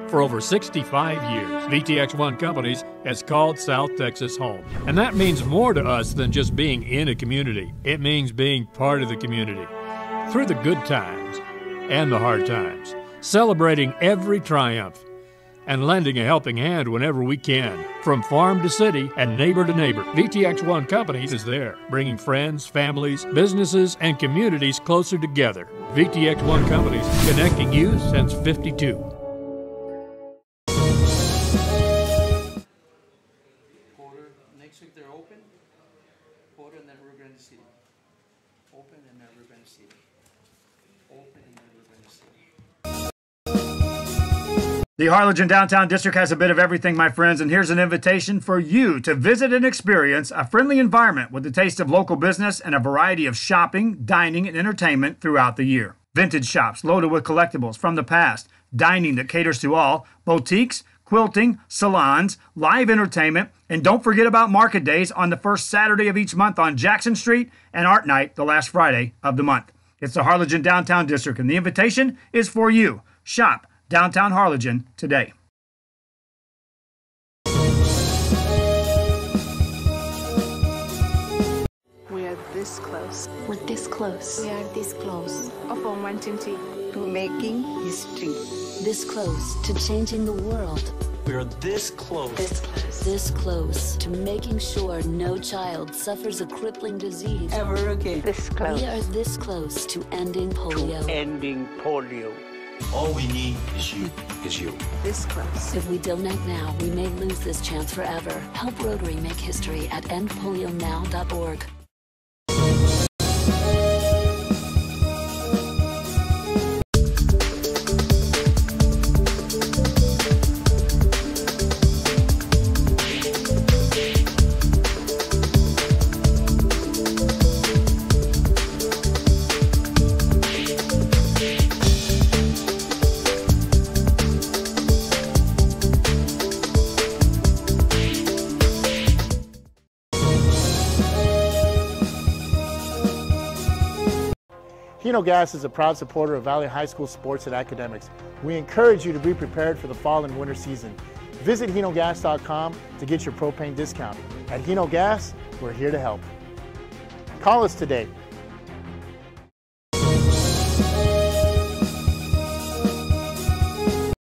For over 65 years, VTX1 Companies has called South Texas home. And that means more to us than just being in a community. It means being part of the community. Through the good times and the hard times, celebrating every triumph, and lending a helping hand whenever we can. From farm to city and neighbor to neighbor, VTX1 Companies is there, bringing friends, families, businesses, and communities closer together. VTX1 Companies, connecting you since '52. Quarter, next week they're open. Quarter, and then we're going to see. Open, and then we're going to see. Open, and then we're going to see. The Harlingen Downtown District has a bit of everything, my friends, and here's an invitation for you to visit and experience a friendly environment with a taste of local business and a variety of shopping, dining, and entertainment throughout the year. Vintage shops loaded with collectibles from the past, dining that caters to all, boutiques, quilting, salons, live entertainment, and don't forget about market days on the first Saturday of each month on Jackson Street and Art Night the last Friday of the month. It's the Harlingen Downtown District, and the invitation is for you. Shop Downtown Harlingen today. We are this close. We're this close. We are this close of wanting to making history. This close to changing the world. We are this close. This close. This close to making sure no child suffers a crippling disease Ever again. This close. We are this close to ending polio. Ending polio. All we need is you. This close. If we don't act now, we may lose this chance forever. Help Rotary make history at endpolionow.org. Hino Gas is a proud supporter of Valley High School sports and academics. We encourage you to be prepared for the fall and winter season. Visit hinogas.com to get your propane discount. At Hino Gas, we're here to help. Call us today.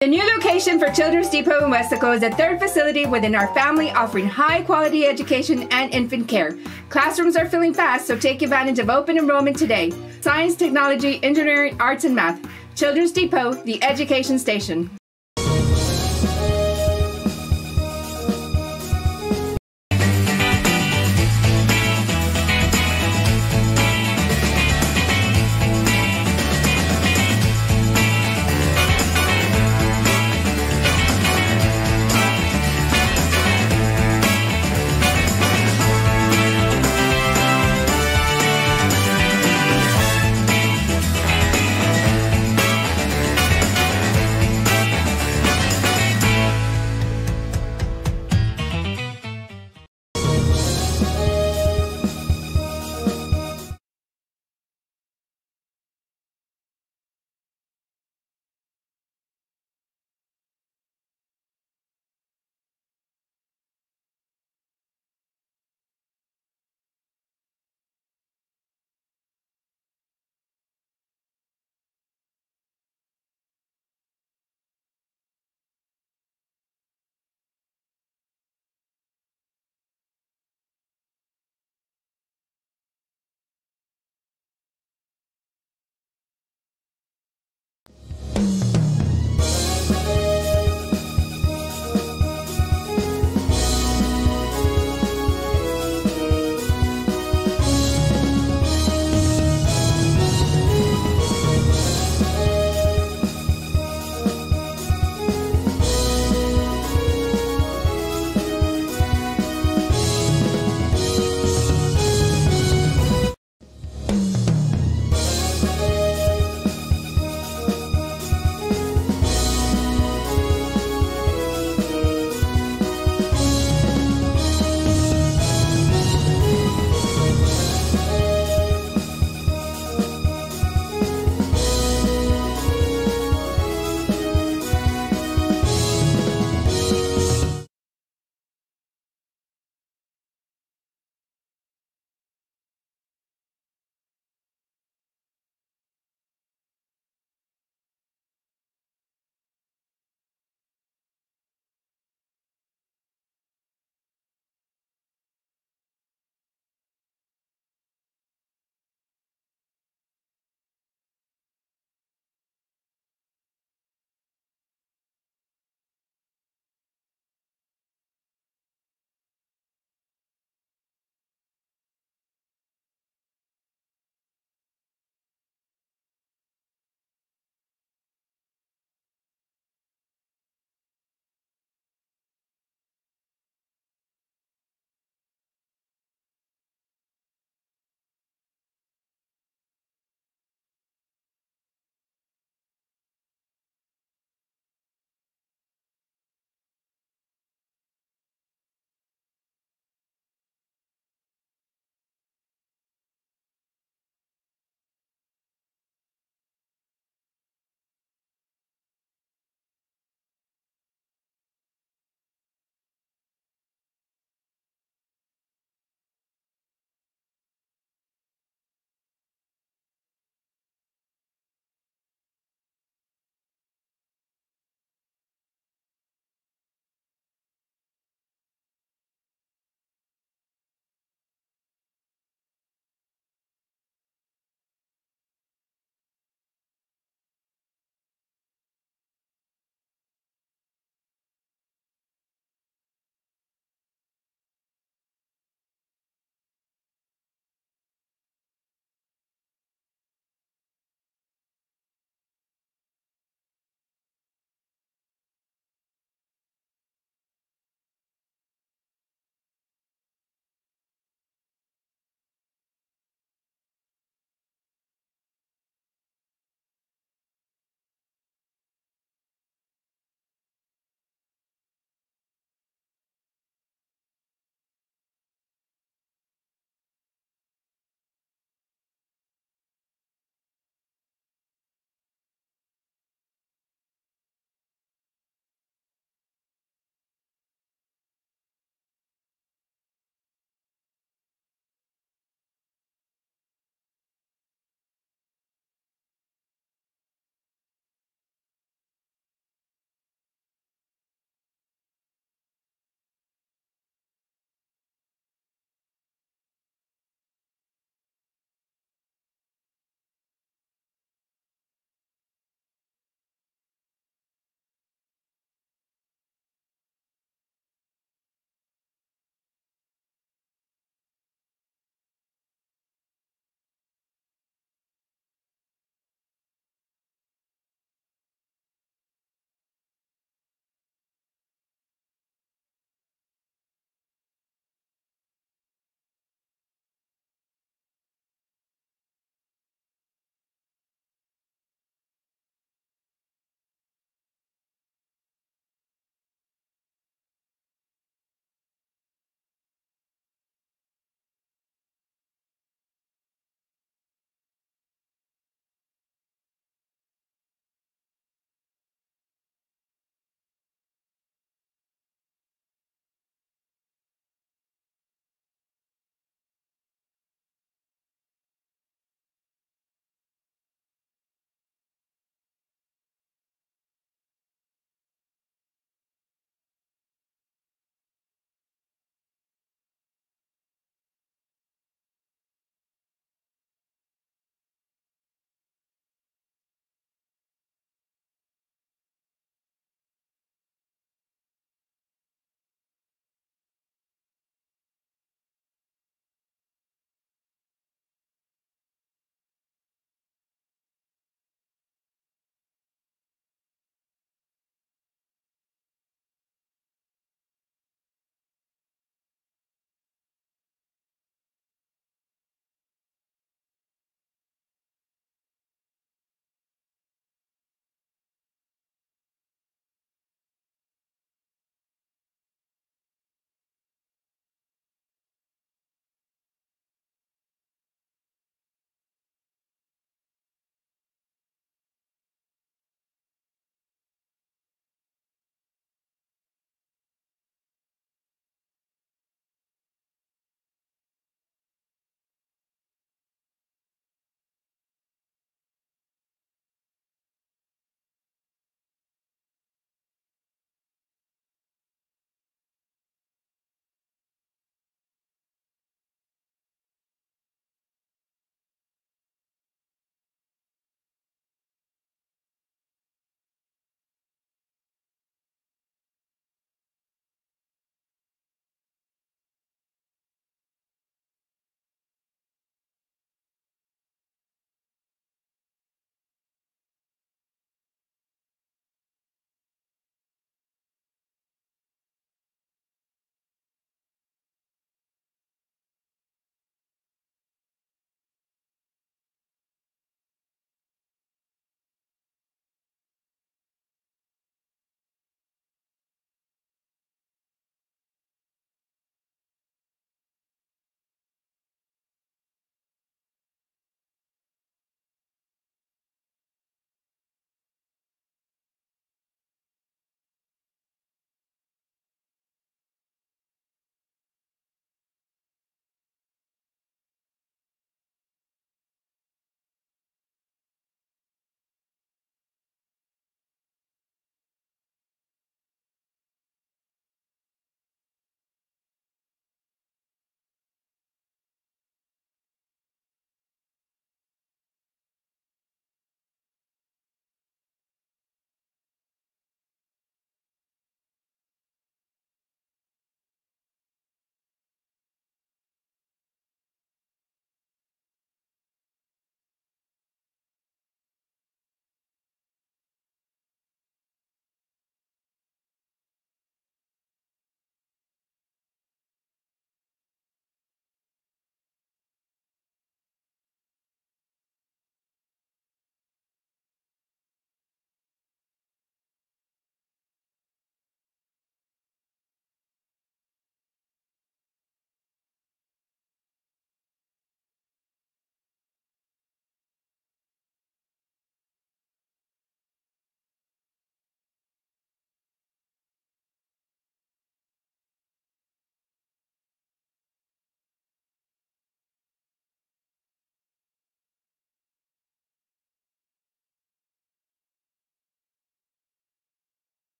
The new location for Children's Depot in Westaco is a third facility within our family offering high-quality education and infant care. Classrooms are filling fast, so take advantage of open enrollment today. Science, technology, engineering, arts, and math. Children's Depot, the education station.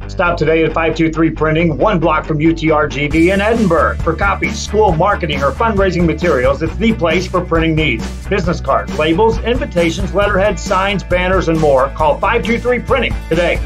Stop today at 523 Printing, 1 block from UTRGV in Edinburgh. For copies, school marketing, or fundraising materials, it's the place for printing needs. Business cards, labels, invitations, letterheads, signs, banners, and more. Call 523 Printing today.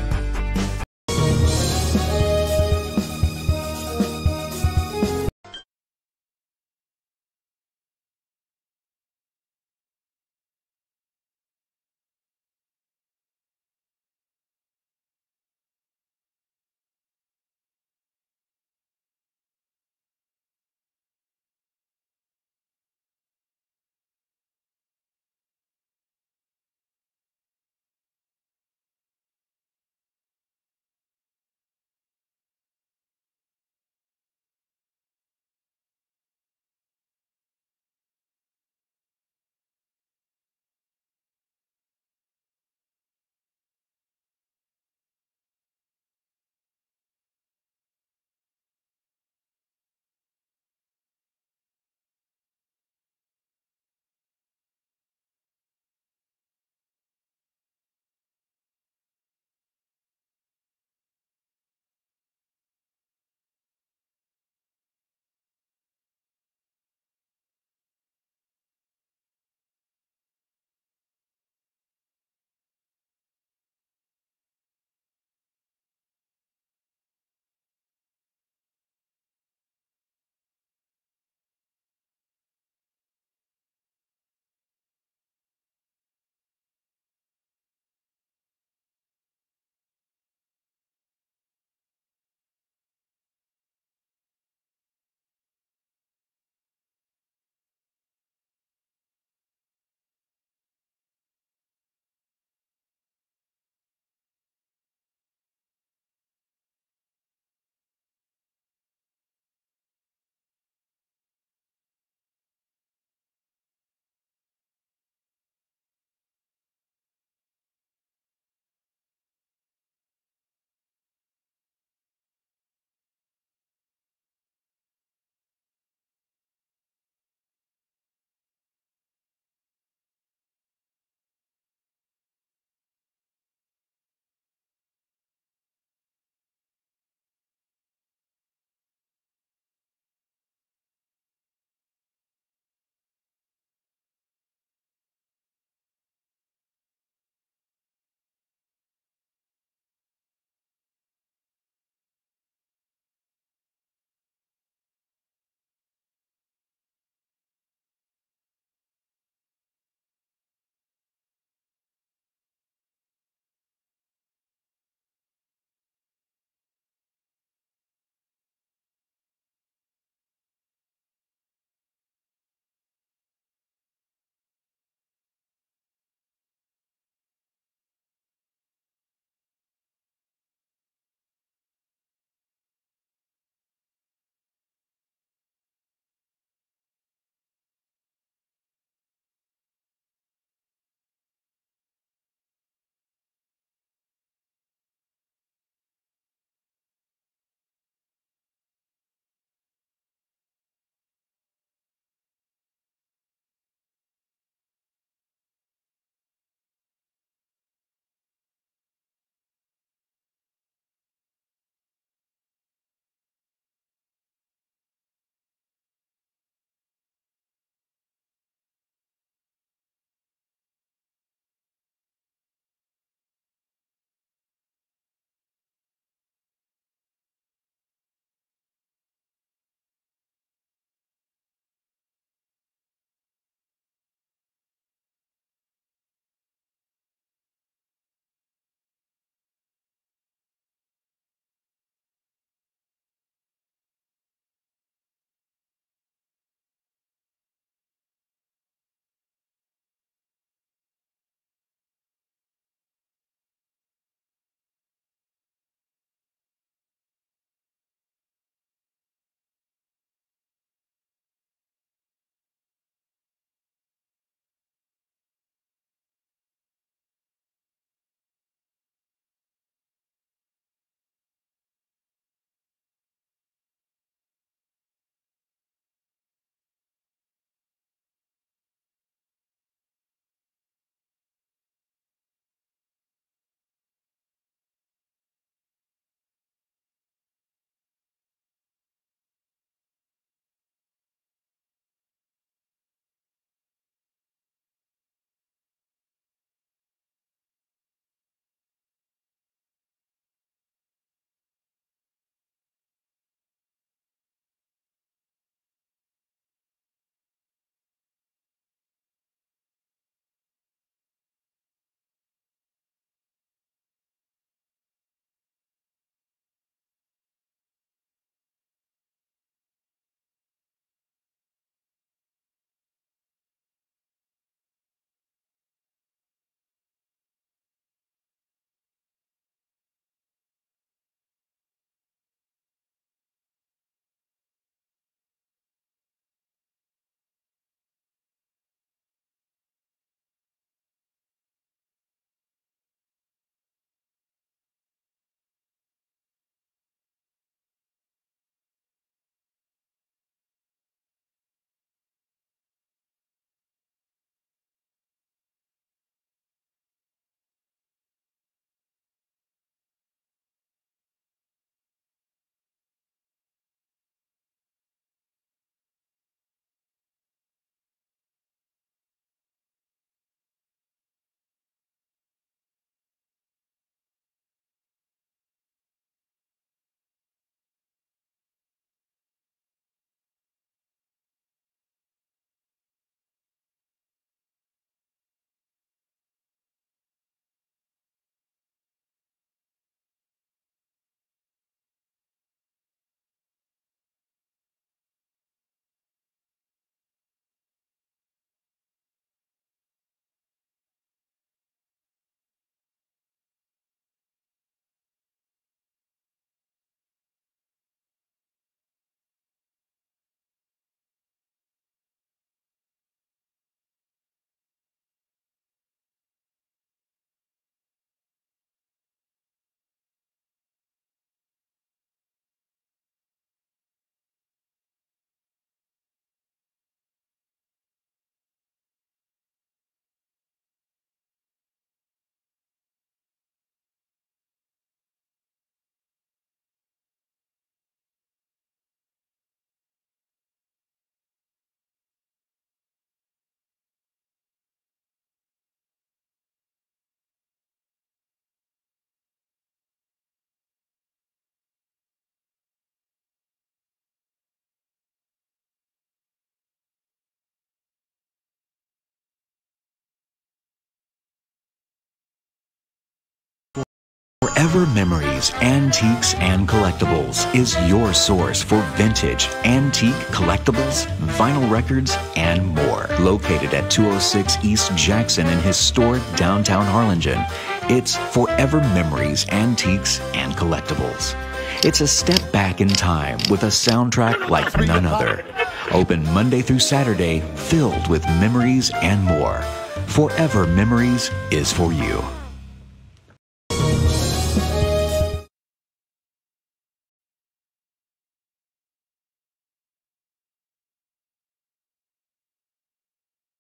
Forever Memories, Antiques, and Collectibles is your source for vintage, antique, collectibles, vinyl records, and more. Located at 206 East Jackson in historic downtown Harlingen, it's Forever Memories, Antiques, and Collectibles. It's a step back in time with a soundtrack like none other. Open Monday through Saturday, filled with memories and more. Forever Memories is for you.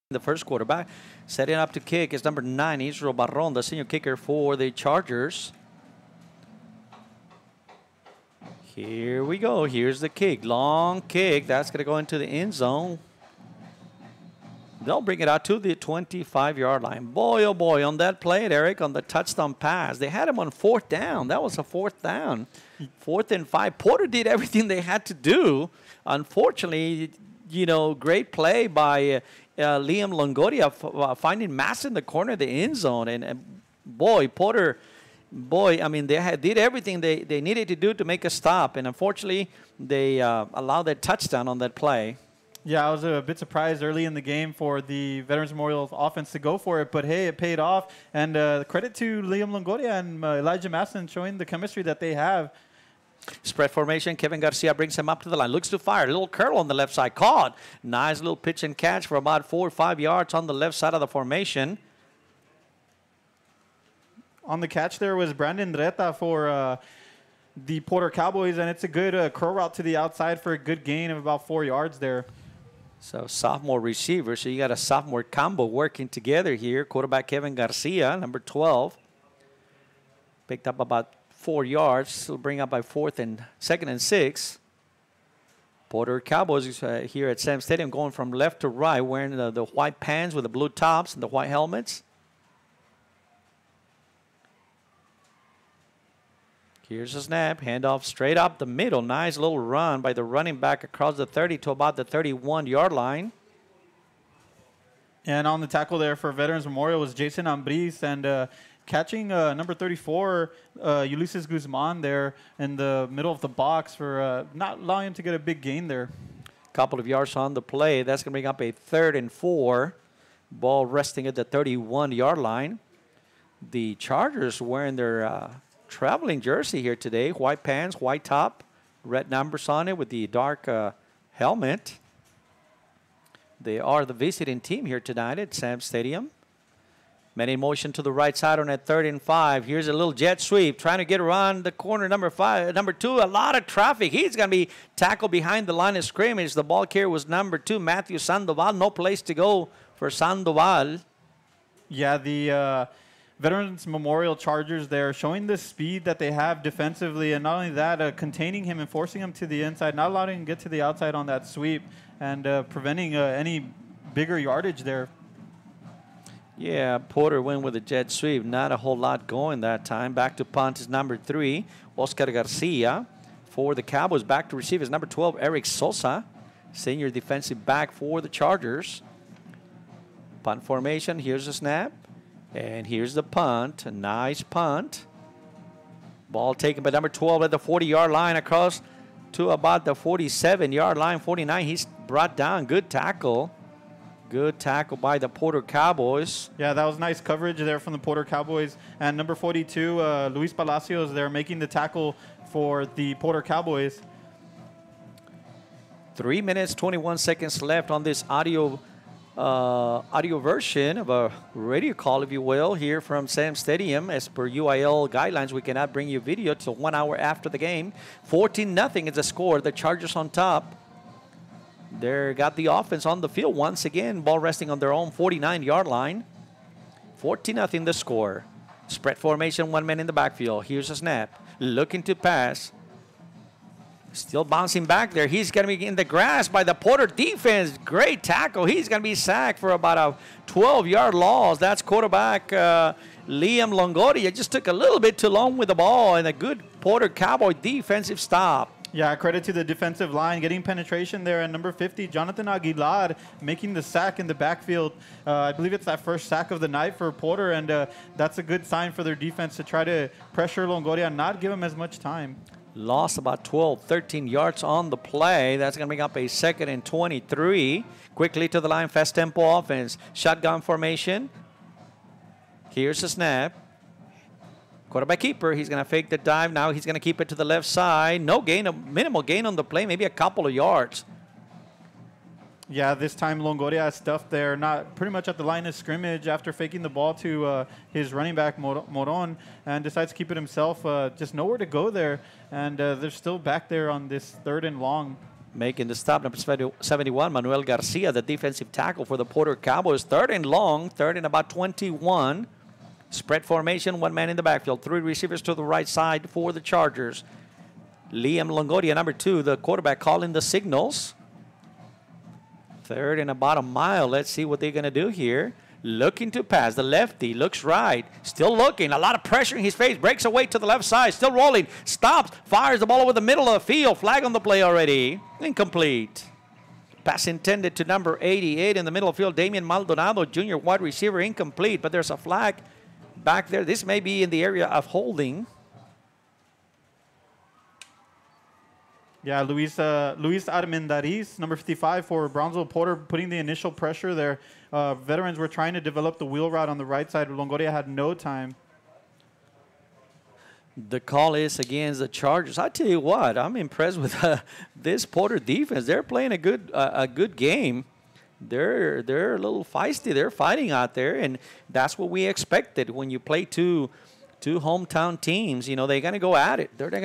The first quarterback setting up to kick is number 9, Israel Barron, the senior kicker for the Chargers. Here we go. Here's the kick. Long kick. That's going to go into the end zone. They'll bring it out to the 25-yard line. Boy, oh boy, on that play, Eric, on the touchdown pass, they had him on 4th down. That was a 4th down. 4th and 5. Porter did everything they had to do. Unfortunately, you know, great play by Liam Longoria finding Mass in the corner of the end zone. And boy, Porter... Boy, I mean, they did everything they needed to do to make a stop, and unfortunately, they allowed that touchdown on that play. Yeah, I was a bit surprised early in the game for the Veterans Memorial offense to go for it, but hey, it paid off. And credit to Liam Longoria and Elijah Masson showing the chemistry that they have. Spread formation, Kevin Garcia brings him up to the line. Looks to fire. A little curl on the left side. Caught. Nice little pitch and catch for about 4 or 5 yards on the left side of the formation. On the catch there was Brandon Dreta for the Porter Cowboys, and it's a good curl route to the outside for a good gain of about 4 yards there. So sophomore receiver, so you got a sophomore combo working together here. Quarterback Kevin Garcia, number 12. Picked up about 4 yards, still bring up by 2nd and 6. Porter Cowboys here at Sam Stadium going from left to right, wearing the white pants with the blue tops and the white helmets. Here's a snap, handoff straight up the middle. Nice little run by the running back across the 30 to about the 31-yard line. And on the tackle there for Veterans Memorial was Jason Ambriz, and catching number 34, Ulysses Guzman there in the middle of the box for not allowing him to get a big gain there. Couple of yards on the play. That's going to bring up a 3rd and 4. Ball resting at the 31-yard line. The Chargers wearing their traveling jersey here today. White pants, white top, red numbers on it with the dark helmet. They are the visiting team here tonight at Sam Stadium. Men in motion to the right side on that 3rd and 5. Here's a little jet sweep trying to get around the corner. Number 2, a lot of traffic. He's going to be tackled behind the line of scrimmage. The ball carrier was number 2, Matthew Sandoval. No place to go for Sandoval. Yeah, the Veterans Memorial Chargers there showing the speed that they have defensively, and not only that, containing him and forcing him to the inside, not allowing him to get to the outside on that sweep, and preventing any bigger yardage there. Yeah, Porter went with a jet sweep. Not a whole lot going that time. Back to punt is number 3, Oscar Garcia. For the Cowboys, back to receive is number 12, Eric Sosa, senior defensive back for the Chargers. Punt formation, here's a snap. And here's the punt, a nice punt. Ball taken by number 12 at the 40-yard line across to about the 47-yard line, 49. He's brought down. Good tackle. Good tackle by the Porter Cowboys. Yeah, that was nice coverage there from the Porter Cowboys. And number 42, Luis Palacios there making the tackle for the Porter Cowboys. 3 minutes, 21 seconds left on this audio version of a radio call, if you will, here from Sam Stadium. As per UIL guidelines, we cannot bring you video till 1 hour after the game. 14-0 is the score. The Chargers on top. They got the offense on the field once again. Ball resting on their own 49-yard line. 14-0 the score. Spread formation, 1 man in the backfield. Here's a snap. Looking to pass. Still bouncing back there. He's going to be in the grass by the Porter defense. Great tackle. He's going to be sacked for about a 12-yard loss. That's quarterback Liam Longoria. Just took a little bit too long with the ball, and a good Porter Cowboy defensive stop. Yeah, credit to the defensive line, getting penetration there. And number 50, Jonathan Aguilar, making the sack in the backfield. I believe it's that first sack of the night for Porter, and that's a good sign for their defense to try to pressure Longoria and not give him as much time. Lost about 12, 13 yards on the play. That's going to bring up a 2nd and 23. Quickly to the line, fast tempo offense. Shotgun formation. Here's the snap. Quarterback keeper, he's going to fake the dive. Now he's going to keep it to the left side. No gain, a minimal gain on the play, maybe a couple of yards. Yeah, this time Longoria stuffed there, not pretty much at the line of scrimmage after faking the ball to his running back, Moron, and decides to keep it himself. Just nowhere to go there, and they're still back there on this 3rd and long. Making the stop, number 71, Manuel Garcia, the defensive tackle for the Porter Cowboys. 3rd and long, 3rd and about 21. Spread formation, 1 man in the backfield. 3 receivers to the right side for the Chargers. Liam Longoria, number 2, the quarterback, calling the signals. 3rd and about a mile. Let's see what they're going to do here. Looking to pass. The lefty looks right. Still looking. A lot of pressure in his face. Breaks away to the left side. Still rolling. Stops. Fires the ball over the middle of the field. Flag on the play already. Incomplete. Pass intended to number 88 in the middle of the field. Damian Maldonado, junior wide receiver, incomplete. But there's a flag back there. This may be in the area of holding. Yeah, Luis Armendariz, number 55 for Brownsville Porter, putting the initial pressure there. Veterans were trying to develop the wheel route on the right side. Longoria had no time. The call is against the Chargers. I tell you what, I'm impressed with this Porter defense. They're playing a good game. They're a little feisty. They're fighting out there, and that's what we expected when you play two hometown teams. You know, they're gonna go at it. They're not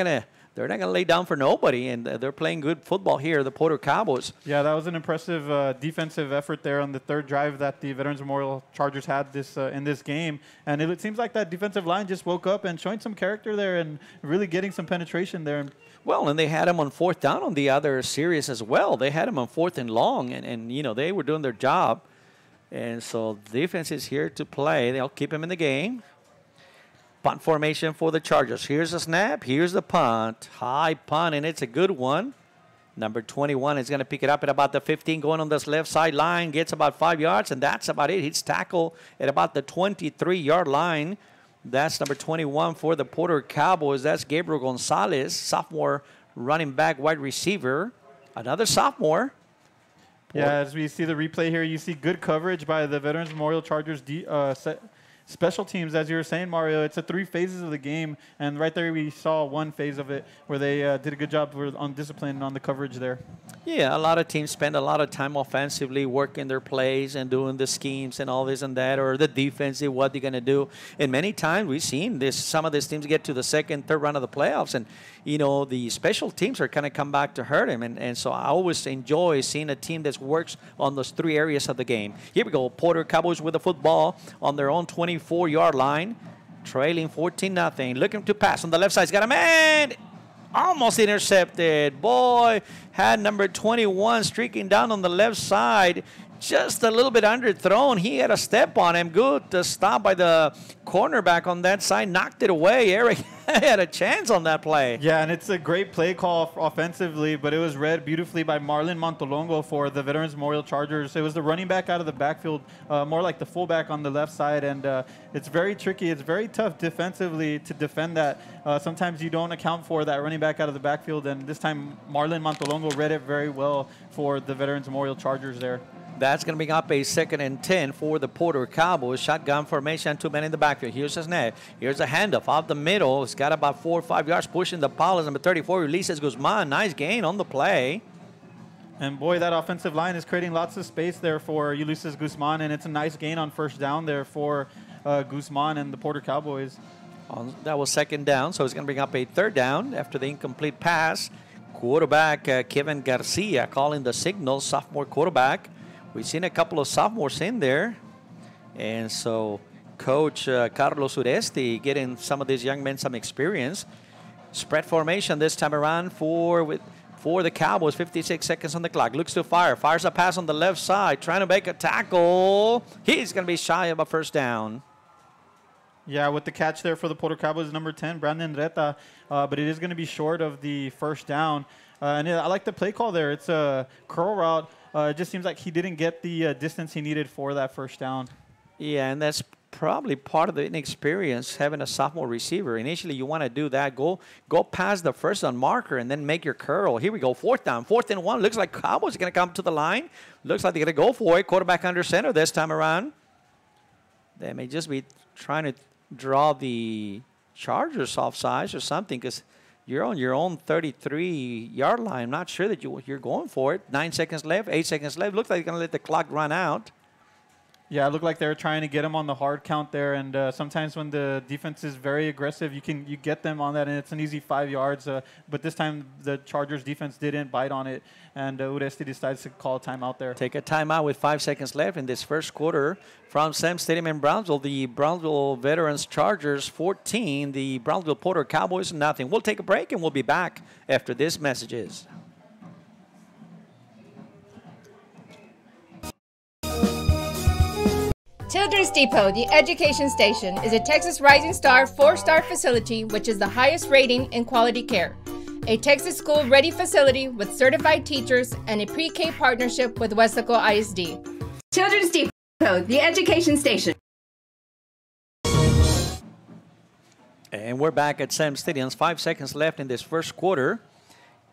gonna lay down for nobody, and they're playing good football here, the Porter Cowboys. Yeah, that was an impressive defensive effort there on the 3rd drive that the Veterans Memorial Chargers had in this game. And it seems like that defensive line just woke up and showing some character there and really getting some penetration there. Well, and they had him on 4th down on the other series as well. They had him on 4th and long, and you know, they were doing their job. And so defense is here to play. They'll keep him in the game. Punt formation for the Chargers. Here's the snap. Here's the punt. High punt, and it's a good one. Number 21 is going to pick it up at about the 15, going on this left sideline. Gets about 5 yards, and that's about it. He's tackled at about the 23-yard line. That's number 21 for the Porter Cowboys. That's Gabriel Gonzalez, sophomore running back, wide receiver. Another sophomore. Yeah, as we see the replay here, you see good coverage by the Veterans Memorial Chargers special teams. As you were saying, Mario, it's 3 phases of the game, and right there we saw 1 phase of it where they did a good job on discipline and on the coverage there. Yeah, a lot of teams spend a lot of time offensively working their plays and doing the schemes and all this and that, or the defensive, what they're going to do. And many times we've seen this. Some of these teams get to the 2nd, 3rd round of the playoffs, and you know, the special teams are kind of come back to hurt them. And so I always enjoy seeing a team that works on those 3 areas of the game. Here we go. Porter Cowboys with the football on their own 24-yard line, trailing 14-0. Looking to pass on the left side. He's got a man. Almost intercepted. Boy, had number 21 streaking down on the left side. Just a little bit underthrown. He had a step on him. Good to stop by the cornerback on that side. Knocked it away. Eric had a chance on that play. Yeah, and it's a great play call offensively, but it was read beautifully by Marlon Montolongo for the Veterans Memorial Chargers. It was the running back out of the backfield, more like the fullback on the left side, and it's very tricky. It's very tough defensively to defend that. Sometimes you don't account for that running back out of the backfield, and this time Marlon Montolongo read it very well for the Veterans Memorial Chargers there. That's going to bring up a 2nd and 10 for the Porter Cowboys. Shotgun formation, 2 men in the backfield. Here's a snap. Here's a handoff off the middle. It's got about 4 or 5 yards pushing the ball. Number 34 releases Guzman. Nice gain on the play. And boy, that offensive line is creating lots of space there for Ulysses Guzman, and it's a nice gain on 1st down there for Guzman and the Porter Cowboys. That was 2nd down, so it's going to bring up a 3rd down after the incomplete pass. Quarterback Kevin Garcia calling the signal, sophomore quarterback. We've seen a couple of sophomores in there. And so Coach Carlos Uresti getting some of these young men some experience. Spread formation this time around for the Cowboys. 56 seconds on the clock. Looks to fire. Fires a pass on the left side. Trying to make a tackle. He's going to be shy of a 1st down. Yeah, with the catch there for the Porter Cowboys, number 10, Brandon Reta, but it is going to be short of the first down. I like the play call there. It's a curl route. It just seems like he didn't get the distance he needed for that first down. Yeah, and that's probably part of the inexperience having a sophomore receiver. Initially, you want to do that. Go past the first down marker and then make your curl. Here we go, fourth down, 4th and 1. Looks like Cowboys are going to come to the line. Looks like they're going to go for it. Quarterback under center this time around. They may just be trying to draw the Chargers off sides or something because you're on your own 33-yard line. I'm not sure that you're going for it. 9 seconds left, 8 seconds left. Looks like they're going to let the clock run out. Yeah, it looked like they were trying to get him on the hard count there, and sometimes when the defense is very aggressive, you get them on that, and it's an easy 5 yards. But this time, the Chargers defense didn't bite on it, and Uresti decides to call a timeout there. Take a timeout with 5 seconds left in this first quarter. From Sam Stadium in Brownsville, the Brownsville Veterans Chargers 14, the Brownsville Porter Cowboys nothing. We'll take a break, and we'll be back after this messages. Children's Depot, the education station, is a Texas Rising Star 4-star facility which is the highest rating in quality care. A Texas school-ready facility with certified teachers and a pre-K partnership with Weslaco ISD. Children's Depot, the education station. And we're back at Sam Stadium. 5 seconds left in this first quarter.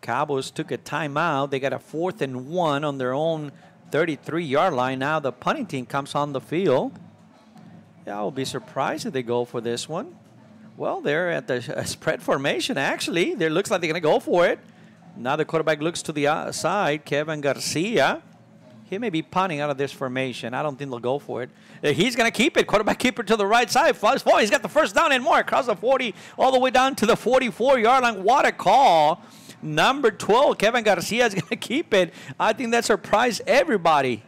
Cowboys took a timeout. They got a 4th and 1 on their own 33-yard line. Now the punting team comes on the field. Yeah, I will be surprised if they go for this one. Well, they're at the spread formation, actually. It looks like they're going to go for it. Now the quarterback looks to the side, Kevin Garcia. He may be punting out of this formation. I don't think they'll go for it. He's going to keep it. Quarterback keeper to the right side. Flies forward. He's got the first down and more. Across the 40, all the way down to the 44-yard line. What a call. Number 12, Kevin Garcia is going to keep it. I think that surprised everybody.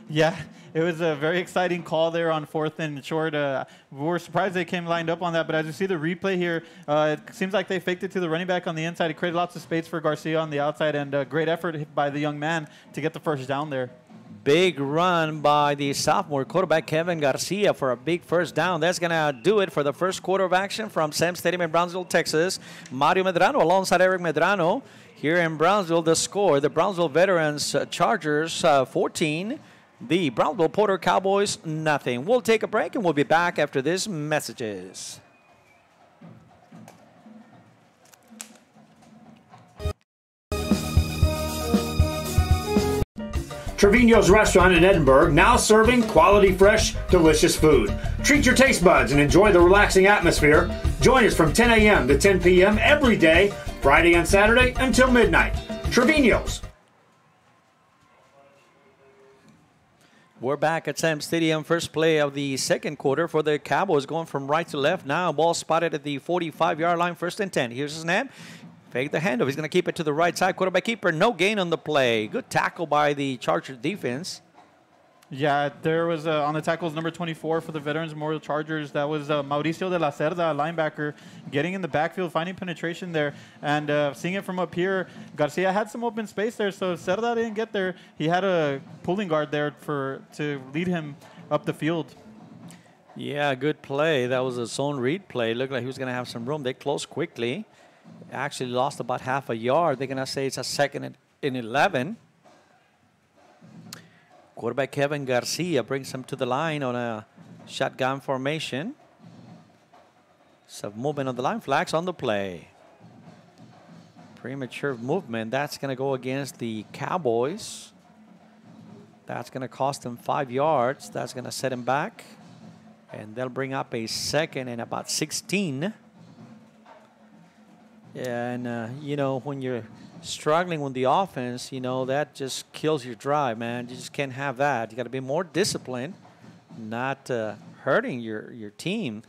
Yeah, it was a very exciting call there on 4th and short. We were surprised they came lined up on that, but as you see the replay here, it seems like they faked it to the running back on the inside. It created lots of space for Garcia on the outside, and great effort by the young man to get the first down there. Big run by the sophomore quarterback, Kevin Garcia, for a big first down. That's going to do it for the first quarter of action from Sam Stadium in Brownsville, Texas. Mario Medrano alongside Eric Medrano. Here in Brownsville, the score, the Brownsville Veterans Chargers 14, the Brownsville Porter Cowboys nothing. We'll take a break, and we'll be back after this messages. Trevino's Restaurant in Edinburgh, now serving quality, fresh, delicious food. Treat your taste buds and enjoy the relaxing atmosphere. Join us from 10 a.m. to 10 p.m. every day, Friday and Saturday until midnight. Trevino's. We're back at Sam Stadium. First play of the second quarter for the Cowboys, going from right to left. Now ball spotted at the 45-yard line, 1st and 10. Here's a snap. Fake the handoff. He's going to keep it to the right side. Quarterback keeper, no gain on the play. Good tackle by the Chargers defense. Yeah, there was on the tackles number 24 for the Veterans Memorial Chargers. That was Mauricio de la Cerda, linebacker, getting in the backfield, finding penetration there, and seeing it from up here. Garcia had some open space there, so Cerda didn't get there. He had a pulling guard there to lead him up the field. Yeah, good play. That was a zone read play. Looked like he was going to have some room. They closed quickly. Actually lost about half a yard. They're going to say it's a 2nd and 11. Quarterback Kevin Garcia brings him to the line on a shotgun formation. Some movement on the line. Flags on the play. Premature movement. That's going to go against the Cowboys. That's going to cost them 5 yards. That's going to set him back. And they'll bring up a 2nd and about 16. And, you know, when you're struggling with the offense, you know, that just kills your drive, man. You just can't have that. You got to be more disciplined, not hurting your team.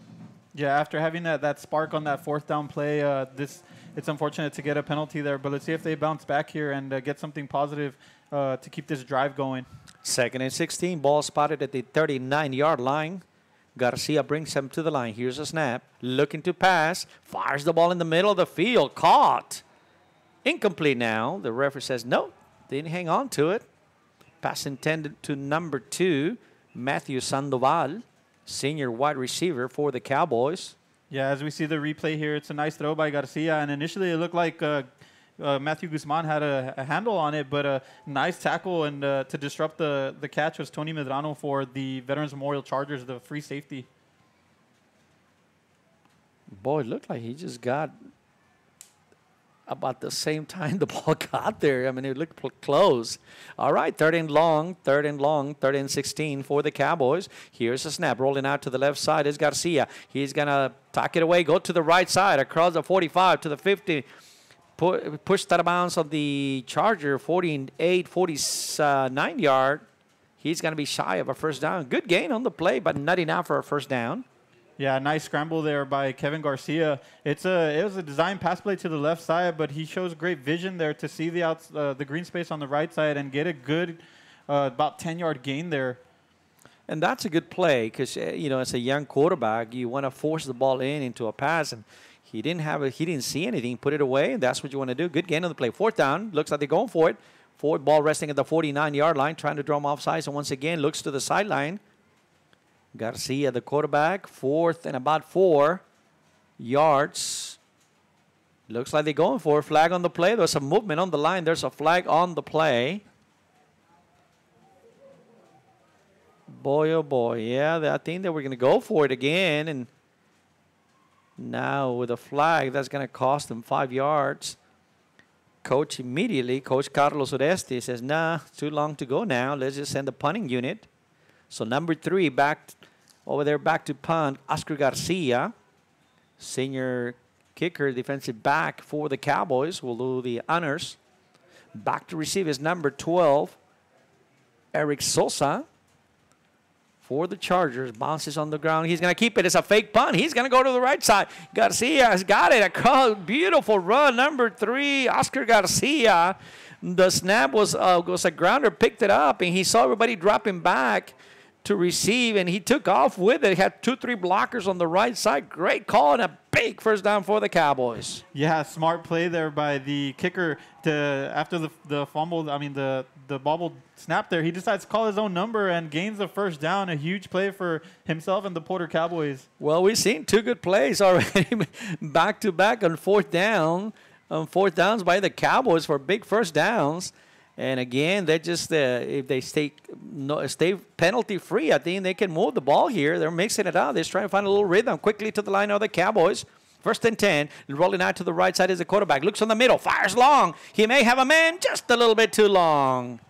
Yeah, after having that spark on that 4th down play, it's unfortunate to get a penalty there, but let's see if they bounce back here and get something positive to keep this drive going. 2nd and 16, ball spotted at the 39-yard line. Garcia brings him to the line. Here's a snap. Looking to pass. Fires the ball in the middle of the field. Caught. Incomplete now. The referee says no. Didn't hang on to it. Pass intended to number 2, Matthew Sandoval. senior wide receiver for the Cowboys. Yeah, as we see the replay here, it's a nice throw by Garcia, and initially it looked like Matthew Guzman had a handle on it, but a nice tackle, and to disrupt the catch was Tony Medrano for the Veterans Memorial Chargers, the free safety. Boy, it looked like he just got about the same time the ball got there. I mean, it looked close. All right, third and 16 for the Cowboys. Here's a snap. Rolling out to the left side is Garcia. He's going to tuck it away, go to the right side, across the 45 to the 50. Pushed out of bounds of the Charger, 49 yard. He's going to be shy of a first down. Good gain on the play, but not enough for a first down. Yeah, nice scramble there by Kevin Garcia. It was a design pass play to the left side, but he shows great vision there to see the green space on the right side and get a good about 10-yard gain there. And that's a good play because, as a young quarterback, you want to force the ball into a pass, and he didn't see anything, put it away, and that's what you want to do. Good gain on the play. Fourth down, looks like they're going for it. Forward ball resting at the 49-yard line, trying to draw him offside, and once again looks to the sideline. Garcia, the quarterback, 4th and about 4 yards. Looks like they're going for a flag on the play. There's some movement on the line. There's a flag on the play. Boy, oh boy. Yeah, I think that we're going to go for it again. And now with a flag, that's going to cost them 5 yards. Coach Carlos Oresti says, nah, it's too long to go now. Let's just send the punting unit. So number 3 back to punt, Oscar Garcia, senior kicker, defensive back for the Cowboys, will do the honors. Back to receive is number 12, Eric Sosa for the Chargers. Bounces on the ground. He's going to keep it. It's a fake punt. He's going to go to the right side. Garcia has got it. A beautiful run. Number 3, Oscar Garcia. The snap was a grounder, picked it up, and he saw everybody dropping back to receive, and he took off with it. He had 2-3 blockers on the right side. Great call and a big first down for the Cowboys. Yeah, smart play there by the kicker after the fumble. I mean, the bobbled snap there. He decides to call his own number and gains the first down. A huge play for himself and the Porter Cowboys. Well, we've seen 2 good plays already back to back on fourth downs by the Cowboys for big first downs. And again, they just if they stay penalty free, I think they can move the ball here. They're mixing it up. They're trying to find a little rhythm quickly to the line of the Cowboys. 1st and 10, rolling out to the right side is the quarterback. Looks on the middle, fires long. He may have a man just a little bit too long.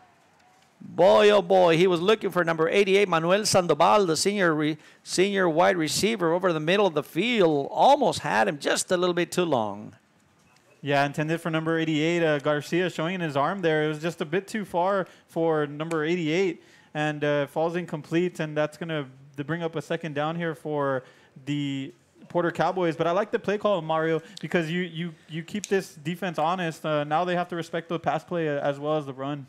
Boy, oh boy, he was looking for number 88, Manuel Sandoval, the senior wide receiver over the middle of the field. Almost had him just a little bit too long. Yeah, intended for number 88. Garcia showing his arm there. It was just a bit too far for number 88 and falls incomplete. And that's going to bring up a second down here for the Porter Cowboys. But I like the play call, Mario, because you keep this defense honest. Now they have to respect the pass play as well as the run.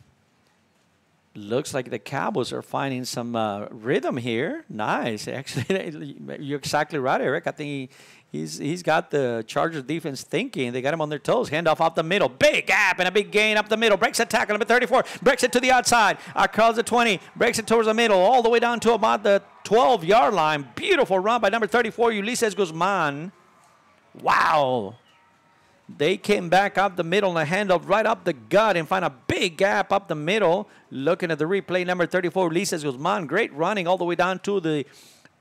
Looks like the Cowboys are finding some rhythm here. Nice. Actually, you're exactly right, Eric. I think he's got the Chargers defense thinking. They got him on their toes. Handoff off the middle. Big gap and a big gain up the middle. Breaks a tackle. Number 34. Breaks it to the outside. Across the 20. Breaks it towards the middle. All the way down to about the 12-yard line. Beautiful run by number 34, Ulises Guzman. Wow. They came back up the middle and a handoff right up the gut and find a big gap up the middle. Looking at the replay, number 34, Ulises Guzman. Great running all the way down to the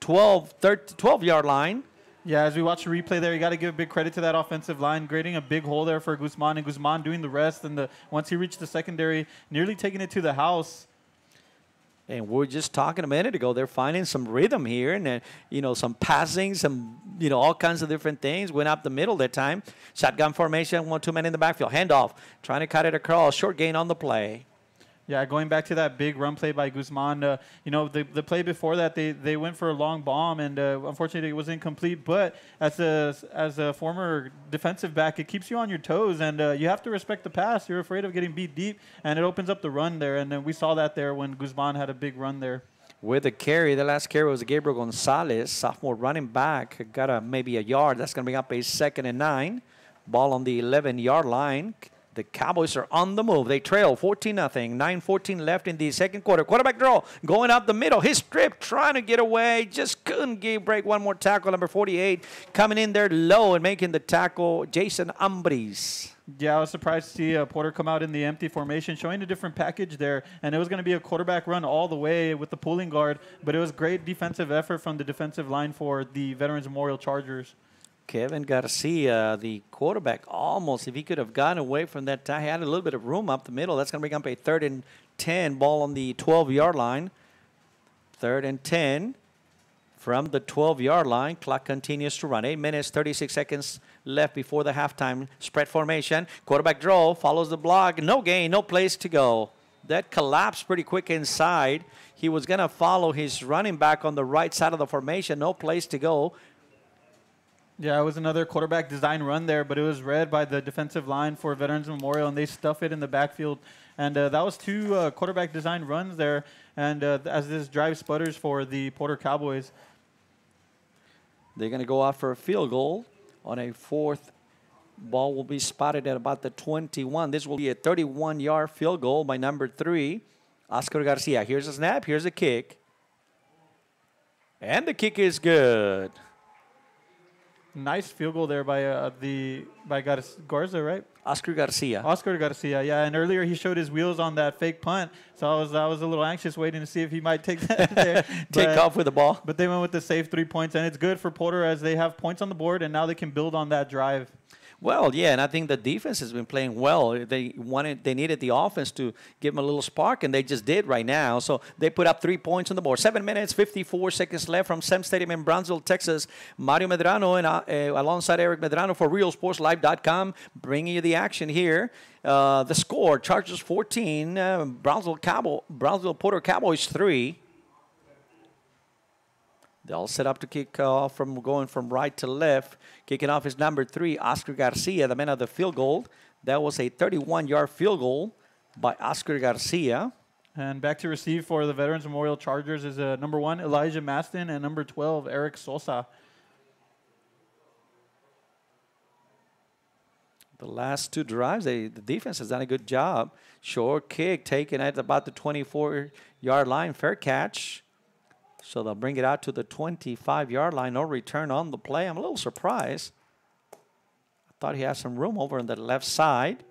12-yard line. Yeah, as we watch the replay there, you got to give a big credit to that offensive line, grading a big hole there for Guzman, and Guzman doing the rest. And once he reached the secondary, nearly taking it to the house. And we're just talking a minute ago, they're finding some rhythm here and, some passing, some, all kinds of different things. Went up the middle that time. Shotgun formation, 1-2 men in the backfield. Handoff, trying to cut it across. Short gain on the play. Yeah, going back to that big run play by Guzman, the play before that, they went for a long bomb, and unfortunately it was incomplete. But as a former defensive back, it keeps you on your toes, and you have to respect the pass. You're afraid of getting beat deep, and it opens up the run there. And then we saw that there when Guzman had a big run there. With the carry, the last carry was Gabriel Gonzalez, sophomore running back. Got maybe a yard. That's going to bring up a 2nd and 9. Ball on the 11-yard line. The Cowboys are on the move. They trail 14-0. 9:14 left in the second quarter. Quarterback draw going out the middle. His strip trying to get away. Just couldn't break one more tackle. Number 48 coming in there low and making the tackle, Jason Ambris. Yeah, I was surprised to see Porter come out in the empty formation, showing a different package there. And it was going to be a quarterback run all the way with the pulling guard. But it was great defensive effort from the defensive line for the Veterans Memorial Chargers. Kevin Garcia, the quarterback, almost, if he could have gotten away from that tie, he had a little bit of room up the middle. That's going to bring up a 3rd and 10, ball on the 12-yard line. 3rd and 10 from the 12-yard line. Clock continues to run. 8 minutes, 36 seconds left before the halftime. Spread formation. Quarterback draw, follows the block. No gain, no place to go. That collapsed pretty quick inside. He was going to follow his running back on the right side of the formation. No place to go. Yeah, it was another quarterback design run there, but it was read by the defensive line for Veterans Memorial, and they stuff it in the backfield. And that was 2 quarterback design runs there, and as this drive sputters for the Porter Cowboys. They're going to go out for a field goal on a 4th. Ball will be spotted at about the 21. This will be a 31-yard field goal by number 3, Oscar Garcia. Here's a snap. Here's a kick. And the kick is good. Nice field goal there by Garza, right? Oscar Garcia. Oscar Garcia, yeah. And earlier he showed his wheels on that fake punt, so I was a little anxious waiting to see if he might take that there. Take off with the ball. But they went with the safe 3 points, and it's good for Porter as they have points on the board, and now they can build on that drive. Well, yeah, and I think the defense has been playing well. They needed the offense to give them a little spark, and they just did right now. So they put up 3 points on the board. 7 minutes, 54 seconds left from Sem Stadium in Brownsville, Texas. Mario Medrano and alongside Eric Medrano for RealSportsLive.com, bringing you the action here. The score: Chargers 14, Brownsville Porter Cowboys 3. They'll set up to kick off from going from right to left. Kicking off is number 3, Oscar Garcia, the man of the field goal. That was a 31-yard field goal by Oscar Garcia. And back to receive for the Veterans Memorial Chargers is number 1, Elijah Maston, and number 12, Eric Sosa. The last 2 drives, the defense has done a good job. Short kick taken at about the 24-yard line. Fair catch. So they'll bring it out to the 25-yard line. No return on the play. I'm a little surprised. I thought he had some room over on the left side.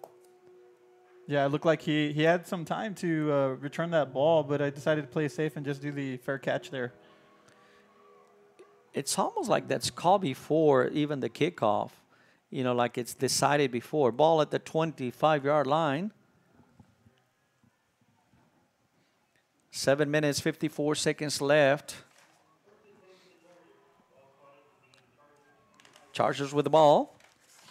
Yeah, it looked like he had some time to return that ball, but I decided to play safe and just do the fair catch there. It's almost like that's called before even the kickoff. You know, like it's decided before. Ball at the 25-yard line. 7 minutes, 54 seconds left. Chargers with the ball.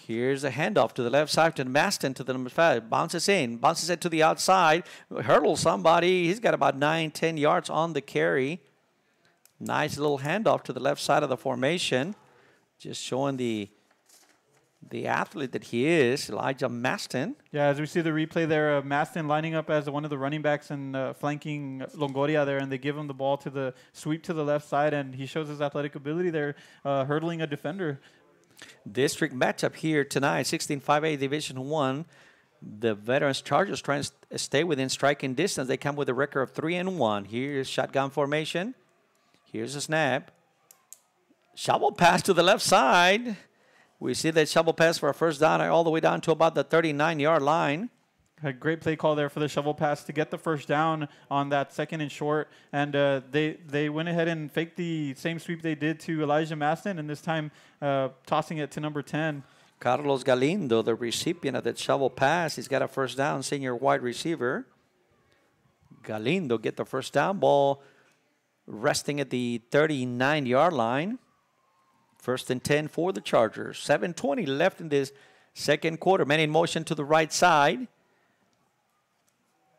Here's a handoff to the left side to Maston to the number 5. Bounces it to the outside. Hurdles somebody. He's got about 9-10 yards on the carry. Nice little handoff to the left side of the formation. Just showing the athlete that he is, Elijah Maston. Yeah, as we see the replay there, Maston lining up as one of the running backs and flanking Longoria there, and they give him the ball to the sweep to the left side, and he shows his athletic ability there, hurdling a defender. District matchup here tonight, 16-5A Division 1. The Veterans Chargers trying to stay within striking distance. They come with a record of 3-1. Here's shotgun formation. Here's a snap. Shovel pass to the left side. We see that shovel pass for a first down all the way down to about the 39-yard line. A great play call there for the shovel pass to get the first down on that 2nd and short. And they went ahead and faked the same sweep they did to Elijah Maston, and this time tossing it to number 10. Carlos Galindo, the recipient of that shovel pass. He's got a first down, senior wide receiver. Galindo get the first down, ball resting at the 39-yard line. 1st and 10 for the Chargers. 7:20 left in this second quarter. Man in motion to the right side.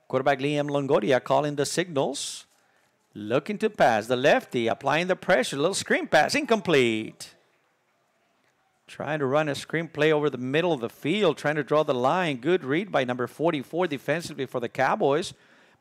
Quarterback Liam Longoria calling the signals. Looking to pass. The lefty applying the pressure. Little screen pass. Incomplete. Trying to run a screen play over the middle of the field. Trying to draw the line. Good read by number 44 defensively for the Cowboys.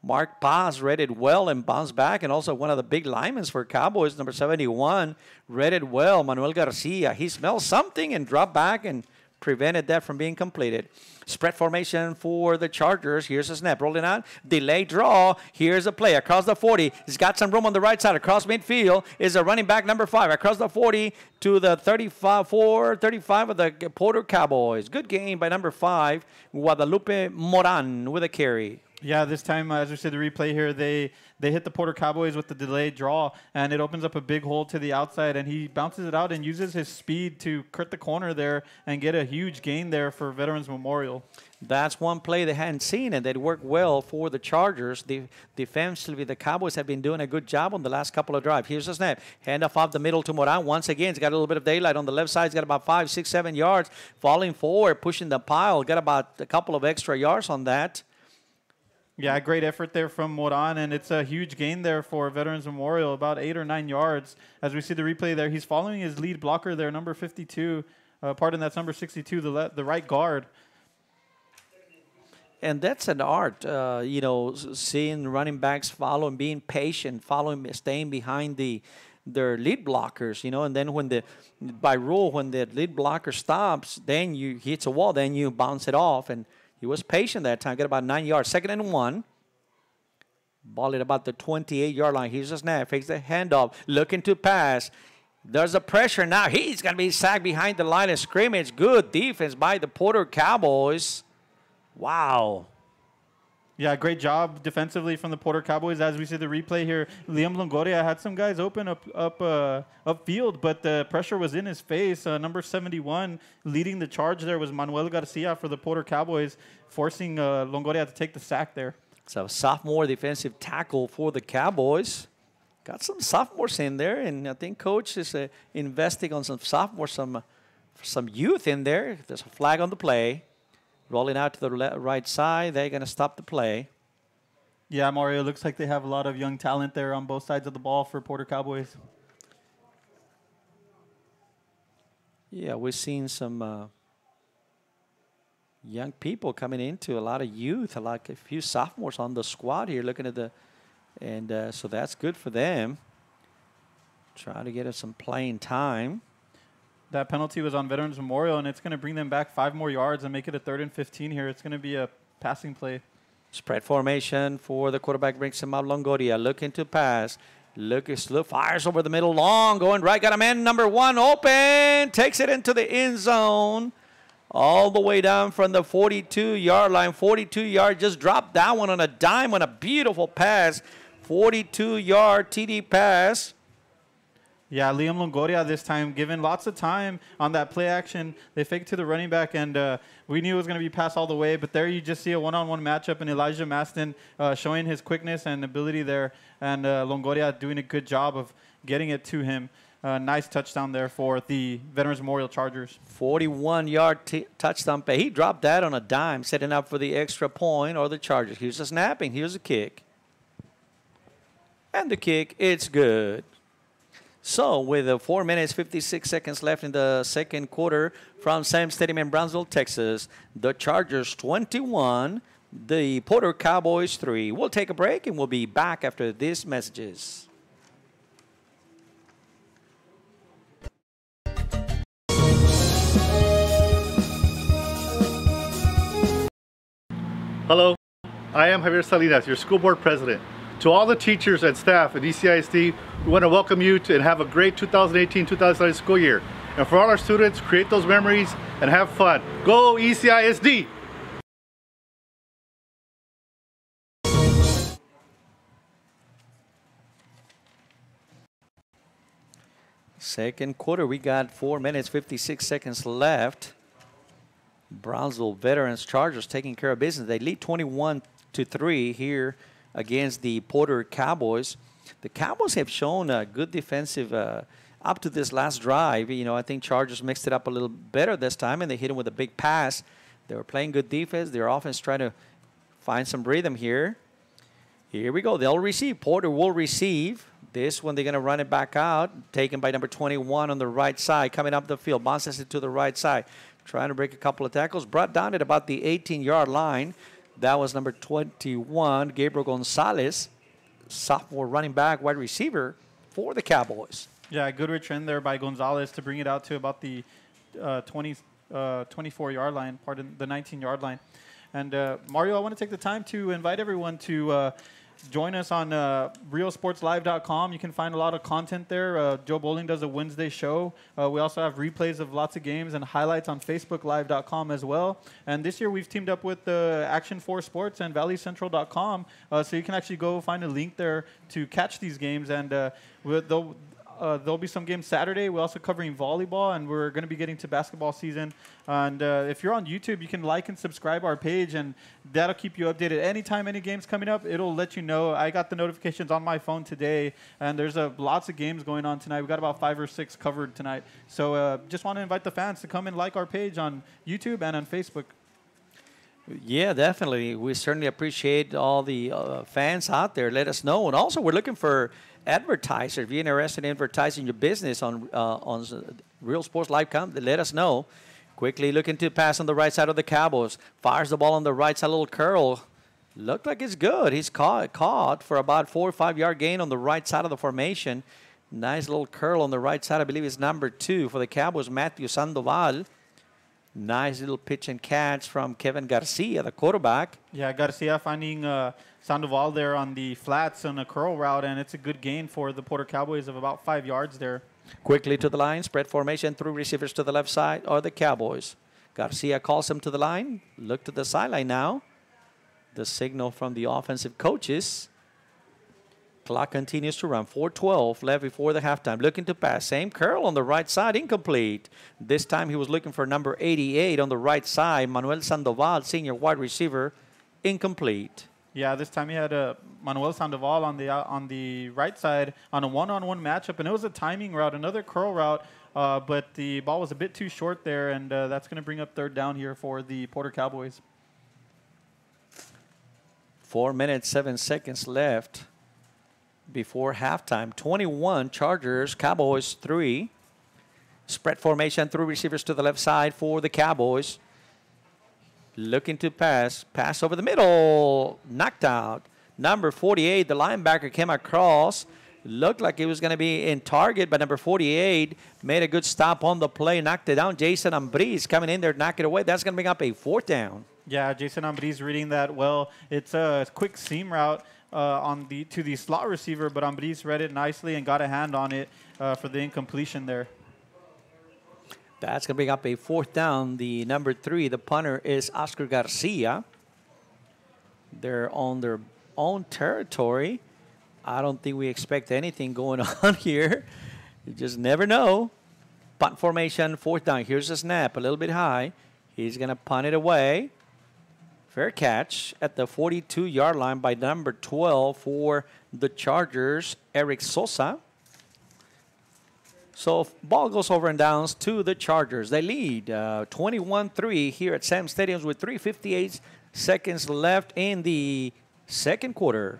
Mark Paz read it well and bounced back, and also one of the big linemen for Cowboys, number 71, read it well. Manuel Garcia, he smelled something and dropped back and prevented that from being completed. Spread formation for the Chargers. Here's a snap. Rolling out. Delay draw. Here's a play across the 40. He's got some room on the right side. Across midfield is a running back number 5. Across the 40 to the 35 of the Porter Cowboys. Good game by number 5, Guadalupe Moran with a carry. Yeah, this time, as we said, the replay here, they hit the Porter Cowboys with the delayed draw, and it opens up a big hole to the outside, and he bounces it out and uses his speed to cut the corner there and get a huge gain there for Veterans Memorial. That's one play they hadn't seen, and that worked well for the Chargers. Defensively, the Cowboys have been doing a good job on the last couple of drives. Here's a snap. Handoff off the middle to Moran. Once again, he's got a little bit of daylight on the left side. He's got about 5, 6, 7 yards. Falling forward, pushing the pile. Got about a couple of extra yards on that. Yeah, great effort there from Moran, and it's a huge gain there for Veterans Memorial, about 8 or 9 yards. As we see the replay there, he's following his lead blocker there, number 52. That's number 62, the right guard. And that's an art, seeing running backs follow and being patient, staying behind their lead blockers, and then by rule, when the lead blocker stops, then you hits a wall, then you bounce it off, and he was patient that time, got about 9 yards. 2nd and 1. Ball at about the 28-yard line. Here's a snap, fakes the handoff, looking to pass. There's a pressure now. He's going to be sacked behind the line of scrimmage. Good defense by the Porter Cowboys. Wow. Yeah, great job defensively from the Porter Cowboys. As we see the replay here, Liam Longoria had some guys open upfield, but the pressure was in his face. Number 71 leading the charge there was Manuel Garcia for the Porter Cowboys, forcing Longoria to take the sack there. So sophomore defensive tackle for the Cowboys. Got some sophomores in there, and I think Coach is investing on some sophomores, some youth in there. There's a flag on the play. Rolling out to the right side. They're going to stop the play. Yeah, Mario, looks like they have a lot of young talent there on both sides of the ball for Porter Cowboys. Yeah, we've seen some young people coming into, a lot of youth, a few sophomores on the squad here looking at so that's good for them. Trying to get us some playing time. That penalty was on Veterans Memorial, and it's going to bring them back 5 more yards and make it a 3rd and 15 here. It's going to be a passing play. Spread formation for the quarterback, brings him out. Longoria looking to pass. Fires over the middle, long, going right. Got a man, number 1, open. Takes it into the end zone. All the way down from the 42-yard line. 42-yard, just dropped that one on a dime on a beautiful pass. 42-yard TD pass. Yeah, Liam Longoria this time, given lots of time on that play action. They faked to the running back, and we knew it was going to be pass all the way. But there you just see a one-on-one matchup, and Elijah Maston showing his quickness and ability there, and Longoria doing a good job of getting it to him. Nice touchdown there for the Veterans Memorial Chargers. 41-yard touchdown play. He dropped that on a dime, setting up for the extra point or the Chargers. Here's a snapping. Here's a kick. And the kick, it's good. So with 4 minutes, 56 seconds left in the second quarter from Sam Stadium in Brownsville, Texas, the Chargers 21, the Porter Cowboys 3. We'll take a break, and we'll be back after these messages. Hello, I am Javier Salinas, your school board president. To all the teachers and staff at ECISD, we want to welcome you and have a great 2018-2019 school year. And for all our students, create those memories and have fun. Go ECISD! Second quarter, we got 4 minutes, 56 seconds left. Brownsville Veterans Chargers taking care of business. They lead 21-3 here against the Porter Cowboys. The Cowboys have shown a good defensive up to this last drive. I think Chargers mixed it up a little better this time, and they hit them with a big pass. They were playing good defense. Their offense trying to find some rhythm here. Here we go. They'll receive. Porter will receive. This one, they're going to run it back out. Taken by number 21 on the right side. Coming up the field. Bounces it to the right side. Trying to break a couple of tackles. Brought down at about the 18-yard line. That was number 21, Gabriel Gonzalez, sophomore running back, wide receiver for the Cowboys. Yeah, good return there by Gonzalez to bring it out to about the 24-yard line, pardon, the 19-yard line. And Mario, I want to take the time to invite everyone to join us on realsportslive.com. You can find a lot of content there. Joe Bowling does a Wednesday show. We also have replays of lots of games and highlights on facebooklive.com as well. And this year we've teamed up with Action 4 Sports and valleycentral.com, so you can actually go find a link there to catch these games. And there'll be some games Saturday. We're also covering volleyball, and we're going to be getting to basketball season. And if you're on YouTube, you can like and subscribe our page, and that'll keep you updated. Anytime any game's coming up, it'll let you know. I got the notifications on my phone today, and there's lots of games going on tonight. We got about 5 or 6 covered tonight. So just want to invite the fans to come and like our page on YouTube and on Facebook. Yeah, definitely. We certainly appreciate all the fans out there. Let us know. And also, we're looking for advertisers. If you're interested in advertising your business on Real Sports Live, let us know. Quickly looking to pass on the right side of the Cowboys. Fires the ball on the right side, a little curl. Looked like it's good. He's caught for about 4 or 5 yard gain on the right side of the formation. Nice little curl on the right side. I believe it's number 2 for the Cowboys, Matthew Sandoval. Nice little pitch and catch from Kevin Garcia, the quarterback. Yeah, Garcia finding Sandoval there on the flats on a curl route, and it's a good gain for the Porter Cowboys of about 5 yards there. Quickly to the line, spread formation, 3 receivers to the left side are the Cowboys. Garcia calls him to the line. Look to the sideline now. The signal from the offensive coaches. Clock continues to run. 4:12 left before the halftime. Looking to pass. Same curl on the right side. Incomplete. This time he was looking for number 88 on the right side. Manuel Sandoval, senior wide receiver. Incomplete. Yeah, this time he had Manuel Sandoval on the right side on a one-on-one matchup, and it was a timing route, another curl route, but the ball was a bit too short there, and that's going to bring up 3rd down here for the Porter Cowboys. 4 minutes, 7 seconds left before halftime. 21 Chargers, Cowboys 3. Spread formation, 3 receivers to the left side for the Cowboys. Looking to pass over the middle, knocked out. Number 48, the linebacker came across. Looked like it was going to be in target, but number 48 made a good stop on the play, knocked it down. Jason Ambriz coming in there, knock it away. That's going to bring up a 4th down. Yeah, Jason Ambriz reading that well. It's a quick seam route to the slot receiver, but Ambriz read it nicely and got a hand on it for the incompletion there. That's going to bring up a 4th down. The number 3, the punter, is Oscar Garcia. They're on their own territory. I don't think we expect anything going on here. You just never know. Punt formation, 4th down. Here's a snap, a little bit high. He's going to punt it away. Fair catch at the 42-yard line by number 12 for the Chargers, Eric Sosa. So ball goes over and downs to the Chargers. They lead 21-3 here at Sam Stadium with 3:58 seconds left in the second quarter.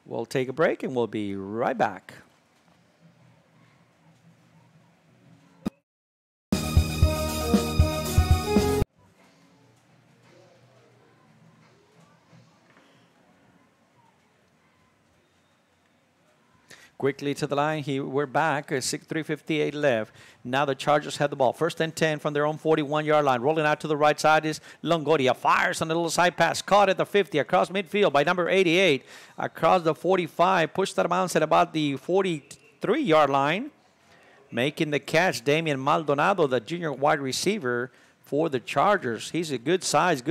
We'll take a break and we'll be right back. Quickly to the line. We're back. 3:58 left. Now the Chargers have the ball. 1st and 10 from their own 41-yard line. Rolling out to the right side is Longoria. Fires on a little side pass. Caught at the 50. Across midfield by number 88. Across the 45. Pushed out of bounds at about the 43-yard line. Making the catch, Damian Maldonado, the junior wide receiver for the Chargers. He's a good size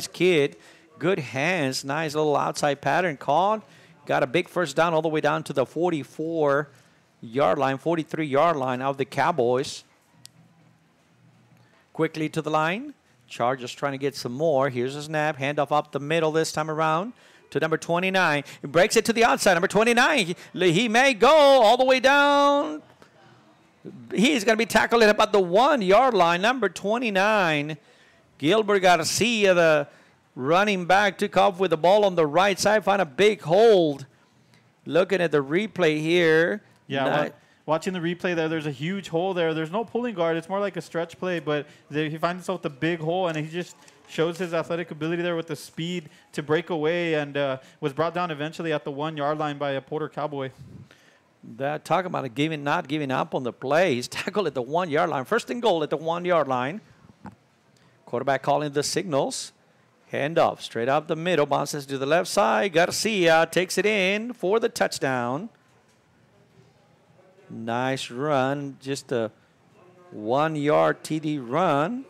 kid. Good hands. Nice little outside pattern called. Got a big 1st down all the way down to the 44-yard line, 43-yard line of the Cowboys. Quickly to the line. Chargers trying to get some more. Here's a snap. Handoff up the middle this time around to number 29. He breaks it to the outside. Number 29. He may go all the way down. He's going to be tackled at about the 1-yard line. Number 29, Gilbert Garcia, the running back, took off with the ball on the right side, found a big hold. Looking at the replay here. Yeah, watching the replay there's a huge hole there. There's no pulling guard. It's more like a stretch play, but he finds himself with a big hole, and he just shows his athletic ability there with the speed to break away, and was brought down eventually at the 1-yard line by a Porter Cowboy. That talking about not giving up on the play. He's tackled at the 1 yard line. First and goal at the 1 yard line. Quarterback calling the signals. Hand off straight up the middle. Bounces to the left side. Garcia takes it in for the touchdown. Nice run. Just a 1 yard TD run.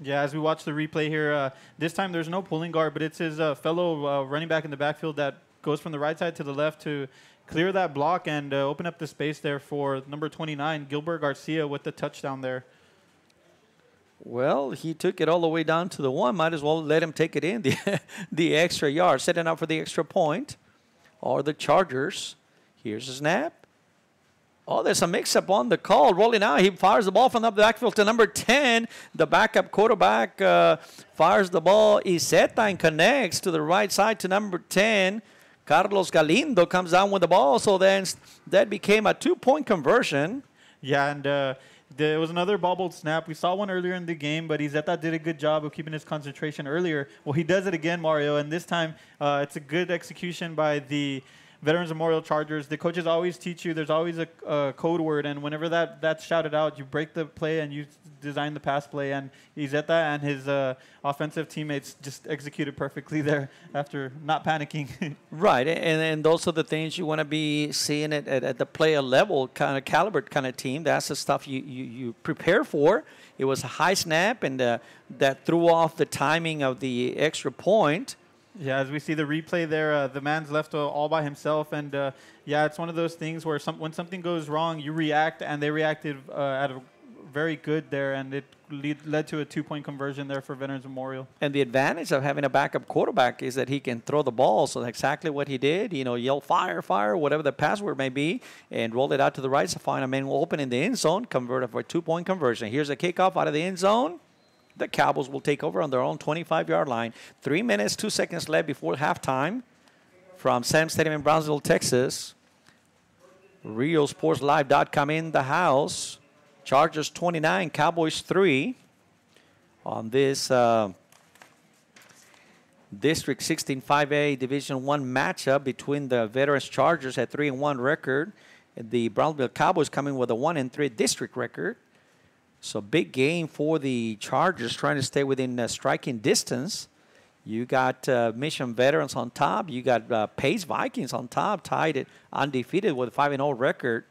Yeah, as we watch the replay here, this time there's no pulling guard, but it's his fellow running back in the backfield that goes from the right side to the left to clear that block and open up the space there for number 29, Gilbert Garcia, with the touchdown there. Well, he took it all the way down to the 1. Might as well let him take it in the extra yard, setting up for the extra point. Or the Chargers. Here's a snap. Oh, there's a mix-up on the call. Rolling out, he fires the ball from the backfield to number 10. The backup quarterback fires the ball. Iseta and connects to the right side to number 10. Carlos Galindo comes down with the ball, so then that became a 2-point conversion. Yeah, and there was another bobbled snap. We saw one earlier in the game, but Izeta did a good job of keeping his concentration earlier. Well, he does it again, Mario, and this time it's a good execution by the Veterans Memorial Chargers. The coaches always teach you there's always a code word, and whenever that's shouted out, you break the play and you design the pass play. And Izeta and his offensive teammates just executed perfectly there after not panicking. Right, and those are the things you want to be seeing at the player level, kind of caliber kind of team. That's the stuff you prepare for. It was a high snap, and that threw off the timing of the extra point. Yeah, as we see the replay there, the man's left all by himself. And, yeah, it's one of those things where when something goes wrong, you react, and they reacted at a very good there, and it led to a 2-point conversion there for Veterans Memorial. And the advantage of having a backup quarterback is that he can throw the ball. So exactly what he did, yell fire, fire, whatever the password may be, and roll it out to the right to find a man open in the end zone, convert it for a 2-point conversion. Here's a kickoff out of the end zone. The Cowboys will take over on their own 25-yard line. 3 minutes, 2 seconds left before halftime from Sam Stadium in Brownsville, Texas. RioSportsLive.com in the house. Chargers 29, Cowboys 3 on this District 16 5A Division I matchup between the Veterans Chargers at 3-1 record, and the Brownsville Cowboys coming with a 1-3 district record. So big game for the Chargers, trying to stay within striking distance. You got Mission Veterans on top. You got Pace Vikings on top, tied at undefeated with a 5-0 record.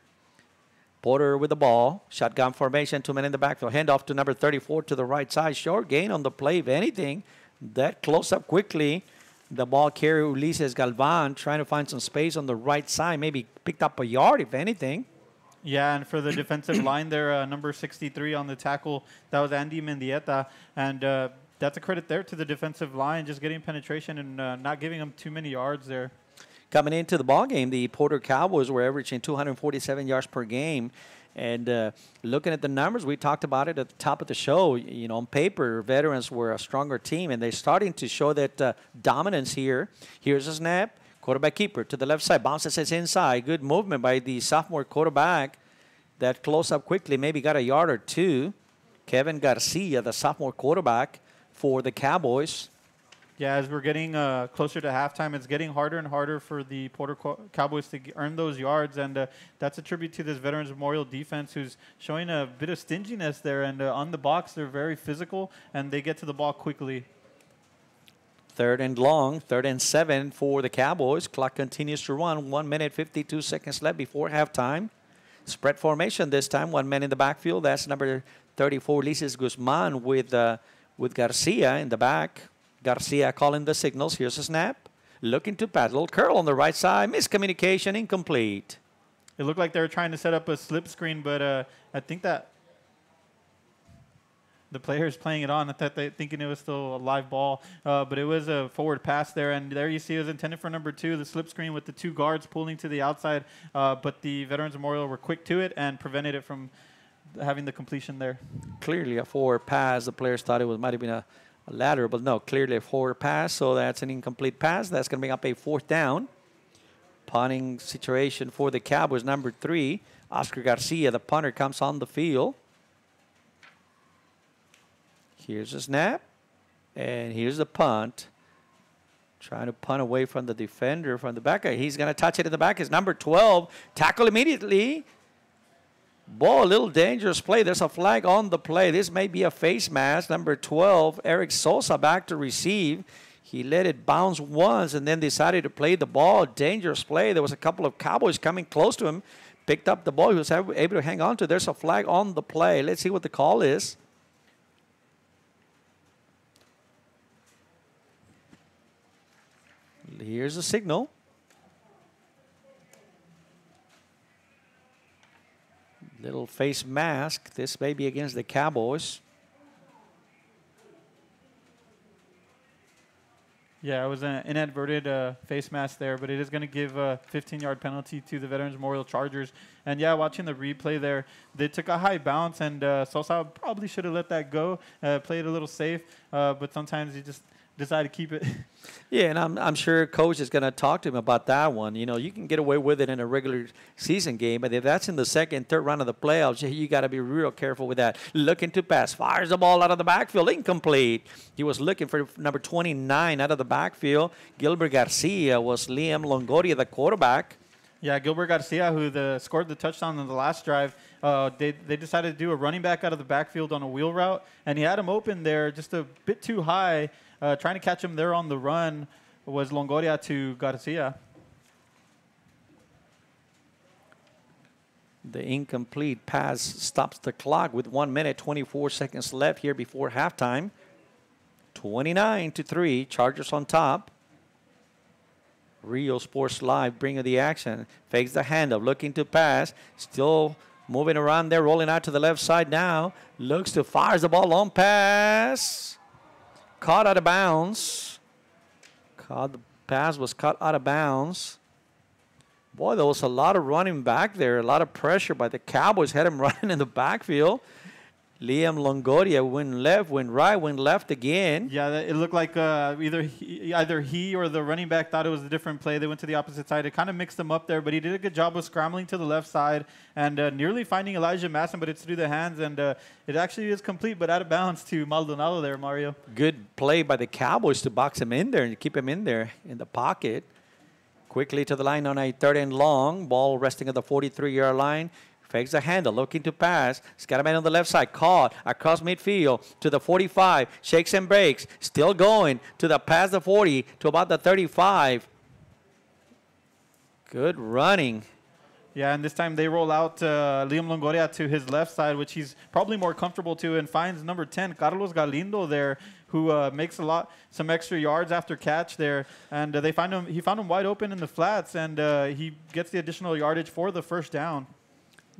Porter with the ball. Shotgun formation, 2 men in the backfield. Handoff to number 34 to the right side. Short gain on the play, if anything. That close up quickly. The ball carrier Ulises Galvan trying to find some space on the right side. Maybe picked up a yard, if anything. Yeah, and for the defensive line there, number 63 on the tackle, that was Andy Mendieta. And that's a credit there to the defensive line, just getting penetration and not giving them too many yards there. Coming into the ball game, the Porter Cowboys were averaging 247 yards per game. And looking at the numbers, we talked about it at the top of the show. On paper, Veterans were a stronger team, and they're starting to show that dominance here. Here's a snap. Quarterback keeper to the left side. Bounces it inside. Good movement by the sophomore quarterback. That close up quickly. Maybe got a yard or two. Kevin Garcia, the sophomore quarterback for the Cowboys. Yeah, as we're getting closer to halftime, it's getting harder and harder for the Porter Cowboys to earn those yards. And that's a tribute to this Veterans Memorial defense, who's showing a bit of stinginess there. And on the box, they're very physical, and they get to the ball quickly. 3rd and long, 3rd and 7 for the Cowboys. Clock continues to run. 1 minute, 52 seconds left before halftime. Spread formation this time. 1 man in the backfield. That's number 34, Ulises Guzman with Garcia in the back. Garcia calling the signals. Here's a snap. Looking to paddle. Curl on the right side. Miscommunication, incomplete. It looked like they were trying to set up a slip screen, but I think that the players playing it on, I thought they thinking it was still a live ball, but it was a forward pass there. And there you see it was intended for number 2, the slip screen with the 2 guards pulling to the outside. But the Veterans Memorial were quick to it and prevented it from having the completion there. Clearly a forward pass. The players thought it might have been a lateral, but no, clearly a forward pass. So that's an incomplete pass. That's going to bring up a 4th down. Punting situation for the Cowboys, number 3, Oscar Garcia. The punter comes on the field. Here's a snap, and here's the punt. Trying to punt away from the defender from the back. He's going to touch it in the back. It's number 12. Tackle immediately. Ball, a little dangerous play. There's a flag on the play. This may be a face mask. Number 12, Eric Sosa back to receive. He let it bounce once and then decided to play the ball. Dangerous play. There was a couple of Cowboys coming close to him. Picked up the ball. He was able to hang on to it. There's a flag on the play. Let's see what the call is. Here's the signal. Little face mask. This may be against the Cowboys. Yeah, it was an inadvertent face mask there, but it is going to give a 15-yard penalty to the Veterans Memorial Chargers. And, yeah, watching the replay there, they took a high bounce, and Sosa probably should have let that go, played a little safe, but sometimes you just decide to keep it. Yeah, and I'm sure Coach is going to talk to him about that one. You know, you can get away with it in a regular season game, but if that's in the second, third round of the playoffs, you got to be real careful with that. Looking to pass, fires the ball out of the backfield, incomplete. He was looking for number 29 out of the backfield. Gilbert Garcia was Liam Longoria, the quarterback. Yeah, Gilbert Garcia, who scored the touchdown in the last drive, they decided to do a running back out of the backfield on a wheel route, and he had him open there just a bit too high. Trying to catch him there on the run was Longoria to Garcia. The incomplete pass stops the clock with 1 minute, 24 seconds left here before halftime. 29-3, Chargers on top. Rio Sports Live bringing the action. Fakes the handoff, looking to pass. Still moving around there, rolling out to the left side now. Looks to fires the ball, long pass. Caught out of bounds. The pass was caught out of bounds. Boy, there was a lot of running back there, a lot of pressure by the Cowboys. Had him running in the backfield. Liam Longoria went left, went right, went left again. Yeah, it looked like either he or the running back thought it was a different play. They went to the opposite side. It kind of mixed them up there, but he did a good job of scrambling to the left side and nearly finding Elijah Masson, but it's through the hands, and it actually is complete, but out of bounds to Maldonado there, Mario. Good play by the Cowboys to box him in there and keep him in there in the pocket. Quickly to the line on a 3rd and long. Ball resting at the 43-yard line. Fakes the handle, looking to pass. He's got a man on the left side. Caught across midfield to the 45. Shakes and breaks. Still going to the past the 40 to about the 35. Good running. Yeah, and this time they roll out Liam Longoria to his left side, which he's probably more comfortable to, and finds number 10, Carlos Galindo there, who makes some extra yards after catch there. And he found him wide open in the flats, and he gets the additional yardage for the first down.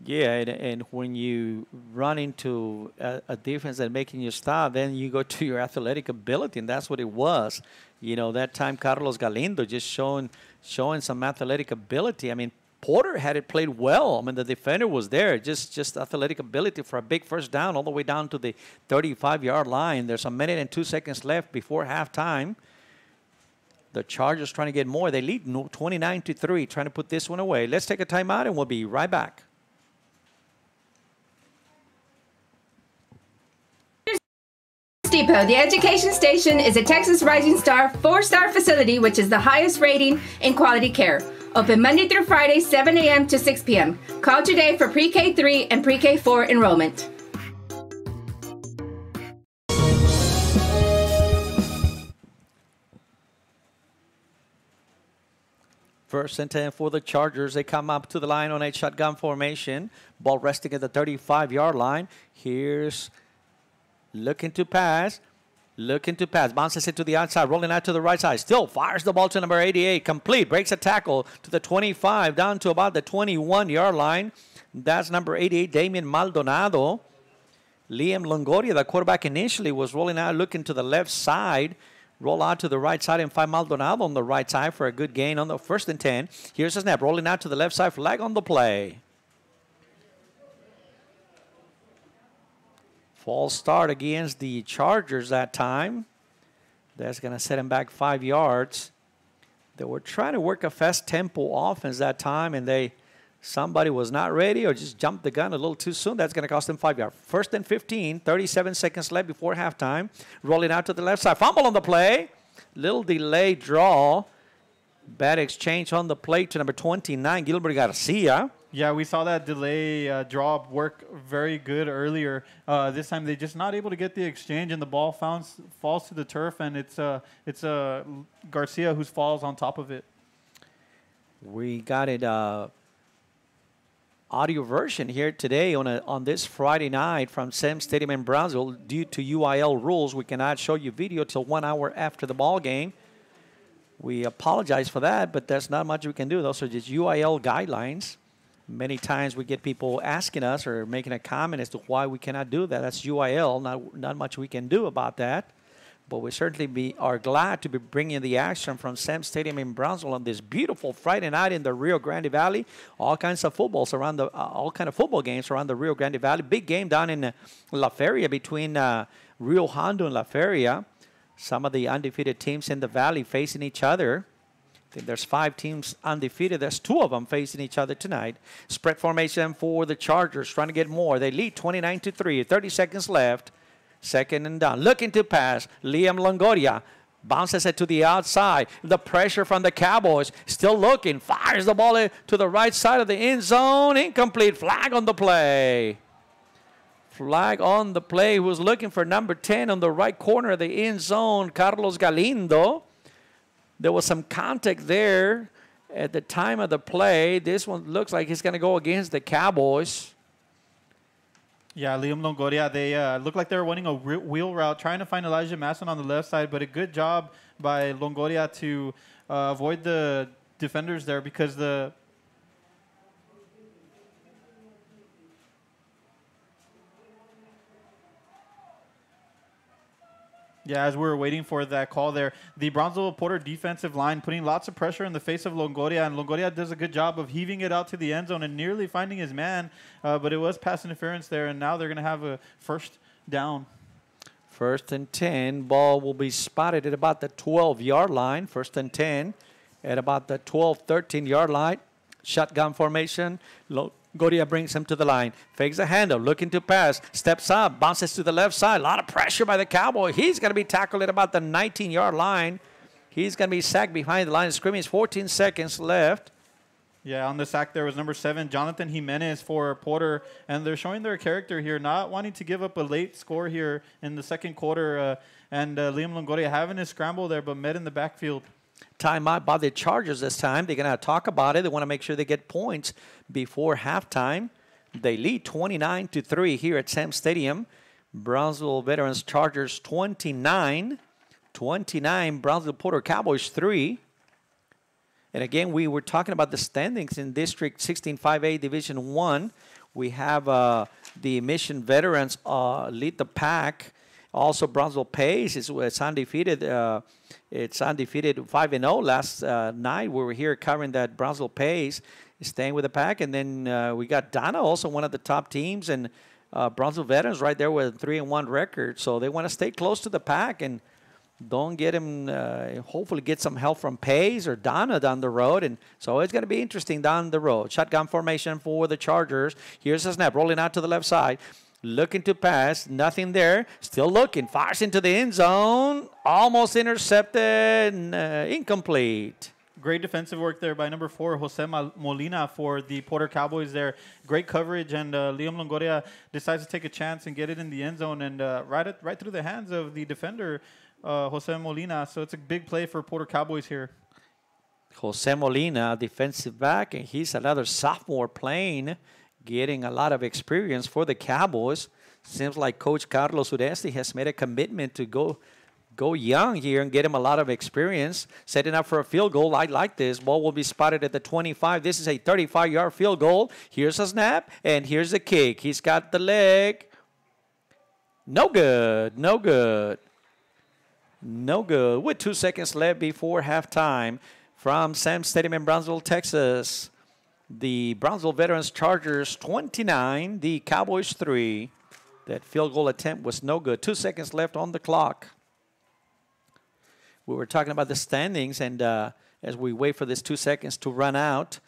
Yeah, and when you run into a defense that's making you stop, then you go to your athletic ability, and that's what it was. You know, that time Carlos Galindo just showing some athletic ability. I mean, Porter had it played well. I mean, the defender was there, just athletic ability for a big first down all the way down to the 35-yard line. There's a minute and 2 seconds left before halftime. The Chargers trying to get more. They lead 29-3, trying to put this one away. Let's take a timeout, and we'll be right back. Depot, the education station, is a Texas Rising Star 4-star facility, which is the highest rating in quality care. Open Monday through Friday, 7 a.m. to 6 p.m. Call today for pre-K 3 and pre-K 4 enrollment. First and 10 for the Chargers. They come up to the line on a shotgun formation. Ball resting at the 35-yard line. Here's looking to pass. Bounces it to the outside, rolling out to the right side. Still fires the ball to number 88. Complete. Breaks a tackle to the 25, down to about the 21-yard line. That's number 88, Damian Maldonado. Liam Longoria, the quarterback, initially was rolling out, looking to the left side. Roll out to the right side and find Maldonado on the right side for a good gain on the 1st and 10. Here's the snap. Rolling out to the left side. Flag on the play. False start against the Chargers that time. That's going to set him back 5 yards. They were trying to work a fast tempo offense that time, and somebody was not ready or just jumped the gun a little too soon. That's going to cost them 5 yards. 1st and 15, 37 seconds left before halftime. Rolling out to the left side. Fumble on the play. Little delay draw. Bad exchange on the plate to number 29, Gilbert Garcia. Yeah, we saw that delay draw work very good earlier. This time they're just not able to get the exchange, and the ball falls to the turf, and it's Garcia who falls on top of it. We got it audio version here today on this Friday night from Sam Stadium in Brownsville. Due to UIL rules, we cannot show you video till 1 hour after the ball game. We apologize for that, but there's not much we can do. Those are just UIL guidelines. Many times we get people asking us or making a comment as to why we cannot do that. That's UIL. Not much we can do about that. But we certainly are glad to be bringing the action from Sam Stadium in Brownsville on this beautiful Friday night in the Rio Grande Valley. All kinds of footballs around all kind of football games around the Rio Grande Valley. Big game down in La Feria between Rio Hondo and La Feria. Some of the undefeated teams in the valley facing each other. I think there's 5 teams undefeated. There's 2 of them facing each other tonight. Spread formation for the Chargers, trying to get more. They lead 29-3. 30 seconds left. Second and down. Looking to pass. Liam Longoria bounces it to the outside. The pressure from the Cowboys. Still looking. Fires the ball to the right side of the end zone. Incomplete. Flag on the play. Flag on the play. Who was looking for number 10 on the right corner of the end zone, Carlos Galindo. There was some contact there at the time of the play. This one looks like he's going to go against the Cowboys. Yeah, Liam Longoria, they look like they were running a wheel route, trying to find Elijah Masson on the left side, but a good job by Longoria to avoid the defenders there because the Yeah, as we were waiting for that call there, the Brownsville Porter defensive line putting lots of pressure in the face of Longoria, and Longoria does a good job of heaving it out to the end zone and nearly finding his man, but it was pass interference there, and now they're going to have a first down. First and 10. Ball will be spotted at about the 12-yard line. First and 10 at about the 12, 13-yard line. Shotgun formation. Longoria brings him to the line. Fakes a handoff. Looking to pass. Steps up. Bounces to the left side. A lot of pressure by the Cowboy. He's going to be tackled at about the 19-yard line. He's going to be sacked behind the line of scrimmage. 14 seconds left. Yeah, on the sack there was number 7, Jonathan Jimenez for Porter. And they're showing their character here, not wanting to give up a late score here in the second quarter. And Liam Longoria having his scramble there, but met in the backfield. Timeout by the Chargers this time. They're going to talk about it. They want to make sure they get points before halftime. They lead 29-3 here at Sam Stadium. Brownsville Veterans Chargers 29. Brownsville Porter Cowboys 3. And again, we were talking about the standings in District 16-5A Division 1. We have the Mission Veterans lead the pack. Also, Brownsville Pace it's undefeated. It's undefeated 5-0 last night. We were here covering that Brownsville Pace is staying with the pack. And then we got Donna, also one of the top teams. And Brownsville Veterans right there with a 3-1 record. So they want to stay close to the pack and don't get him, hopefully get some help from Pace or Donna down the road. And so it's going to be interesting down the road. Shotgun formation for the Chargers. Here's a snap, rolling out to the left side. Looking to pass, nothing there. Still looking, fires into the end zone. Almost intercepted, incomplete. Great defensive work there by number 4, Jose Molina for the Porter Cowboys there. Great coverage, and Liam Longoria decides to take a chance and get it in the end zone and right through the hands of the defender, Jose Molina. So it's a big play for Porter Cowboys here. Jose Molina, defensive back, and he's another sophomore playing, getting a lot of experience for the Cowboys. Seems like Coach Carlos Uresti has made a commitment to go young here and get him a lot of experience. Setting up for a field goal. I like this. Ball will be spotted at the 25. This is a 35-yard field goal. Here's a snap, and here's a kick. He's got the leg. No good. No good. No good. With 2 seconds left before halftime from Sam Stadium in Brownsville, Texas. The Brownsville Veterans Chargers 29, the Cowboys 3. That field goal attempt was no good. 2 seconds left on the clock. We were talking about the standings, and as we wait for this 2 seconds to run out,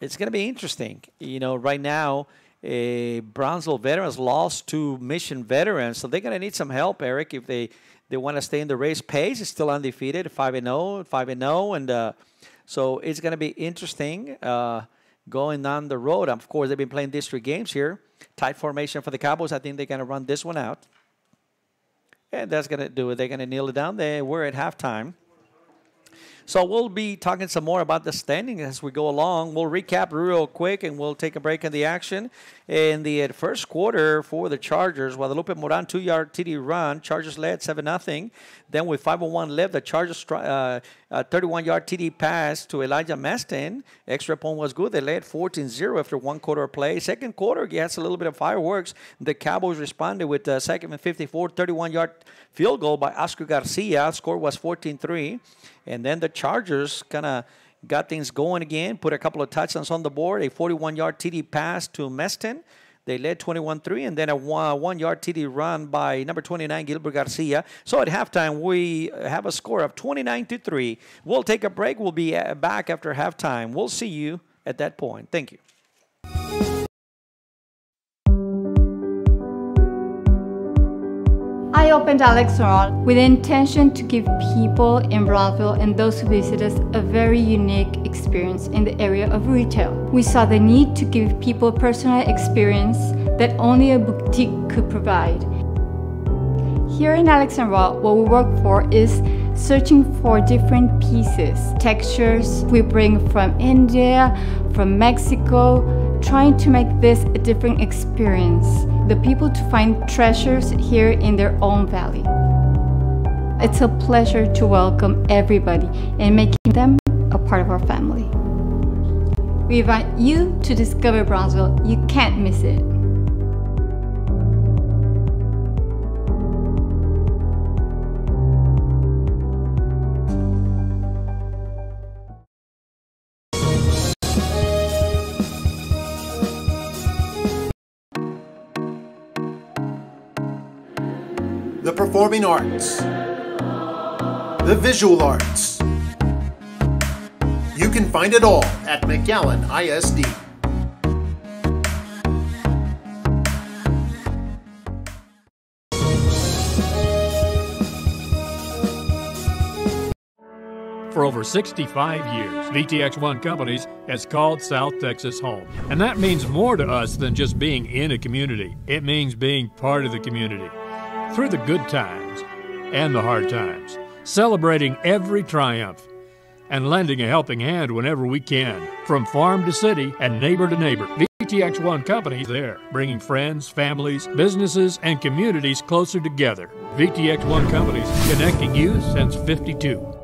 it's going to be interesting. You know, right now, Brownsville Veterans lost to Mission Veterans, so they're going to need some help, Eric, if they They want to stay in the race pace. It's still undefeated, 5-0, 5-0, and so it's going to be interesting going down the road. Of course, they've been playing district games here. Tight formation for the Cowboys. I think they're going to run this one out. And that's going to do it. They're going to kneel it down. We're at halftime. So we'll be talking some more about the standing as we go along. We'll recap real quick, and we'll take a break in the action. In the first quarter for the Chargers, Guadalupe Moran, 2-yard TD run. Chargers led 7-0. Then with 5:01 left, the Chargers 31-yard TD pass to Elijah Meston. Extra point was good. They led 14-0 after 1 quarter of play. Second quarter, yes, a little bit of fireworks. The Cowboys responded with a second and 54, 31-yard field goal by Oscar Garcia. Score was 14-3. And then the Chargers kind of got things going again, put a couple of touchdowns on the board, a 41-yard TD pass to Meston. They led 21-3, and then a 1-yard TD run by number 29, Gilbert Garcia. So at halftime, we have a score of 29-3. We'll take a break. We'll be back after halftime. We'll see you at that point. Thank you. I opened Alex Restaurant with the intention to give people in Brownsville and those who visit us a very unique experience in the area of retail. We saw the need to give people a personal experience that only a boutique could provide. Here in Alexandria, what we work for is searching for different pieces, textures we bring from India, from Mexico, trying to make this a different experience. The people to find treasures here in their own valley. It's a pleasure to welcome everybody and making them a part of our family. We invite you to discover Brownsville. You can't miss it. The performing arts, the visual arts. You can find it all at McAllen ISD. For over 65 years, VTX1 Companies has called South Texas home. And that means more to us than just being in a community. It means being part of the community. Through the good times and the hard times, celebrating every triumph and lending a helping hand whenever we can, from farm to city and neighbor to neighbor. VTX1 Companies there, bringing friends, families, businesses, and communities closer together. VTX1 Companies, connecting you since '52.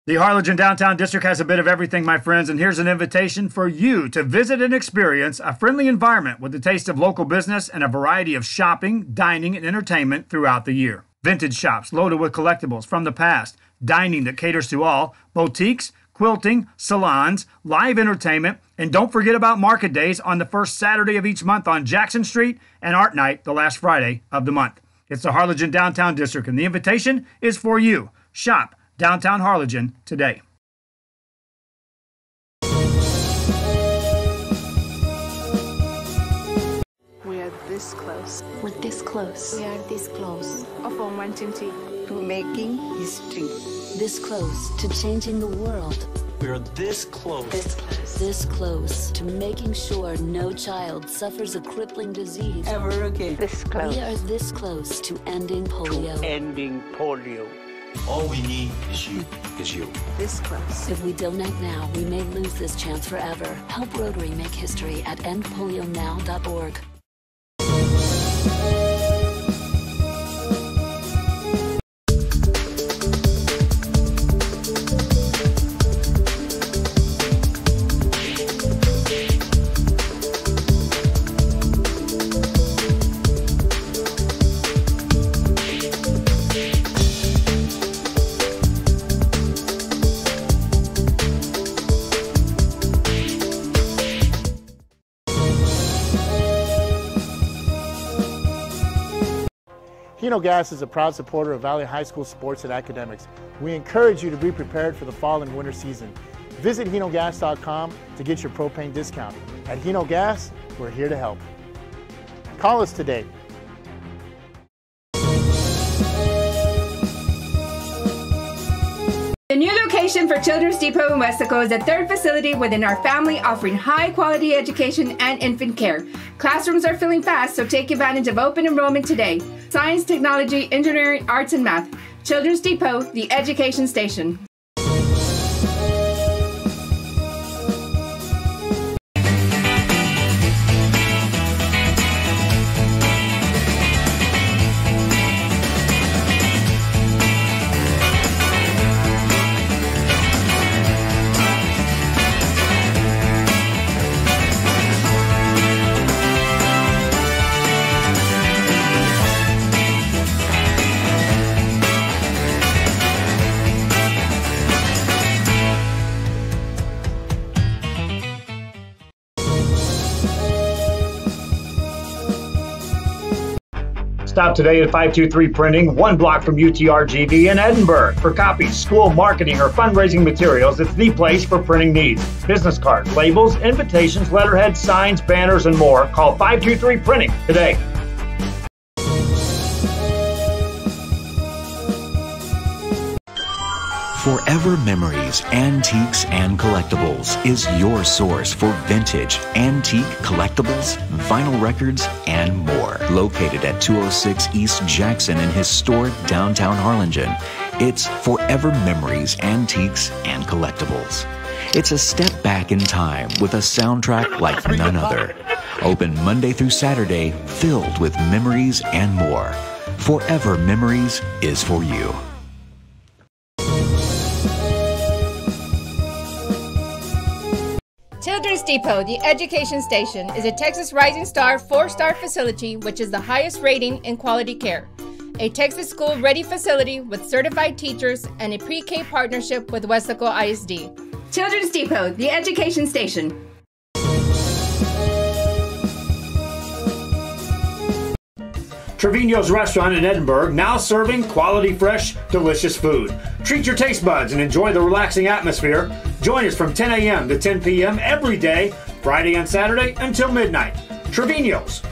The Harlingen Downtown District has a bit of everything, my friends, and here's an invitation for you to visit and experience a friendly environment with a taste of local business and a variety of shopping, dining, and entertainment throughout the year. Vintage shops loaded with collectibles from the past, dining that caters to all, boutiques, quilting, salons, live entertainment, and don't forget about market days on the first Saturday of each month on Jackson Street and Art Night the last Friday of the month. It's the Harlingen Downtown District, and the invitation is for you. Shop Downtown Harlingen today. We are this close. We're this close. We are this close. Of uncertainty to making history. This close to changing the world. We are this close. This close. This close to making sure no child suffers a crippling disease Ever again. This close. We are this close to ending polio. Ending polio. All we need is you. This close. If we donate now, we may lose this chance forever. Help Rotary make history at endpolionow.org. Hino Gas is a proud supporter of Valley High School sports and academics. We encourage you to be prepared for the fall and winter season. Visit HinoGas.com to get your propane discount. At Hino Gas, we're here to help. Call us today. The new location for Children's Depot in Westaco is the third facility within our family, offering high-quality education and infant care. Classrooms are filling fast, so take advantage of open enrollment today. Science, technology, engineering, arts, and math. Children's Depot, the education station. Stop today at 523 Printing, 1 block from UTRGV in Edinburgh. For copies, school marketing, or fundraising materials, it's the place for printing needs. Business cards, labels, invitations, letterheads, signs, banners, and more. Call 523 Printing today. Forever Memories, Antiques, and Collectibles is your source for vintage, antique, collectibles, vinyl records, and more. Located at 206 East Jackson in historic downtown Harlingen, it's Forever Memories, Antiques, and Collectibles. It's a step back in time with a soundtrack like none other. Open Monday through Saturday, filled with memories and more. Forever Memories is for you. Children's Depot, the education station, is a Texas Rising Star 4-star facility which is the highest rating in quality care. A Texas school-ready facility with certified teachers and a pre-K partnership with Westaco ISD. Children's Depot, the education station. Trevino's Restaurant in Edinburgh, now serving quality, fresh, delicious food. Treat your taste buds and enjoy the relaxing atmosphere. Join us from 10 a.m. to 10 p.m. every day, Friday and Saturday until midnight. Trevino's.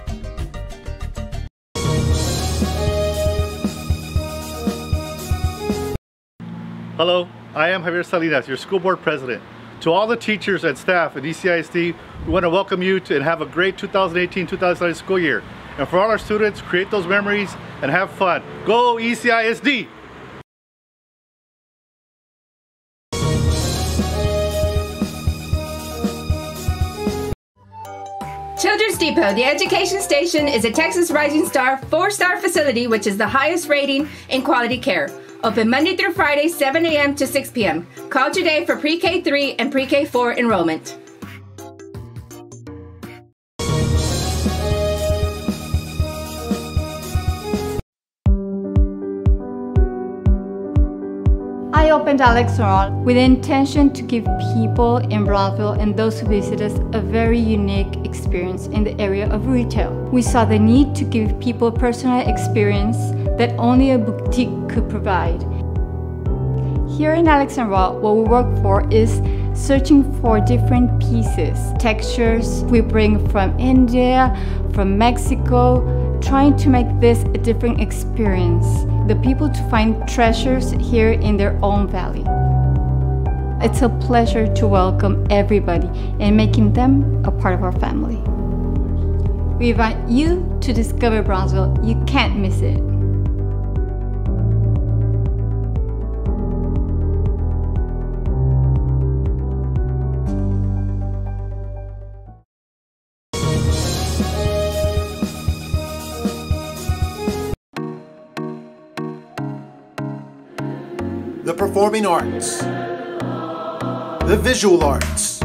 Hello, I am Javier Salinas, your school board president. To all the teachers and staff at ECISD, we want to welcome you and have a great 2018-2019 school year. And for all our students, create those memories and have fun. Go ECISD! Children's Depot, the education station, is a Texas Rising Star 4-star facility which is the highest rating in quality care. Open Monday through Friday, 7 a.m. to 6 p.m. Call today for pre-K 3 and pre-K 4 enrollment. I opened Alex Ron with the intention to give people in Brownsville and those who visit us a very unique experience in the area of retail. We saw the need to give people a personal experience that only a boutique could provide. Here in Alex and Raw, what we work for is searching for different pieces, textures we bring from India, from Mexico, trying to make this a different experience. The people to find treasures here in their own valley. It's a pleasure to welcome everybody and making them a part of our family. We invite you to discover Brownsville. You can't miss it. The performing arts, the visual arts.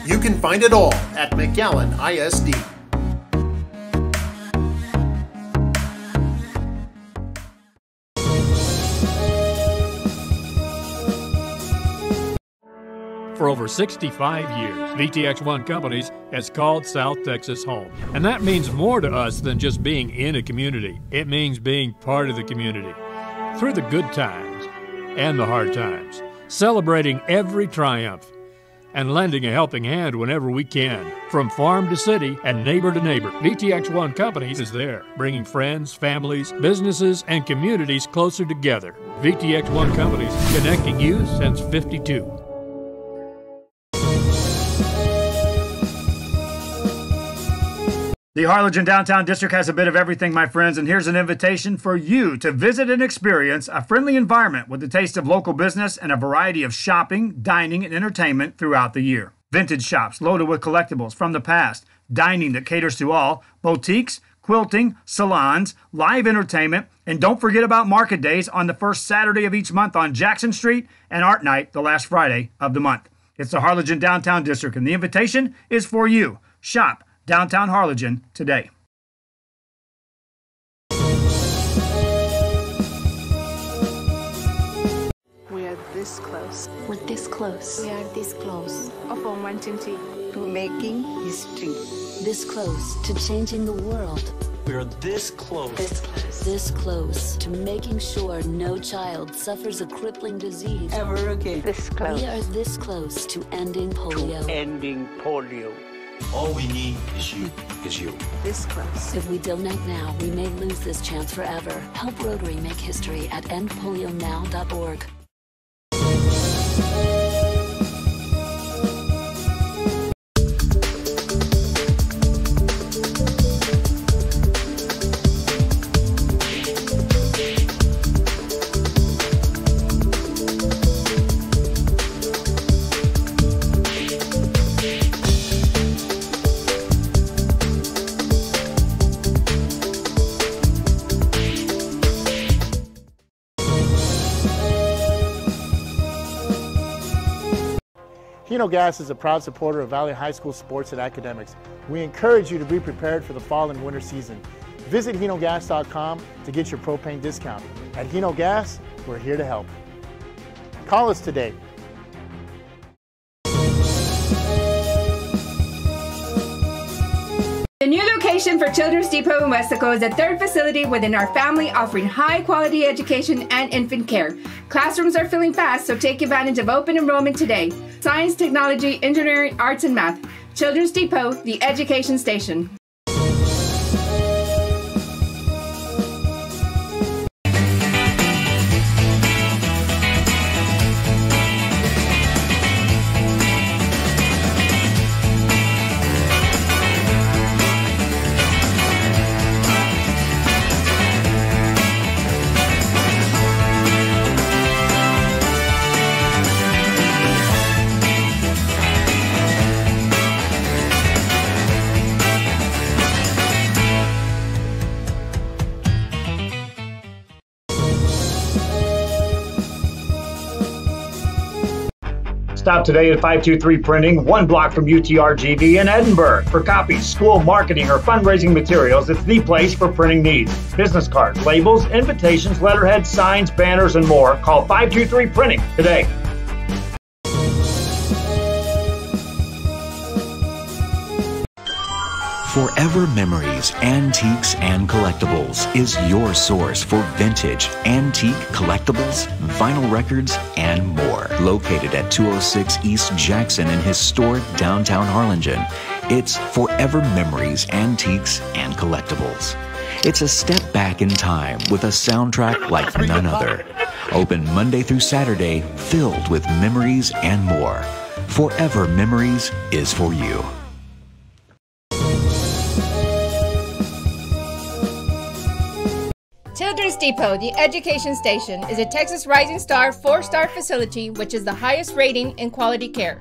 You can find it all at McAllen ISD. For over 65 years, VTX1 Companies has called South Texas home. And that means more to us than just being in a community. It means being part of the community. Through the good times and the hard times, celebrating every triumph. and lending a helping hand whenever we can. From farm to city and neighbor to neighbor, VTX1 Companies is there, bringing friends, families, businesses, and communities closer together. VTX1 Companies, connecting you since '52. The Harlingen Downtown District has a bit of everything, my friends, and here's an invitation for you to visit and experience a friendly environment with a taste of local business and a variety of shopping, dining, and entertainment throughout the year. Vintage shops loaded with collectibles from the past, dining that caters to all, boutiques, quilting, salons, live entertainment, and don't forget about market days on the first Saturday of each month on Jackson Street and Art Night the last Friday of the month. It's the Harlingen Downtown District, and the invitation is for you. Shop Downtown Harlingen today. We are this close. We're this close. We are this close. Of wanting to making history. This close to changing the world. We are this close. This close. This close to making sure no child suffers a crippling disease Ever again. This close. We are this close to ending polio. Ending polio. All we need is you. This close. If we donate now, we may lose this chance forever. Help Rotary make history at endpolionow.org. Hino Gas is a proud supporter of Valley High School sports and academics. We encourage you to be prepared for the fall and winter season. Visit hinogas.com to get your propane discount. At Hino Gas, we're here to help. Call us today. The new location for Children's Depot in Westaco is a third facility within our family, offering high-quality education and infant care. Classrooms are filling fast, so take advantage of open enrollment today. Science, technology, engineering, arts, and math. Children's Depot, the education station. Stop today at 523 Printing, 1 block from UTRGV in Edinburgh. For copies, school marketing, or fundraising materials, it's the place for printing needs. Business cards, labels, invitations, letterheads, signs, banners, and more. Call 523 Printing today. Forever Memories, Antiques, and Collectibles is your source for vintage, antique, collectibles, vinyl records, and more. Located at 206 East Jackson in historic downtown Harlingen, it's Forever Memories, Antiques, and Collectibles. It's a step back in time with a soundtrack like none other. Open Monday through Saturday, filled with memories and more. Forever Memories is for you. Children's Depot, the education station, is a Texas Rising Star 4-star facility which is the highest rating in quality care.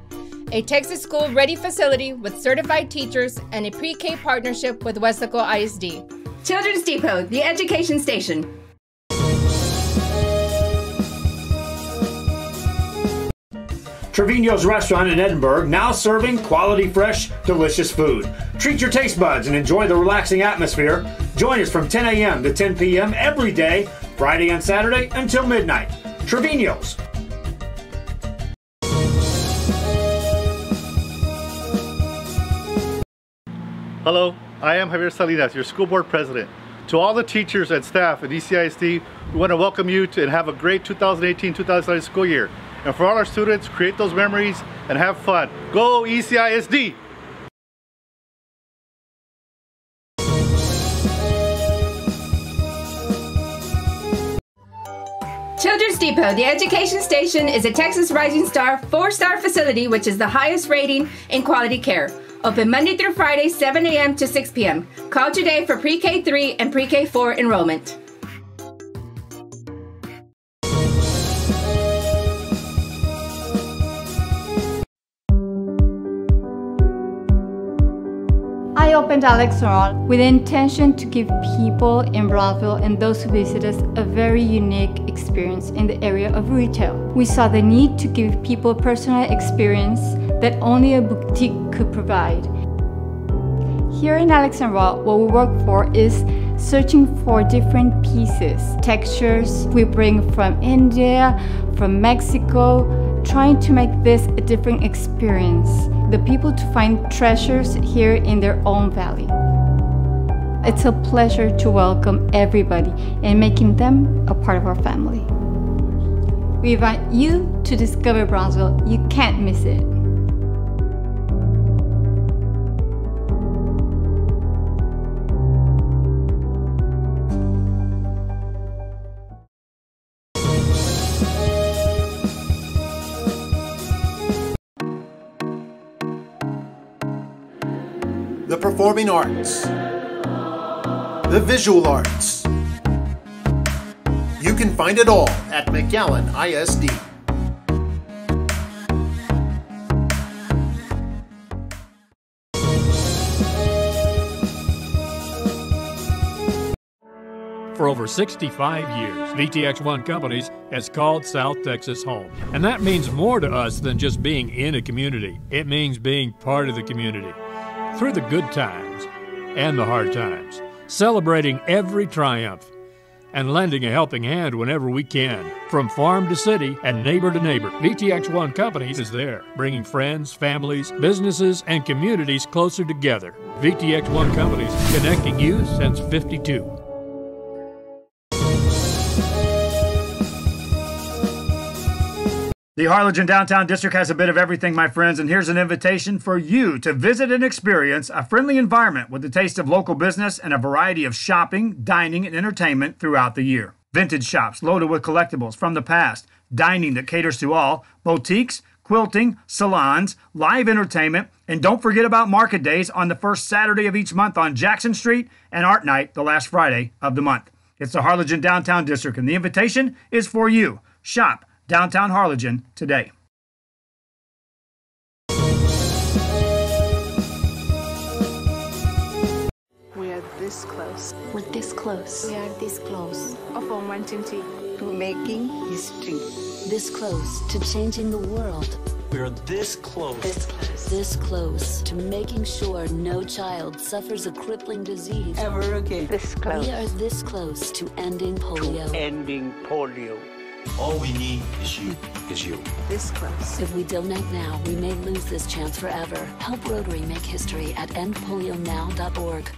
A Texas school-ready facility with certified teachers and a pre-K partnership with Westaco ISD. Children's Depot, the education station. Trevino's Restaurant in Edinburgh, now serving quality, fresh, delicious food. Treat your taste buds and enjoy the relaxing atmosphere. Join us from 10 a.m. to 10 p.m. every day, Friday and Saturday until midnight. Trevino's. Hello, I am Javier Salinas, your school board president. To all the teachers and staff at ECISD, we want to welcome you and have a great 2018-2019 school year. And for all our students, create those memories and have fun. Go ECISD! Children's Depot, the education station, is a Texas Rising Star 4-star facility which is the highest rating in quality care. Open Monday through Friday, 7 a.m. to 6 p.m. Call today for pre-K 3 and pre-K 4 enrollment. I opened Alex Ron with the intention to give people in Brownsville and those who visit us a very unique experience in the area of retail. We saw the need to give people a personal experience that only a boutique could provide. Here in Alex and Raw, what we work for is searching for different pieces, textures we bring from India, from Mexico, trying to make this a different experience. The people to find treasures here in their own valley. It's a pleasure to welcome everybody and making them a part of our family. We invite you to discover Brownsville. You can't miss it. The performing arts, the visual arts. You can find it all at McAllen ISD. For over 65 years, VTX1 Companies has called South Texas home. And that means more to us than just being in a community. It means being part of the community. Through the good times and the hard times, celebrating every triumph and lending a helping hand whenever we can. From farm to city and neighbor to neighbor, VTX1 Companies is there, bringing friends, families, businesses, and communities closer together. VTX1 Companies, connecting you since '52. The Harlingen Downtown District has a bit of everything, my friends, and here's an invitation for you to visit and experience a friendly environment with a taste of local business and a variety of shopping, dining, and entertainment throughout the year. Vintage shops loaded with collectibles from the past, dining that caters to all, boutiques, quilting, salons, live entertainment, and don't forget about market days on the first Saturday of each month on Jackson Street and Art Night the last Friday of the month. It's the Harlingen Downtown District, and the invitation is for you. Shop Downtown Harlingen today. We are this close. We're this close. We are this close of wanting to making history. This close to changing the world. We are this close. This close. This close to making sure no child suffers a crippling disease ever again. This close. We are this close to ending polio. Ending polio. All we need is you. This close. If we donate now, we may lose this chance forever. Help Rotary make history at endpolionow.org.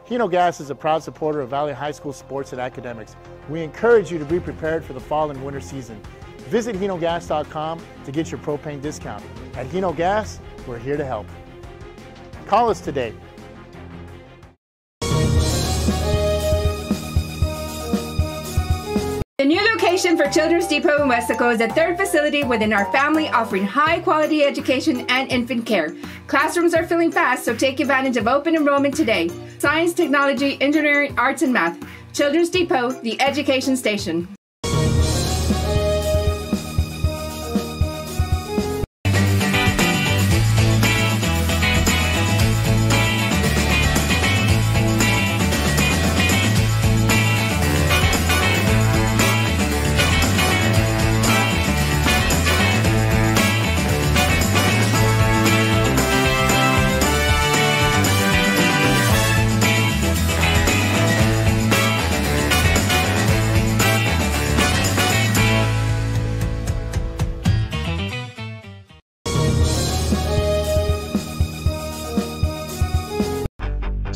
Hino Gas is a proud supporter of Valley High School sports and academics. We encourage you to be prepared for the fall and winter season. Visit hinogas.com to get your propane discount. At Hino Gas, we're here to help. Call us today. The new location for Children's Depot in Westaco is a third facility within our family offering high-quality education and infant care. Classrooms are filling fast, so take advantage of open enrollment today. Science, technology, engineering, arts, and math. Children's Depot, the education station.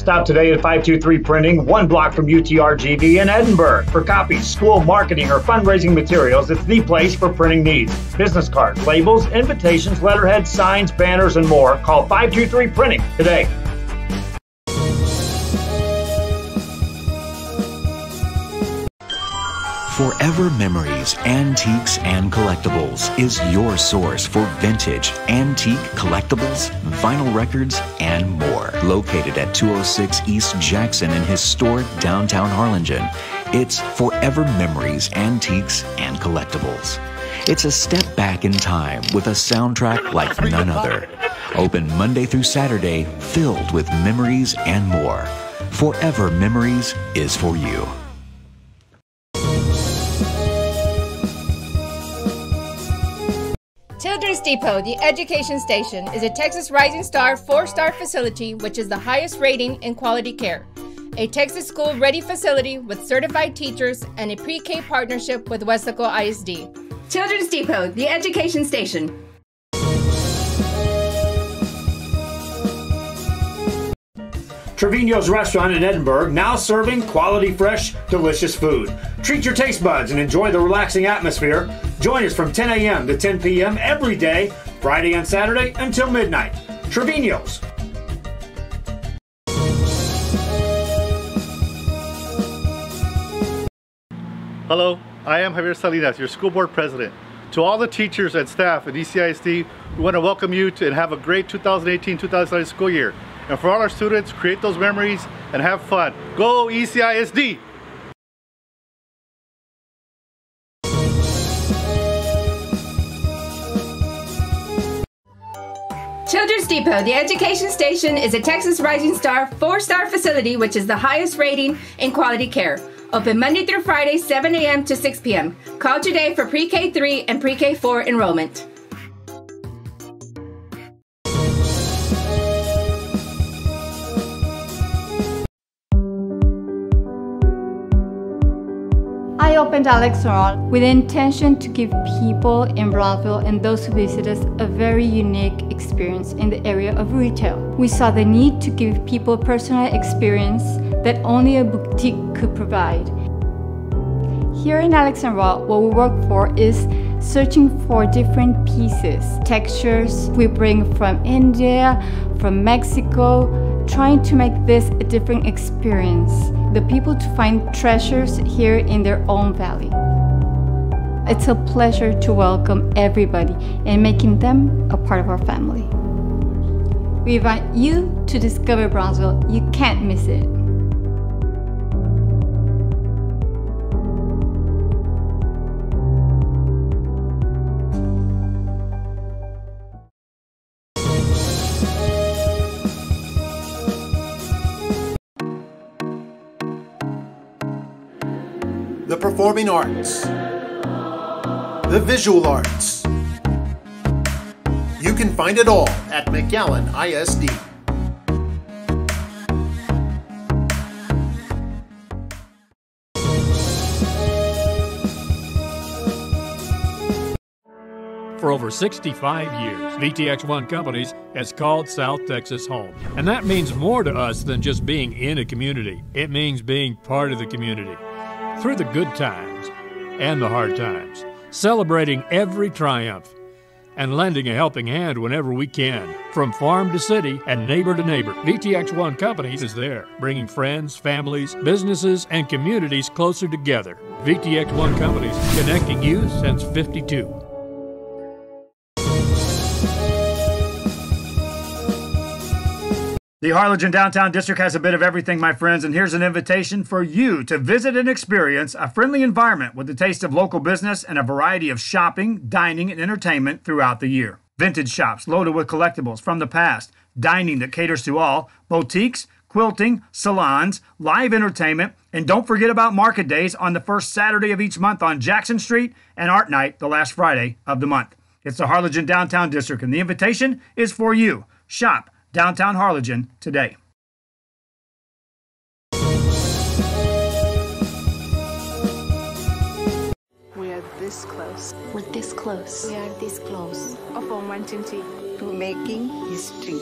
Stop today at 523 Printing, 1 block from UTRGV in Edinburgh. For copies, school marketing, or fundraising materials, it's the place for printing needs. Business cards, labels, invitations, letterheads, signs, banners, and more. Call 523 Printing today. Forever Memories, Antiques, and Collectibles is your source for vintage, antique, collectibles, vinyl records, and more. Located at 206 East Jackson in historic downtown Harlingen, it's Forever Memories, Antiques, and Collectibles. It's a step back in time with a soundtrack like none other. Open Monday through Saturday, filled with memories and more. Forever Memories is for you. Children's Depot, the education station, is a Texas Rising Star 4-star facility which is the highest rating in quality care. A Texas school-ready facility with certified teachers and a pre-K partnership with Weslaco ISD. Children's Depot, the education station. Trevino's Restaurant in Edinburgh, now serving quality, fresh, delicious food. Treat your taste buds and enjoy the relaxing atmosphere. Join us from 10 a.m. to 10 p.m. every day, Friday and Saturday until midnight. Trevino's. Hello, I am Javier Salinas, your school board president. To all the teachers and staff at ECISD, we want to welcome you and have a great 2018-2019 school year. And for all our students, create those memories and have fun. Go ECISD! Children's Depot, the education station, is a Texas Rising Star 4-star facility which is the highest rating in quality care. Open Monday through Friday, 7 a.m. to 6 p.m. Call today for pre-K 3 and pre-K 4 enrollment. I opened Alex Ron with the intention to give people in Brownsville and those who visit us a very unique experience in the area of retail. We saw the need to give people a personal experience that only a boutique could provide. Here in Alex and Raw, what we work for is searching for different pieces, textures we bring from India, from Mexico, trying to make this a different experience. The people to find treasures here in their own valley. It's a pleasure to welcome everybody and making them a part of our family. We invite you to discover Brownsville. You can't miss it. The performing arts, the visual arts. You can find it all at McAllen ISD. For over 65 years, VTX1 Companies has called South Texas home. And that means more to us than just being in a community. It means being part of the community. Through the good times and the hard times, celebrating every triumph and lending a helping hand whenever we can. From farm to city and neighbor to neighbor, VTX1 Companies is there, bringing friends, families, businesses, and communities closer together. VTX1 Companies, connecting you since '52. The Harlingen Downtown District has a bit of everything, my friends, and here's an invitation for you to visit and experience a friendly environment with a taste of local business and a variety of shopping, dining, and entertainment throughout the year. Vintage shops loaded with collectibles from the past, dining that caters to all, boutiques, quilting, salons, live entertainment, and don't forget about market days on the first Saturday of each month on Jackson Street and Art Night the last Friday of the month. It's the Harlingen Downtown District, and the invitation is for you. Shop Downtown Harlingen today. We are this close. We're this close. We are this close of uncertainty to making history.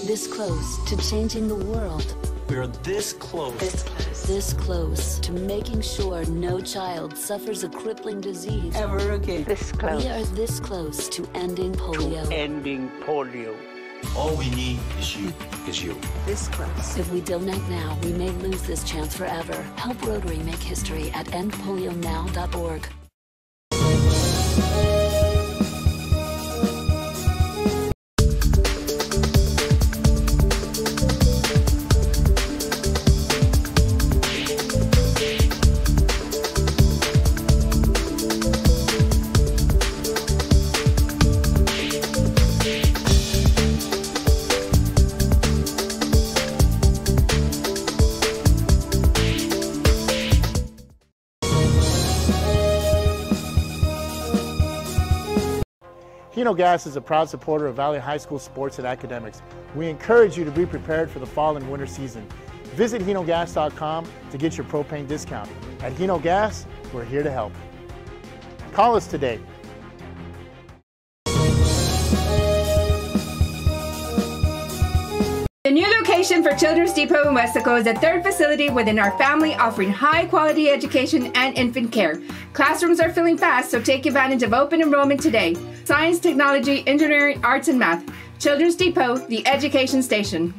This close to changing the world. We're this close. This close to making sure no child suffers a crippling disease Ever again. This close. We are this close to ending polio. Ending polio. All we need is you. This close. If we donate now, we may lose this chance forever. Help Rotary make history at endpolionow.org. Hino Gas is a proud supporter of Valley High School sports and academics. We encourage you to be prepared for the fall and winter season. Visit hinogas.com to get your propane discount. At Hino Gas, we're here to help. Call us today. The new location for Children's Depot in Westaco is a third facility within our family offering high-quality education and infant care. Classrooms are filling fast, so take advantage of open enrollment today. Science, technology, engineering, arts, and math. Children's Depot, the education station.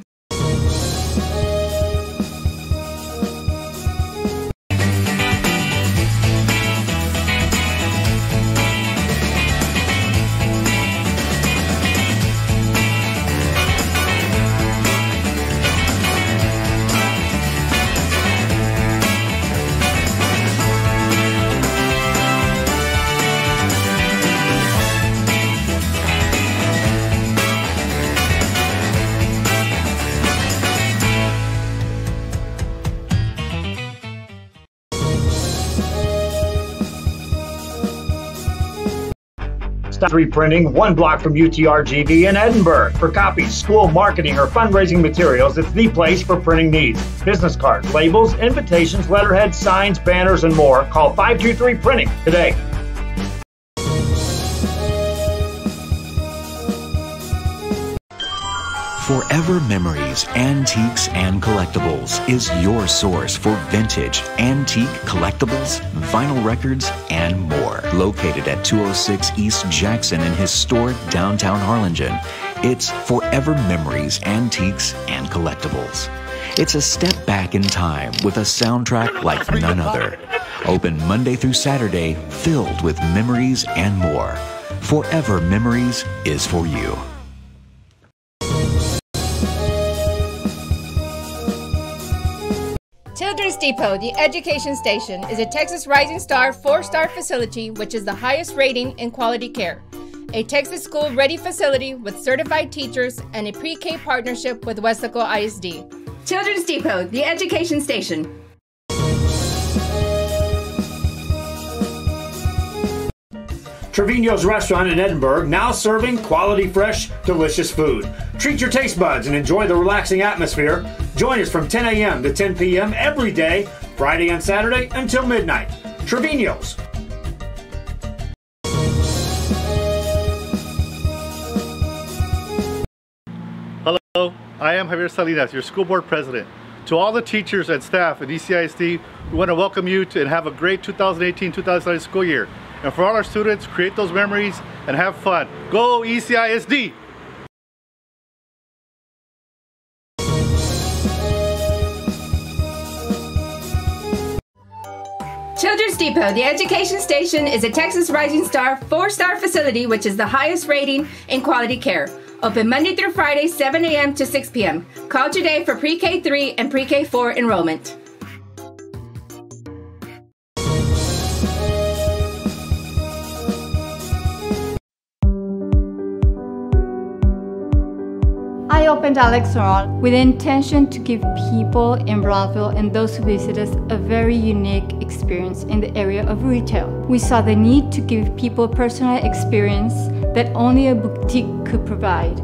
Stop reprinting, 1 block from UTRGV in Edinburgh. For copies, school marketing, or fundraising materials, it's the place for printing needs. Business cards, labels, invitations, letterheads, signs, banners, and more. Call 523 Printing today. Forever Memories, Antiques, and Collectibles is your source for vintage, antique collectibles, vinyl records, and more. Located at 206 East Jackson in historic downtown Harlingen, it's Forever Memories, Antiques, and Collectibles. It's a step back in time with a soundtrack like none other. Open Monday through Saturday, filled with memories and more. Forever Memories is for you. Children's Depot, the education station, is a Texas Rising Star 4-star facility which is the highest rating in quality care. A Texas school-ready facility with certified teachers and a pre-K partnership with Westaco ISD. Children's Depot, the education station. Trevino's Restaurant in Edinburgh, now serving quality, fresh, delicious food. Treat your taste buds and enjoy the relaxing atmosphere. Join us from 10 a.m. to 10 p.m. every day, Friday and Saturday until midnight. Trevino's. Hello, I am Javier Salinas, your school board president. To all the teachers and staff at ECISD, we want to welcome you and have a great 2018-2019 school year. And for all our students, create those memories and have fun. Go ECISD! Children's Depot, the education station, is a Texas Rising Star 4-star facility which is the highest rating in quality care. Open Monday through Friday, 7 a.m. to 6 p.m. Call today for pre-K 3 and pre-K 4 enrollment. I opened Alex Roll with the intention to give people in Brownsville and those who visit us a very unique experience in the area of retail. We saw the need to give people a personal experience that only a boutique could provide.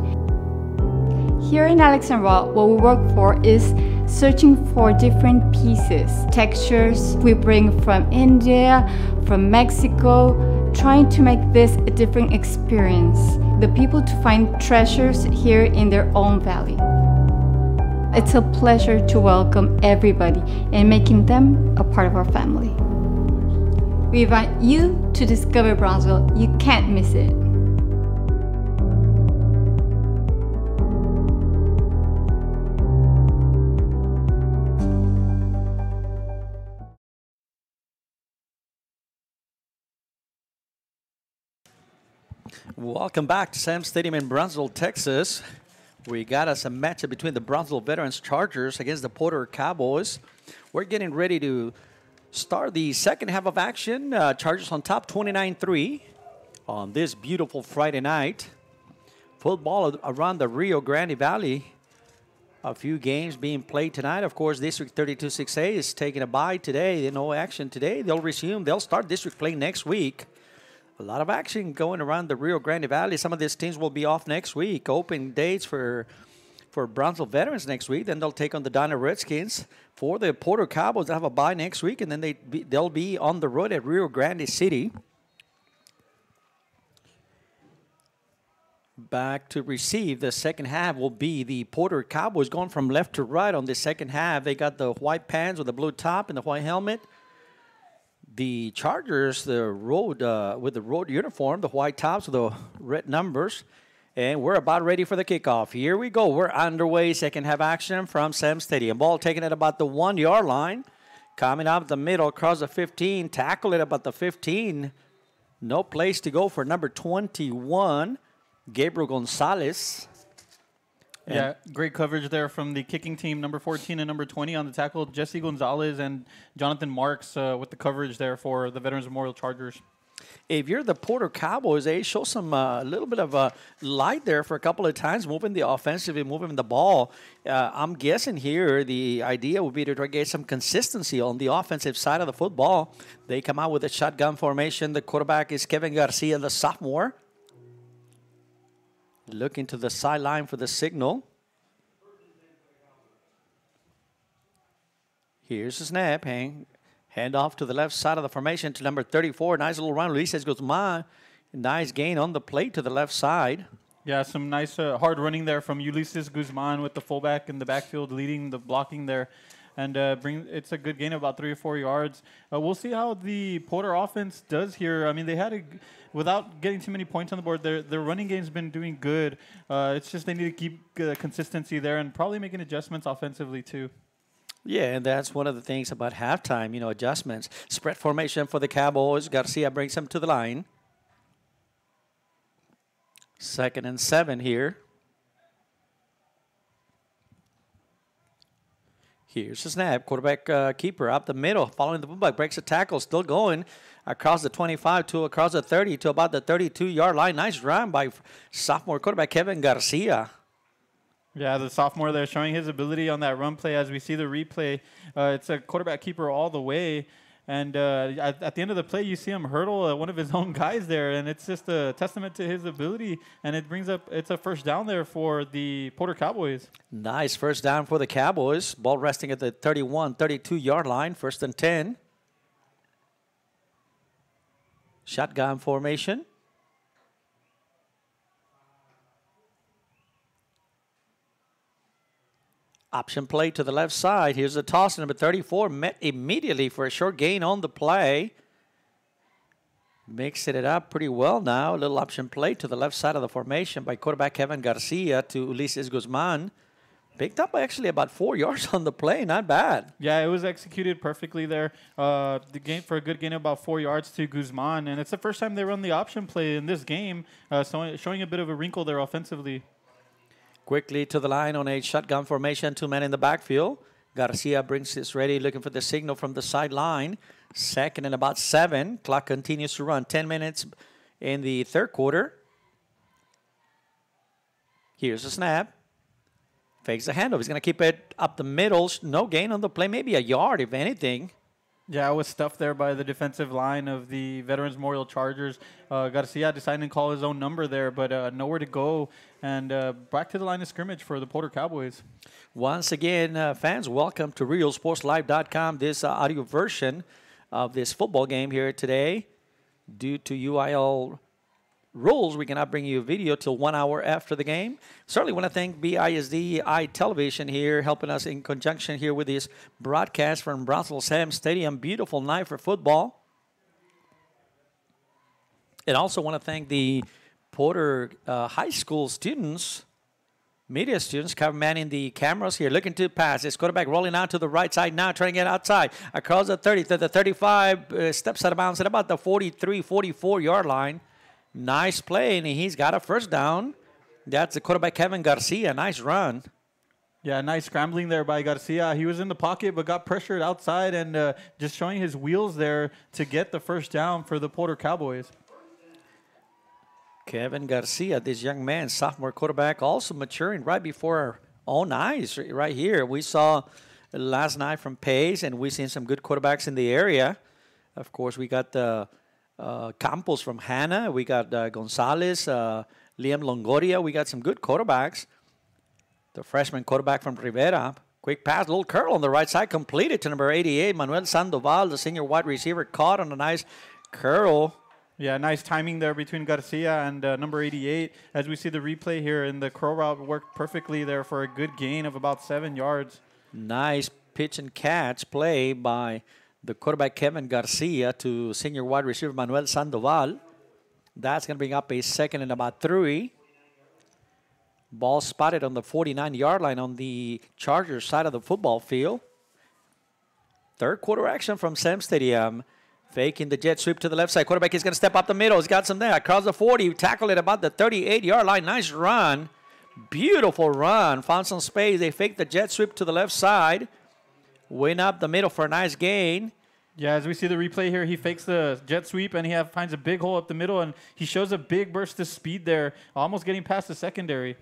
Here in Alex Roll, what we work for is searching for different pieces, textures we bring from India, from Mexico, trying to make this a different experience. The people to find treasures here in their own valley. It's a pleasure to welcome everybody and making them a part of our family. We invite you to discover Brownsville. You can't miss it. Welcome back to Sam Stadium in Brownsville, Texas. We got us a matchup between the Brownsville Veterans Chargers against the Porter Cowboys. We're getting ready to start the second half of action. Chargers on top 29-3 on this beautiful Friday night. Football around the Rio Grande Valley. A few games being played tonight. Of course, District 32-6A is taking a bye today. No action today. They'll start district play next week. A lot of action going around the Rio Grande Valley. Some of these teams will be off next week. Open dates for Brownsville Veterans next week. Then they'll take on the Donna Redskins. For the Porter Cowboys, they'll have a bye next week, and then they'll be on the road at Rio Grande City. Back to receive the second half will be the Porter Cowboys going from left to right on the second half. They got the white pants with the blue top and the white helmet. The Chargers, the road with the road uniform, the white tops with the red numbers. And we're about ready for the kickoff. Here we go. We're underway. Second half action from Sam Stadium. Ball taken at about the 1-yard line. Coming up the middle, across the 15. Tackle it about the 15. No place to go for number 21, Gabriel Gonzalez. Yeah, great coverage there from the kicking team, number 14 and number 20 on the tackle, Jesse Gonzalez and Jonathan Marks with the coverage there for the Veterans Memorial Chargers. If you're the Porter Cowboys, they show some little bit of light there for a couple of times, moving the offensive and moving the ball. I'm guessing here the idea would be to try to get some consistency on the offensive side of the football. They come out with a shotgun formation. The quarterback is Kevin Garcia, the sophomore. Looking to the sideline for the signal. Here's the snap. Hand off to the left side of the formation to number 34. Nice little run. Ulises Guzman. Nice gain on the plate to the left side. Yeah, some nice hard running there from Ulises Guzman with the fullback in the backfield leading the blocking there. And it's a good gain of about 3 or 4 yards. We'll see how the Porter offense does here. I mean, they had without getting too many points on the board, their running game's been doing good. It's just they need to keep consistency there and probably making adjustments offensively too. Yeah, and that's one of the things about halftime, adjustments. Spread formation for the Cowboys. Garcia brings them to the line. 2nd and 7 here. Here's the snap. Quarterback keeper up the middle, following the fullback, breaks a tackle, still going across the 25 to across the 30 to about the 32-yard line. Nice run by sophomore quarterback Kevin Garcia. Yeah, the sophomore there showing his ability on that run play. As we see the replay, it's a quarterback keeper all the way. And at the end of the play, you see him hurdle one of his own guys there, and it's just a testament to his ability. And it's a first down there for the Porter Cowboys. Nice first down for the Cowboys. Ball resting at the 31, 32-yard line. 1st and 10. Shotgun formation. Option play to the left side. Here's the toss. Number 34 met immediately for a short gain on the play. Mixing it up pretty well now. A little option play to the left side of the formation by quarterback Kevin Garcia to Ulises Guzman. Picked up actually about 4 yards on the play. Not bad. Yeah, it was executed perfectly there. The game for a good gain of about 4 yards to Guzman. And it's the first time they run the option play in this game, showing a bit of a wrinkle there offensively. Quickly to the line on a shotgun formation, 2 men in the backfield. Garcia brings this ready, looking for the signal from the sideline. 2nd and about 7. Clock continues to run. 10 minutes in the 3rd quarter. Here's the snap. Fakes the handoff. He's going to keep it up the middle. No gain on the play, maybe a yard, if anything. Yeah, it was stuffed there by the defensive line of the Veterans Memorial Chargers. Garcia decided to call his own number there, but nowhere to go. And back to the line of scrimmage for the Porter Cowboys. Once again, fans, welcome to RealSportsLive.com. This audio version of this football game here today, due to UIL rules, we cannot bring you a video till 1 hour after the game. Certainly want to thank BISD Television here, helping us in conjunction here with this broadcast from Brownsville Sam Stadium. Beautiful night for football. And also want to thank the Porter High School students, media students, manning the cameras here, looking to pass. This quarterback rolling out to the right side now, trying to get outside. Across the 30 to the 35, steps out of bounds at about the 43, 44-yard line. Nice play, and he's got a first down. That's the quarterback, Kevin Garcia. Nice run. Yeah, nice scrambling there by Garcia. He was in the pocket but got pressured outside and just showing his wheels there to get the first down for the Porter Cowboys. Kevin Garcia, this young man, sophomore quarterback, also maturing right before our own eyes right here. We saw last night from Pace, and we've seen some good quarterbacks in the area. Of course, we got Campos from Hanna. We got Gonzalez, Liam Longoria. We got some good quarterbacks. The freshman quarterback from Rivera. Quick pass, little curl on the right side, completed to number 88, Manuel Sandoval, the senior wide receiver, caught on a nice curl. Yeah, nice timing there between Garcia and number 88. As we see the replay here, and the curl route worked perfectly there for a good gain of about 7 yards. Nice pitch and catch play by the quarterback Kevin Garcia to senior wide receiver Manuel Sandoval. That's going to bring up a second and about 3. Ball spotted on the 49-yard line on the Chargers side of the football field. Third quarter action from Sam Stadium. Faking the jet sweep to the left side. Quarterback is going to step up the middle. He's got some there. Across the 40. Tackled it about the 38-yard line. Nice run. Beautiful run. Found some space. They faked the jet sweep to the left side. Went up the middle for a nice gain. Yeah, as we see the replay here, he fakes the jet sweep, and he finds a big hole up the middle, and he shows a big burst of speed there, almost getting past the secondary.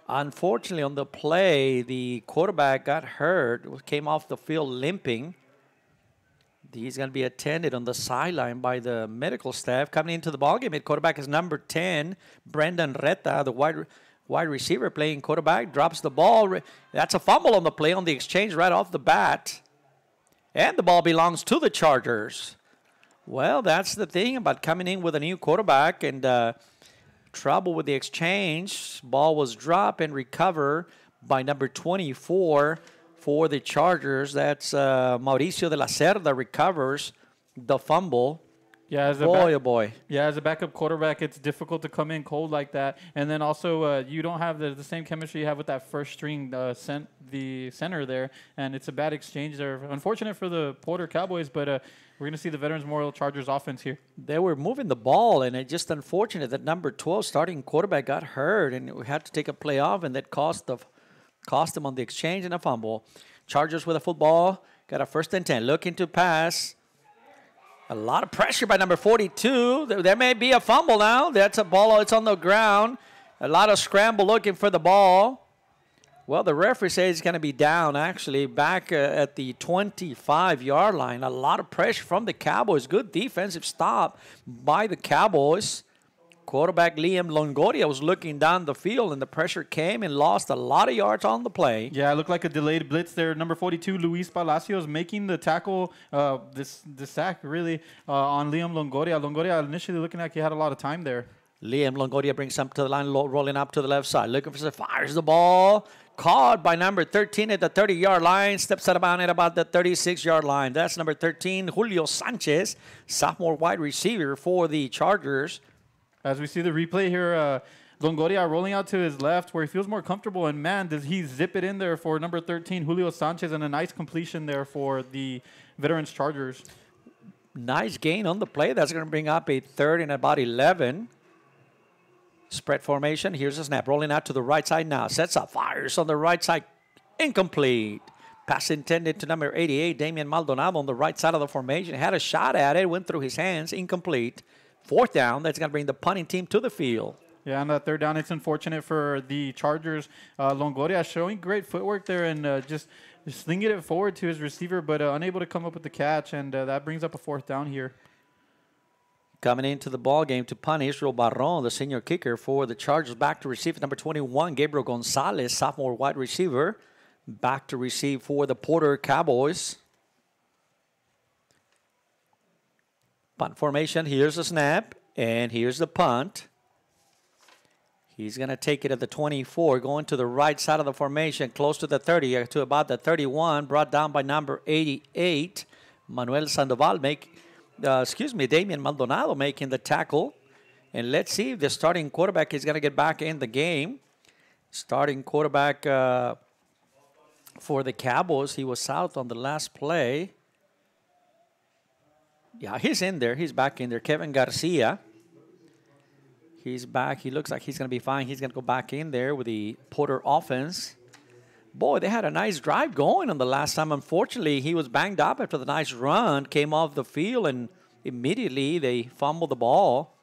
Unfortunately, on the play, the quarterback got hurt. Came off the field limping. He's going to be attended on the sideline by the medical staff. Coming into the ballgame, at quarterback is number 10, Brendan Reta, the wide receiver playing quarterback. Drops the ball. That's a fumble on the play on the exchange right off the bat. And the ball belongs to the Chargers. Well, that's the thing about coming in with a new quarterback and trouble with the exchange. Ball was dropped and recovered by number 24. For the Chargers, that's Mauricio de la Cerda recovers the fumble. Yeah, as boy. Yeah, as a backup quarterback, it's difficult to come in cold like that. And then also, you don't have the same chemistry you have with that first string, the center there. And it's a bad exchange there. Unfortunate for the Porter Cowboys, but we're going to see the Veterans Memorial Chargers offense here. They were moving the ball, and it's just unfortunate that number 12 starting quarterback got hurt, and we had to take a play off, and that cost him on the exchange and a fumble. Chargers with a football. Got a 1st and 10. Looking to pass. A lot of pressure by number 42. There may be a fumble now. That's a ball. It's on the ground. A lot of scramble looking for the ball. Well, the referee says it's going to be down, actually, back at the 25-yard line. A lot of pressure from the Cowboys. Good defensive stop by the Cowboys. Quarterback Liam Longoria was looking down the field, and the pressure came and lost a lot of yards on the play. Yeah, it looked like a delayed blitz there. Number 42, Luis Palacios, making the tackle, this sack, really, on Liam Longoria. Longoria initially looking like he had a lot of time there. Liam Longoria brings up to the line, rolling up to the left side. Looking for some, fires the ball. Caught by number 13 at the 30-yard line. Steps out of bounds at about the 36-yard line. That's number 13, Julio Sanchez, sophomore wide receiver for the Chargers. As we see the replay here, Longoria rolling out to his left where he feels more comfortable. And, man, does he zip it in there for number 13, Julio Sanchez, and a nice completion there for the Veterans Chargers. Nice gain on the play. That's going to bring up a 3rd and about 11. Spread formation. Here's a snap. Rolling out to the right side now. Sets up. Fires on the right side. Incomplete. Pass intended to number 88, Damian Maldonado on the right side of the formation. Had a shot at it. Went through his hands. Incomplete. 4th down. That's going to bring the punting team to the field. Yeah, on that 3rd down, it's unfortunate for the Chargers. Longoria showing great footwork there and just slinging it forward to his receiver, but unable to come up with the catch, and that brings up a 4th down here. Coming into the ball game to punt, Israel Barron, the senior kicker for the Chargers. Back to receive number 21, Gabriel Gonzalez, sophomore wide receiver. Back to receive for the Porter Cowboys. Punt formation. Here's the snap, and here's the punt. He's going to take it at the 24, going to the right side of the formation, close to the 30, to about the 31, brought down by number 88, Manuel Sandoval, Damian Maldonado making the tackle. And let's see if the starting quarterback is going to get back in the game. Starting quarterback for the Cowboys, he was out on the last play. Yeah, he's in there. He's back in there. Kevin Garcia. He's back. He looks like he's going to be fine. He's going to go back in there with the Porter offense. Boy, they had a nice drive going on the last time. Unfortunately, he was banged up after the nice run, came off the field, and immediately they fumbled the ball.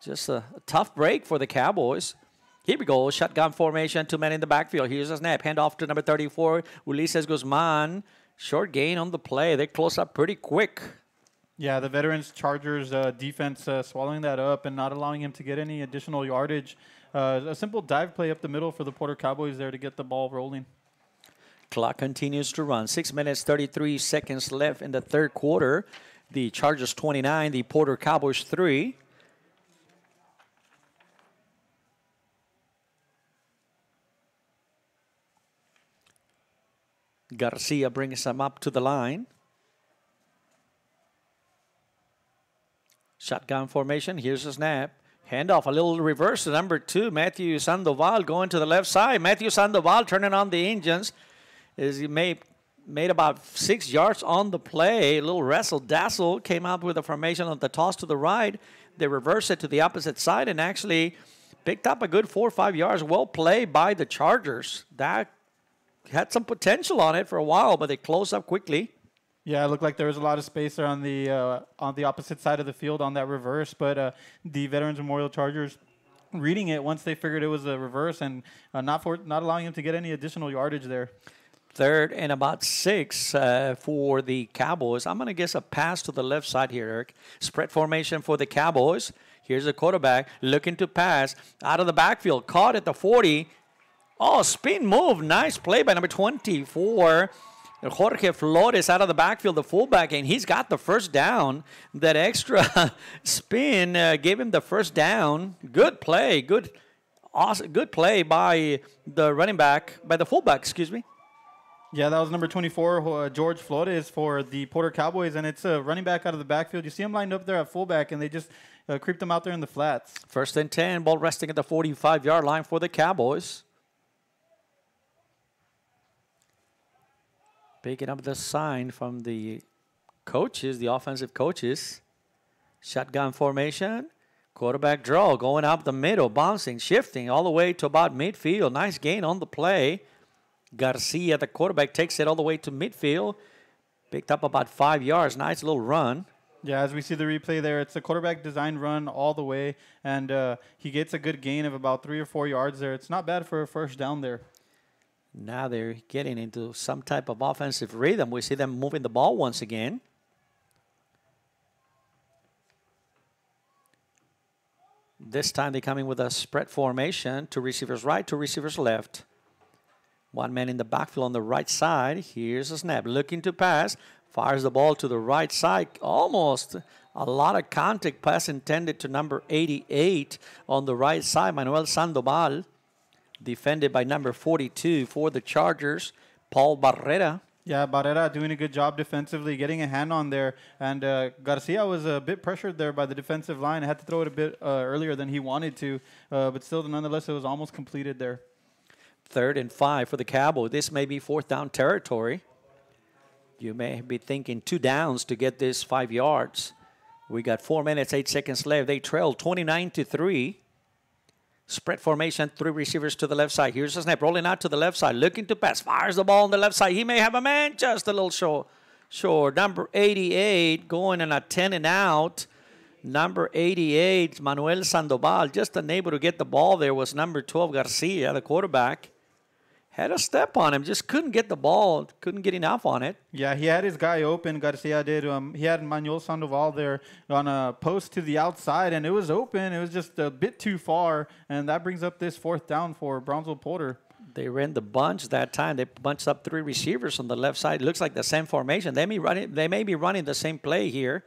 Just a tough break for the Cowboys. Here we go. Shotgun formation, 2 men in the backfield. Here's a snap. Hand off to number 34, Ulises Guzman. Short gain on the play. They close up pretty quick. Yeah, the veterans Chargers defense swallowing that up and not allowing him to get any additional yardage. A simple dive play up the middle for the Porter Cowboys there to get the ball rolling. Clock continues to run. 6 minutes, 33 seconds left in the third quarter. The Chargers 29, the Porter Cowboys 3. Garcia brings him up to the line. Shotgun formation. Here's a snap. Handoff, a little reverse to number 2, Matthew Sandoval going to the left side. Matthew Sandoval turning on the engines. He made about 6 yards on the play. A little wrestle-dazzle. Came out with a formation on the toss to the right. They reversed it to the opposite side and actually picked up a good 4 or 5 yards. Well played by the Chargers. That had some potential on it for a while, but they closed up quickly. Yeah, it looked like there was a lot of space there on the opposite side of the field on that reverse, but the Veterans Memorial Chargers reading it once they figured it was a reverse and not allowing him to get any additional yardage there. 3rd and about 6 for the Cowboys. I'm going to guess a pass to the left side here, Eric. Spread formation for the Cowboys. Here's the quarterback looking to pass out of the backfield. Caught at the 40. Oh, spin move. Nice play by number 24. Jorge Flores out of the backfield, the fullback, and he's got the first down. That extra spin gave him the first down. Good play. Good play by the running back, by the fullback, excuse me. Yeah, that was number 24, George Flores for the Porter Cowboys, and it's a running back out of the backfield. You see him lined up there at fullback, and they just creeped him out there in the flats. 1st and 10, ball resting at the 45-yard line for the Cowboys. Picking up the sign from the coaches, the offensive coaches. Shotgun formation. Quarterback draw going up the middle, bouncing, shifting all the way to about midfield. Nice gain on the play. Garcia, the quarterback, takes it all the way to midfield. Picked up about 5 yards. Nice little run. Yeah, as we see the replay there, it's a quarterback design run all the way, and he gets a good gain of about 3 or 4 yards there. It's not bad for a first down there. Now they're getting into some type of offensive rhythm. We see them moving the ball once again. This time they're coming with a spread formation. 2 receivers right, 2 receivers left. 1 man in the backfield on the right side. Here's a snap. Looking to pass. Fires the ball to the right side. Almost a lot of contact. Pass intended to number 88 on the right side. Manuel Sandoval. Defended by number 42 for the Chargers, Paul Barrera. Yeah, Barrera doing a good job defensively, getting a hand on there. And Garcia was a bit pressured there by the defensive line. Had to throw it a bit earlier than he wanted to. But still, nonetheless, it was almost completed there. 3rd and 5 for the Cowboys. This may be 4th down territory. You may be thinking 2 downs to get this 5 yards. We got 4 minutes, 8 seconds left. They trail 29-3. Spread formation, 3 receivers to the left side. Here's a snap, rolling out to the left side, looking to pass. Fires the ball on the left side. He may have a man, just a little short. Number 88 going in a 10 and out. Number 88, Manuel Sandoval, just unable to get the ball there was number 12, Garcia, the quarterback. Had a step on him, just couldn't get the ball, couldn't get enough on it. Yeah, he had his guy open, Garcia did. He had Manuel Sandoval there on a post to the outside, and it was open. It was just a bit too far, and that brings up this 4th down for Brownsville Porter. They ran the bunch that time. They bunched up 3 receivers on the left side. It looks like the same formation. They may be running the same play here.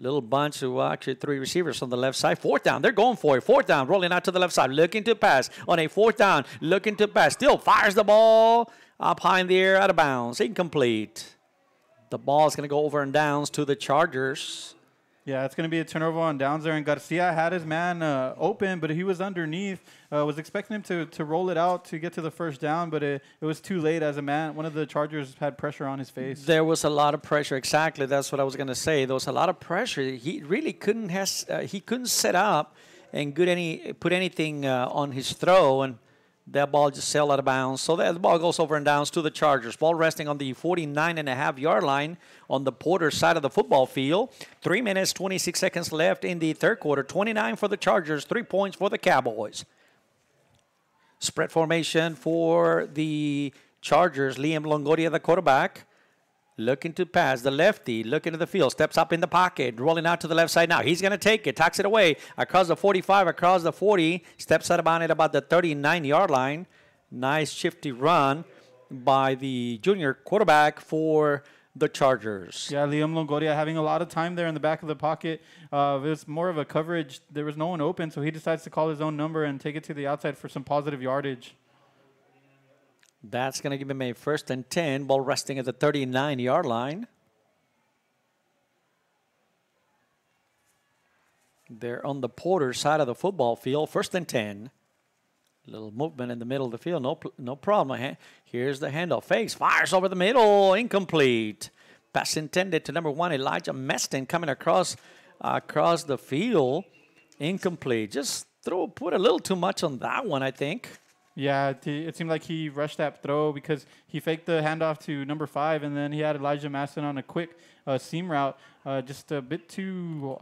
Little bunch of actually 3 receivers on the left side. 4th down. They're going for it. 4th down. Rolling out to the left side. Looking to pass. On a 4th down. Looking to pass. Still fires the ball up high in the air. Out of bounds. Incomplete. The ball is going to go over and downs to the Chargers. Yeah, it's going to be a turnover on downs there. And Garcia had his man open, but he was underneath. Was expecting him to roll it out to get to the first down, but it was too late as a man. One of the Chargers had pressure on his face. There was a lot of pressure. Exactly. That's what I was going to say. There was a lot of pressure. He really couldn't he couldn't set up and put anything on his throw, and that ball just sailed out of bounds. So the ball goes over and downs to the Chargers. Ball resting on the 49.5-yard line on the Porter side of the football field. 3 minutes, 26 seconds left in the third quarter. 29 for the Chargers, 3 points for the Cowboys. Spread formation for the Chargers. Liam Longoria, the quarterback. Looking to pass. The lefty looking to the field. Steps up in the pocket. Rolling out to the left side now. He's going to take it. Tucks it away. Across the 45. Across the 40. Steps out about it about the 39-yard line. Nice shifty run by the junior quarterback for the Chargers. Yeah, Liam Longoria having a lot of time there in the back of the pocket. It was more of a coverage. There was no one open, so he decides to call his own number and take it to the outside for some positive yardage. That's going to give him a 1st and 10. Ball resting at the 39-yard line. They're on the Porter side of the football field. 1st and 10. Little movement in the middle of the field. No problem. Here's the handoff. Fakes. Fires over the middle. Incomplete. Pass intended to number 1, Elijah Meston, coming across the field. Incomplete. Just put a little too much on that one, I think. Yeah, it seemed like he rushed that throw because he faked the handoff to number 5, and then he had Elijah Maston on a quick seam route. Just a bit too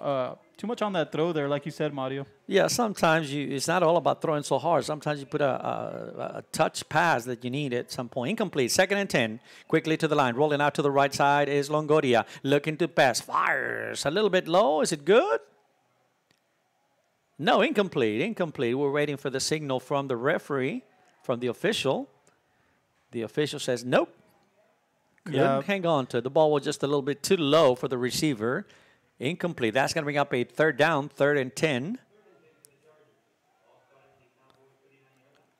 much on that throw there, like you said, Mario. Yeah, sometimes it's not all about throwing so hard. Sometimes you put a touch pass that you need at some point. Incomplete. 2nd and 10. Quickly to the line. Rolling out to the right side is Longoria. Looking to pass. Fires. A little bit low. Is it good? No, incomplete. Incomplete. We're waiting for the signal from the referee, from the official. The official says nope. Couldn't hang on to it. The ball was just a little bit too low for the receiver. Incomplete. That's going to bring up a 3rd down, 3rd and 10.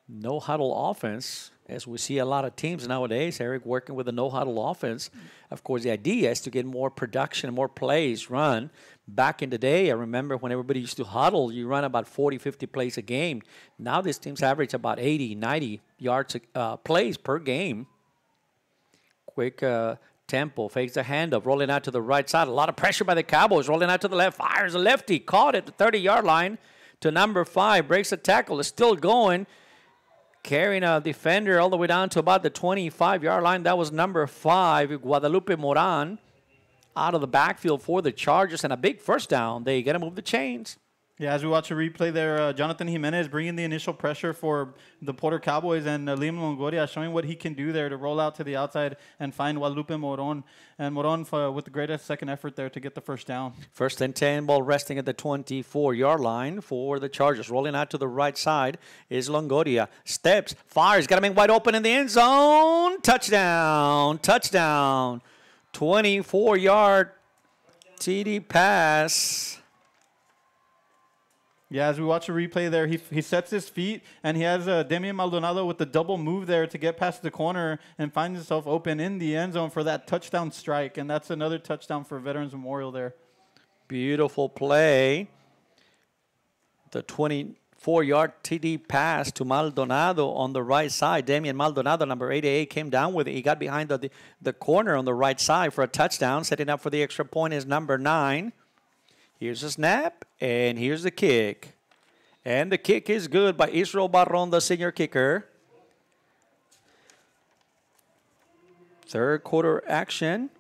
No huddle offense, as we see a lot of teams nowadays, Eric, working with a no huddle offense. Of course, the idea is to get more production, more plays run. Back in the day, I remember when everybody used to huddle, you run about 40, 50 plays a game. Now these teams average about 80, 90 yards plays per game. Quick tempo, fakes the handoff, rolling out to the right side. A lot of pressure by the Cowboys, rolling out to the left, fires a lefty, caught at the 30-yard line to number 5, breaks the tackle, is still going, carrying a defender all the way down to about the 25-yard line. That was number 5, Guadalupe Moran, out of the backfield for the Chargers, and a big 1st down. They got to move the chains. Yeah, as we watch a replay there, Jonathan Jimenez bringing the initial pressure for the Porter Cowboys, and Liam Longoria showing what he can do there to roll out to the outside and find Guadalupe Moron. And Moron with the greatest second effort there to get the 1st down. 1st and 10, ball resting at the 24-yard line for the Chargers. Rolling out to the right side is Longoria. Steps, fires, got him in wide open in the end zone. Touchdown, touchdown. 24-yard TD pass. Yeah, as we watch a replay there, he sets his feet, and he has Damian Maldonado with the double move there to get past the corner and finds himself open in the end zone for that touchdown strike, and that's another touchdown for Veterans Memorial there. Beautiful play. The 24-yard TD pass to Maldonado on the right side. Damian Maldonado, number 88, came down with it. He got behind the corner on the right side for a touchdown. Setting up for the extra point is number 9. Here's a snap, and here's the kick. And the kick is good by Israel Barron, the senior kicker. Third quarter action.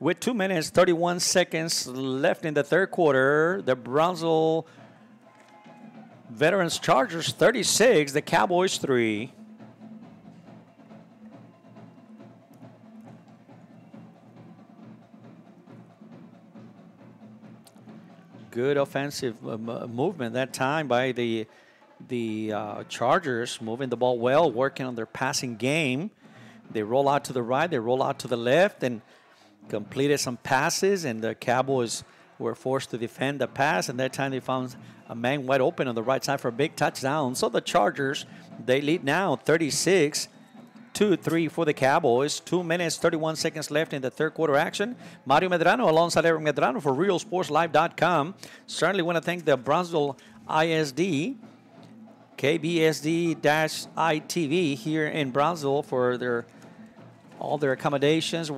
With 2 minutes, 31 seconds left in the third quarter, the Brownsville Veterans Chargers 36, the Cowboys 3. Good offensive movement that time by the Chargers, moving the ball well, working on their passing game. They roll out to the right, they roll out to the left, and completed some passes, and the Cowboys were forced to defend the pass, and that time they found a man wide open on the right side for a big touchdown. So the Chargers, they lead now 36-3 for the Cowboys. 2 minutes, 31 seconds left in the third quarter action. Mario Medrano alongside Eric Medrano for RealSportsLive.com. Certainly want to thank the Brownsville ISD, KBSD-ITV here in Brownsville for all their accommodations,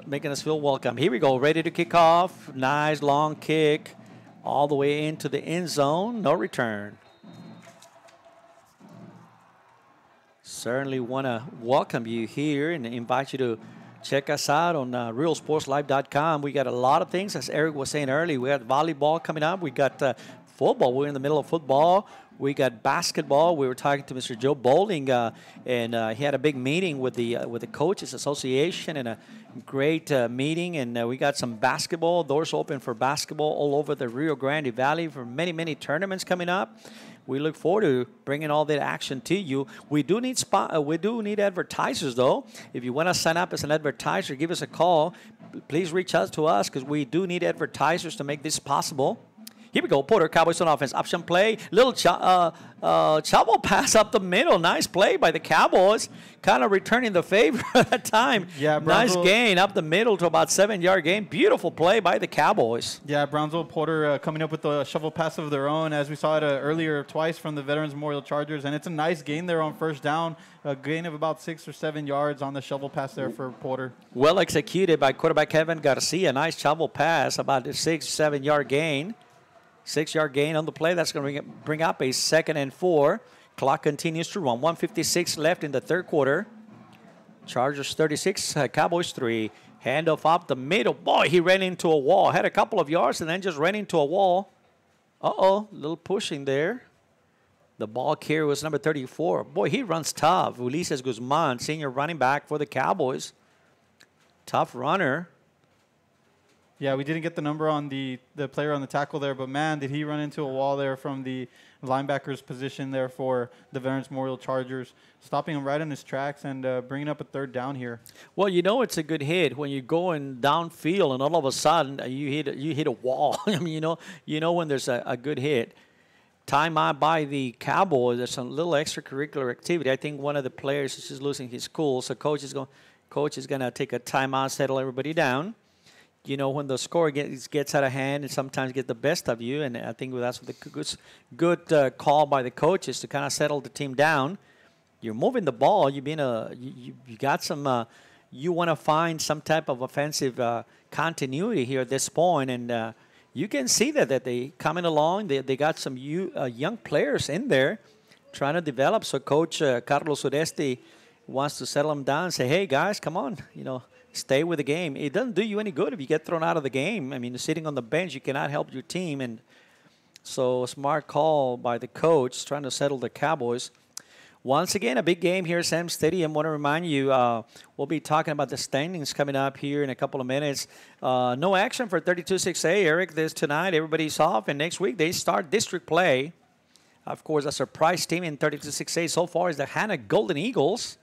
making us feel welcome. Here we go, ready to kick off. Nice long kick all the way into the end zone. No return. Certainly want to welcome you here and invite you to check us out on RealSportsLive.com. We got a lot of things, as Eric was saying earlier. We got volleyball coming up. We got football. We're in the middle of football. We got basketball. We were talking to Mr. Joe Bowling, and he had a big meeting with the Coaches Association, and a great meeting. And we got some basketball. Doors open for basketball all over the Rio Grande Valley for many, many tournaments coming up. We look forward to bringing all that action to you. We do need advertisers, though. If you want to sign up as an advertiser, give us a call. Please reach out to us because we do need advertisers to make this possible. Here we go. Porter, Cowboys on offense. Option play. Little Chavo pass up the middle. Nice play by the Cowboys. Kind of returning the favor at that time. Yeah, nice gain up the middle to about 7-yard gain. Beautiful play by the Cowboys. Yeah, Brownsville Porter coming up with a shovel pass of their own, as we saw it earlier twice from the Veterans Memorial Chargers. And it's a nice gain there on first down. A gain of about 6 or 7 yards on the shovel pass there for Porter. Well executed by quarterback Kevin Garcia. Nice shovel pass, about a 6-7-yard gain. 6-yard gain on the play. That's going to bring up a 2nd and 4. Clock continues to run. 1:56 left in the third quarter. Chargers 36, Cowboys 3. Handoff up the middle. Boy, he ran into a wall. Had a couple of yards and then just ran into a wall. Uh-oh, a little pushing there. The ball carrier was number 34. Boy, he runs tough. Ulises Guzman, senior running back for the Cowboys. Tough runner. Yeah, we didn't get the number on the player on the tackle there, but, man, did he run into a wall there from the linebacker's position there for the Veterans Memorial Chargers, stopping him right in his tracks and bringing up a third down here. Well, you know it's a good hit when you're going downfield and all of a sudden you hit a wall. I mean, you know when there's a good hit. Timeout by the Cowboys. There's some little extracurricular activity. I think one of the players is just losing his cool, so coach is going to take a timeout, settle everybody down. You know, when the score gets out of hand and sometimes get the best of you, and I think that's the good call by the coaches to kind of settle the team down. You're moving the ball. You got some. You want to find some type of offensive continuity here at this point, and you can see that they coming along. They got some young players in there trying to develop. So Coach Carlos Uresti wants to settle them down and say, "Hey guys, come on, stay with the game." It doesn't do you any good if you get thrown out of the game. I mean, sitting on the bench, you cannot help your team. And so a smart call by the coach trying to settle the Cowboys. Once again, a big game here at Sam Stadium. I want to remind you, we'll be talking about the standings coming up here in a couple of minutes. No action for 32-6A, Eric, this tonight. Everybody's off, and next week they start district play. Of course, a surprise team in 32-6A so far is the Hanna Golden Eagles,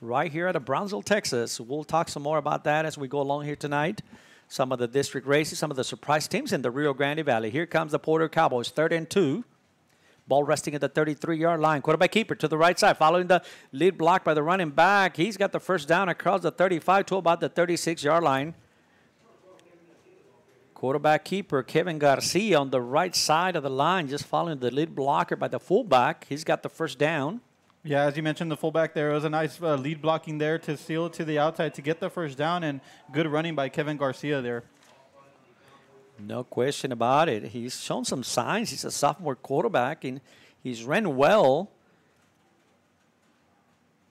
right here out of Brownsville, Texas. We'll talk some more about that as we go along here tonight. Some of the district races, some of the surprise teams in the Rio Grande Valley. Here comes the Porter Cowboys, 3rd and 2. Ball resting at the 33-yard line. Quarterback keeper to the right side, following the lead block by the running back. He's got the first down across the 35 to about the 36-yard line. Quarterback keeper Kevin Garcia on the right side of the line, just following the lead blocker by the fullback. He's got the first down. Yeah, as you mentioned, the fullback there, it was a nice lead blocking there to seal it to the outside to get the first down, and good running by Kevin Garcia there. No question about it. He's shown some signs. He's a sophomore quarterback, and he's ran well.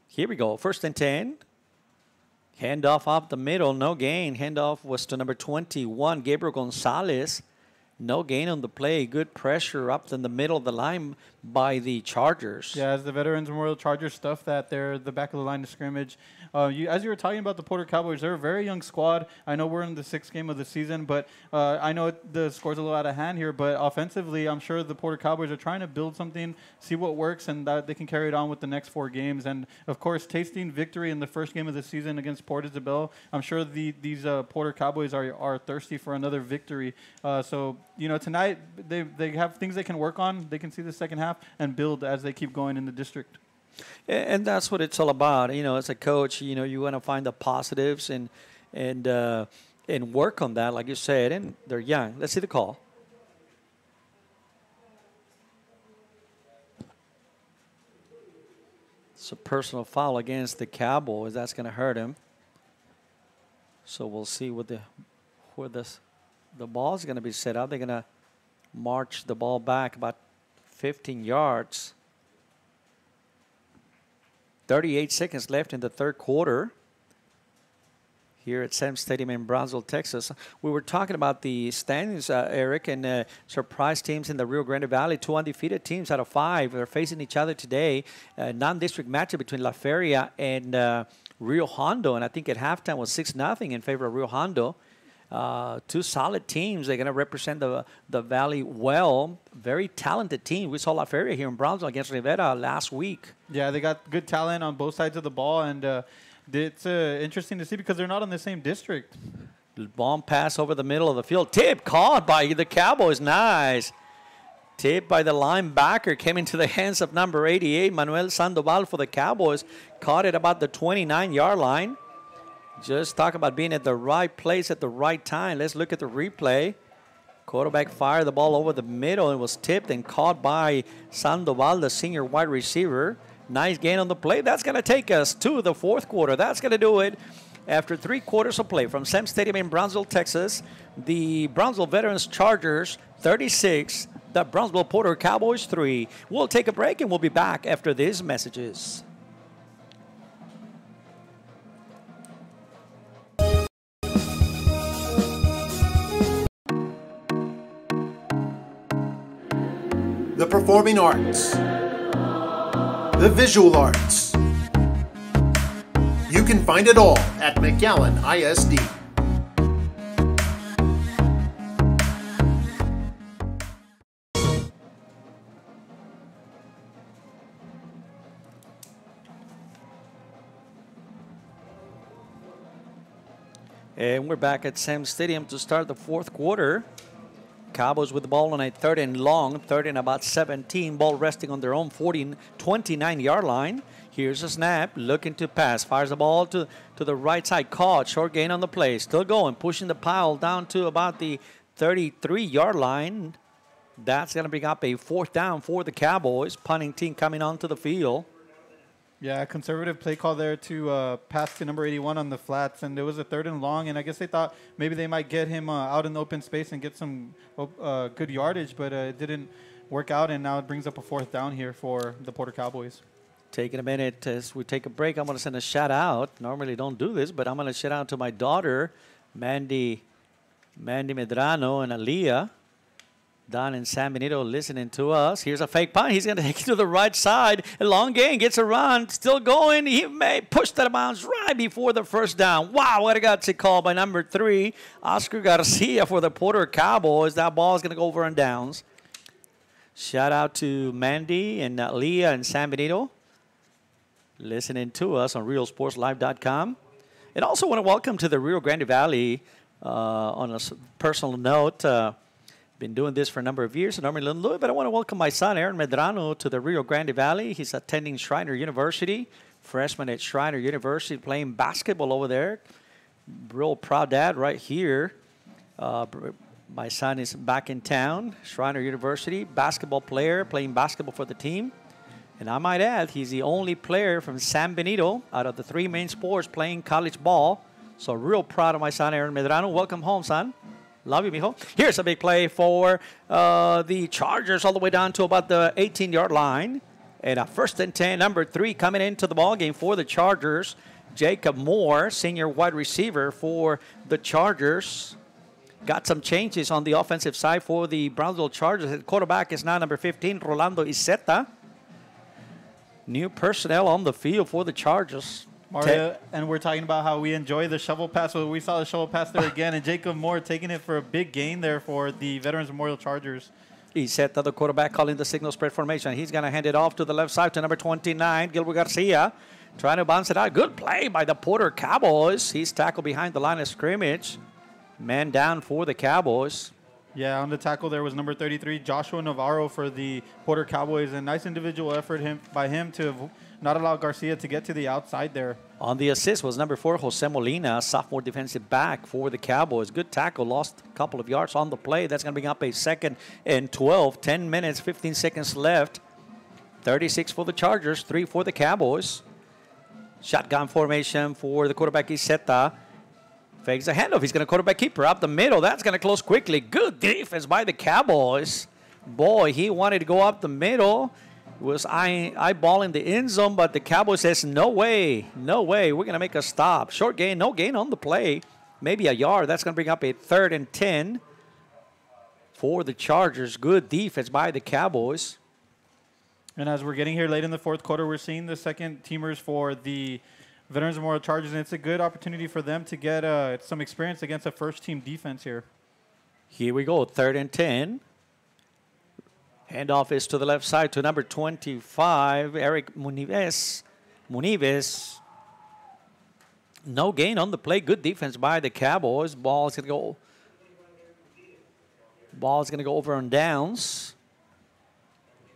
Here we go, 1st and 10. Handoff up the middle, no gain. Handoff was to number 21, Gabriel Gonzalez. No gain on the play. Good pressure up in the middle of the line by the Chargers. Yeah, as the Veterans Memorial Chargers stuff that they're the back of the line of scrimmage. As you were talking about the Porter Cowboys, they're a very young squad. I know we're in the 6th game of the season, but I know the score's a little out of hand here. But offensively, I'm sure the Porter Cowboys are trying to build something, see what works, and that they can carry it on with the next 4 games. And, of course, tasting victory in the first game of the season against Port Isabel, I'm sure these Porter Cowboys are thirsty for another victory. So, tonight they have things they can work on. They can see the second half and build as they keep going in the district. And that's what it's all about. As a coach, you want to find the positives and work on that, like you said. And they're young. Let's see the call. It's a personal foul against the Cowboys. That's going to hurt him. So we'll see where the ball is going to be set up. They're going to march the ball back about 15 yards. 38 seconds left in the third quarter here at Sam Stadium in Brownsville, Texas. We were talking about the standings, Eric, and surprise teams in the Rio Grande Valley. 2 undefeated teams out of 5 are facing each other today. Non-district matchup between La Feria and Rio Hondo, and I think at halftime was 6-0 in favor of Rio Hondo. 2 solid teams. They're going to represent the Valley well. Very talented team. We saw La Feria here in Brownsville against Rivera last week. Yeah, they got good talent on both sides of the ball, and it's interesting to see because they're not in the same district. Bomb pass over the middle of the field. Tip caught by the Cowboys. Nice. Tip by the linebacker came into the hands of number 88, Manuel Sandoval for the Cowboys. Caught it about the 29-yard line. Just talk about being at the right place at the right time. Let's look at the replay. Quarterback fired the ball over the middle and was tipped and caught by Sandoval, the senior wide receiver. Nice gain on the play. That's going to take us to the fourth quarter. That's going to do it. After 3 quarters of play from Sam Stadium in Brownsville, Texas, the Brownsville Veterans Chargers 36, the Brownsville Porter Cowboys 3. We'll take a break and we'll be back after these messages. The performing arts, the visual arts. You can find it all at McAllen ISD. And we're back at Sam Stadium to start the fourth quarter. Cowboys with the ball on a 3rd and long, 3rd and about 17. Ball resting on their own 29-yard line. Here's a snap, looking to pass. Fires the ball to the right side. Caught, short gain on the play. Still going, pushing the pile down to about the 33-yard line. That's going to bring up a 4th down for the Cowboys. Punting team coming onto the field. Yeah, conservative play call there to pass to number 81 on the flats, and it was a 3rd and long, and I guess they thought maybe they might get him out in the open space and get some good yardage, but it didn't work out, and now it brings up a 4th down here for the Porter Cowboys. Taking a minute as we take a break, I'm going to send a shout out. Normally don't do this, but I'm going to shout out to my daughter, Mandy Medrano and Aaliyah. Don in San Benito listening to us. Here's a fake punt. He's going to take it to the right side. A long gain, gets a run, still going. He may push that bounce right before the 1st down. Wow, what a gutsy call by number 3, Oscar Garcia for the Porter Cowboys. That ball is going to go over and downs. Shout out to Mandy and Leah in San Benito listening to us on RealSportsLive.com. And also want to welcome to the Rio Grande Valley on a personal note. Been doing this for a number of years in Norman Louis, but I want to welcome my son, Aaron Medrano, to the Rio Grande Valley. He's attending Schreiner University, freshman at Schreiner University, playing basketball over there. Real proud dad right here. My son is back in town, Schreiner University, basketball player, playing basketball for the team. And I might add, he's the only player from San Benito out of the 3 main sports playing college ball. So real proud of my son, Aaron Medrano. Welcome home, son. Love you, mijo. Here's a big play for the Chargers all the way down to about the 18-yard line. And a 1st and 10, number 3 coming into the ballgame for the Chargers. Jacob Moore, senior wide receiver for the Chargers. Got some changes on the offensive side for the Brownsville Chargers. The quarterback is now number 15, Rolando Iseta. New personnel on the field for the Chargers. Mario, and we're talking about how we enjoy the shovel pass. Well, we saw the shovel pass there again, and Jacob Moore taking it for a big gain there for the Veterans Memorial Chargers. Iseta, the quarterback, calling the signal spread formation. He's going to hand it off to the left side to number 29, Gilbert Garcia. Trying to bounce it out. Good play by the Porter Cowboys. He's tackled behind the line of scrimmage. Man down for the Cowboys. Yeah, on the tackle there was number 33, Joshua Navarro for the Porter Cowboys. A nice individual effort by him to not allow Garcia to get to the outside there. On the assist was number 4, Jose Molina, sophomore defensive back for the Cowboys. Good tackle, lost a couple of yards on the play. That's going to bring up a 2nd and 12. 10 minutes, 15 seconds left. 36 for the Chargers, 3 for the Cowboys. Shotgun formation for the quarterback, Iseta. Fakes a handoff. He's going to quarterback keeper up the middle. That's going to close quickly. Good defense by the Cowboys. Boy, he wanted to go up the middle. Was eyeballing the end zone, but the Cowboys says, no way, no way. We're going to make a stop. Short gain, no gain on the play. Maybe a yard. That's going to bring up a 3rd and 10 for the Chargers. Good defense by the Cowboys. And as we're getting here late in the 4th quarter, we're seeing the second teamers for the Veterans Memorial Chargers, and it's a good opportunity for them to get some experience against a first-team defense here. Here we go, 3rd and 10. Handoff is to the left side to number 25, Eric Munives. No gain on the play. Good defense by the Cowboys. Ball's going to go over on downs.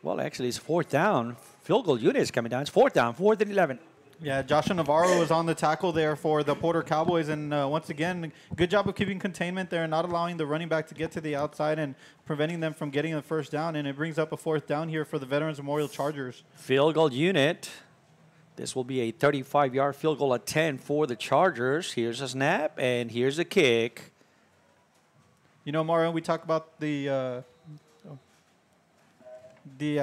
Well, actually, it's 4th down. Field goal unit is coming down. It's 4th down, 4th and 11. Yeah, Joshua Navarro was on the tackle there for the Porter Cowboys. And once again, good job of keeping containment there and not allowing the running back to get to the outside and preventing them from getting the first down. And it brings up a 4th down here for the Veterans Memorial Chargers. Field goal unit. This will be a 35-yard field goal at 10 for the Chargers. Here's a snap, and here's a kick. You know, Mario, we talked about the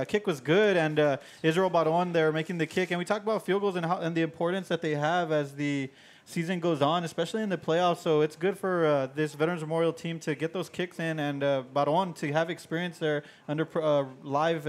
kick was good, and Israel Baron there making the kick. And we talked about field goals and the importance that they have as the season goes on, especially in the playoffs. So it's good for this Veterans Memorial team to get those kicks in, and Baron to have experience there under live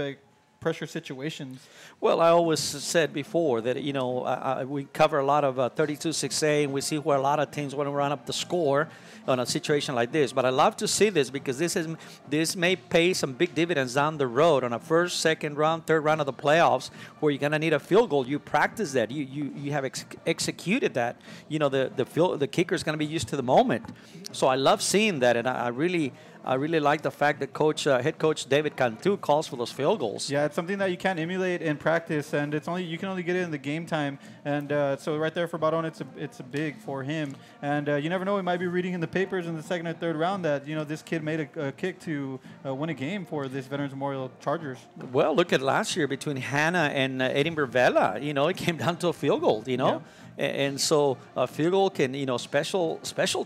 pressure situations. Well, I always said before that, you know, we cover a lot of 32-6A, and we see where a lot of teams want to run up the score on a situation like this. But I love to see this because this may pay some big dividends down the road on a 1st, 2nd round, 3rd round of the playoffs where you're going to need a field goal. You practice that. You have executed that. You know, the kicker is going to be used to the moment. So I love seeing that, and I really like the fact that head coach David Cantu calls for those field goals. Yeah, it's something that you can't emulate in practice, and you can only get it in the game time. And so right there for Baron, it's a big for him. And you never know, we might be reading in the papers in the 2nd or 3rd round that, you know, this kid made a kick to win a game for this Veterans Memorial Chargers. Well, look at last year between Hanna and Edinburgh Vela. You know, it came down to a field goal. You know. Yeah. And so a field goal can, you know, special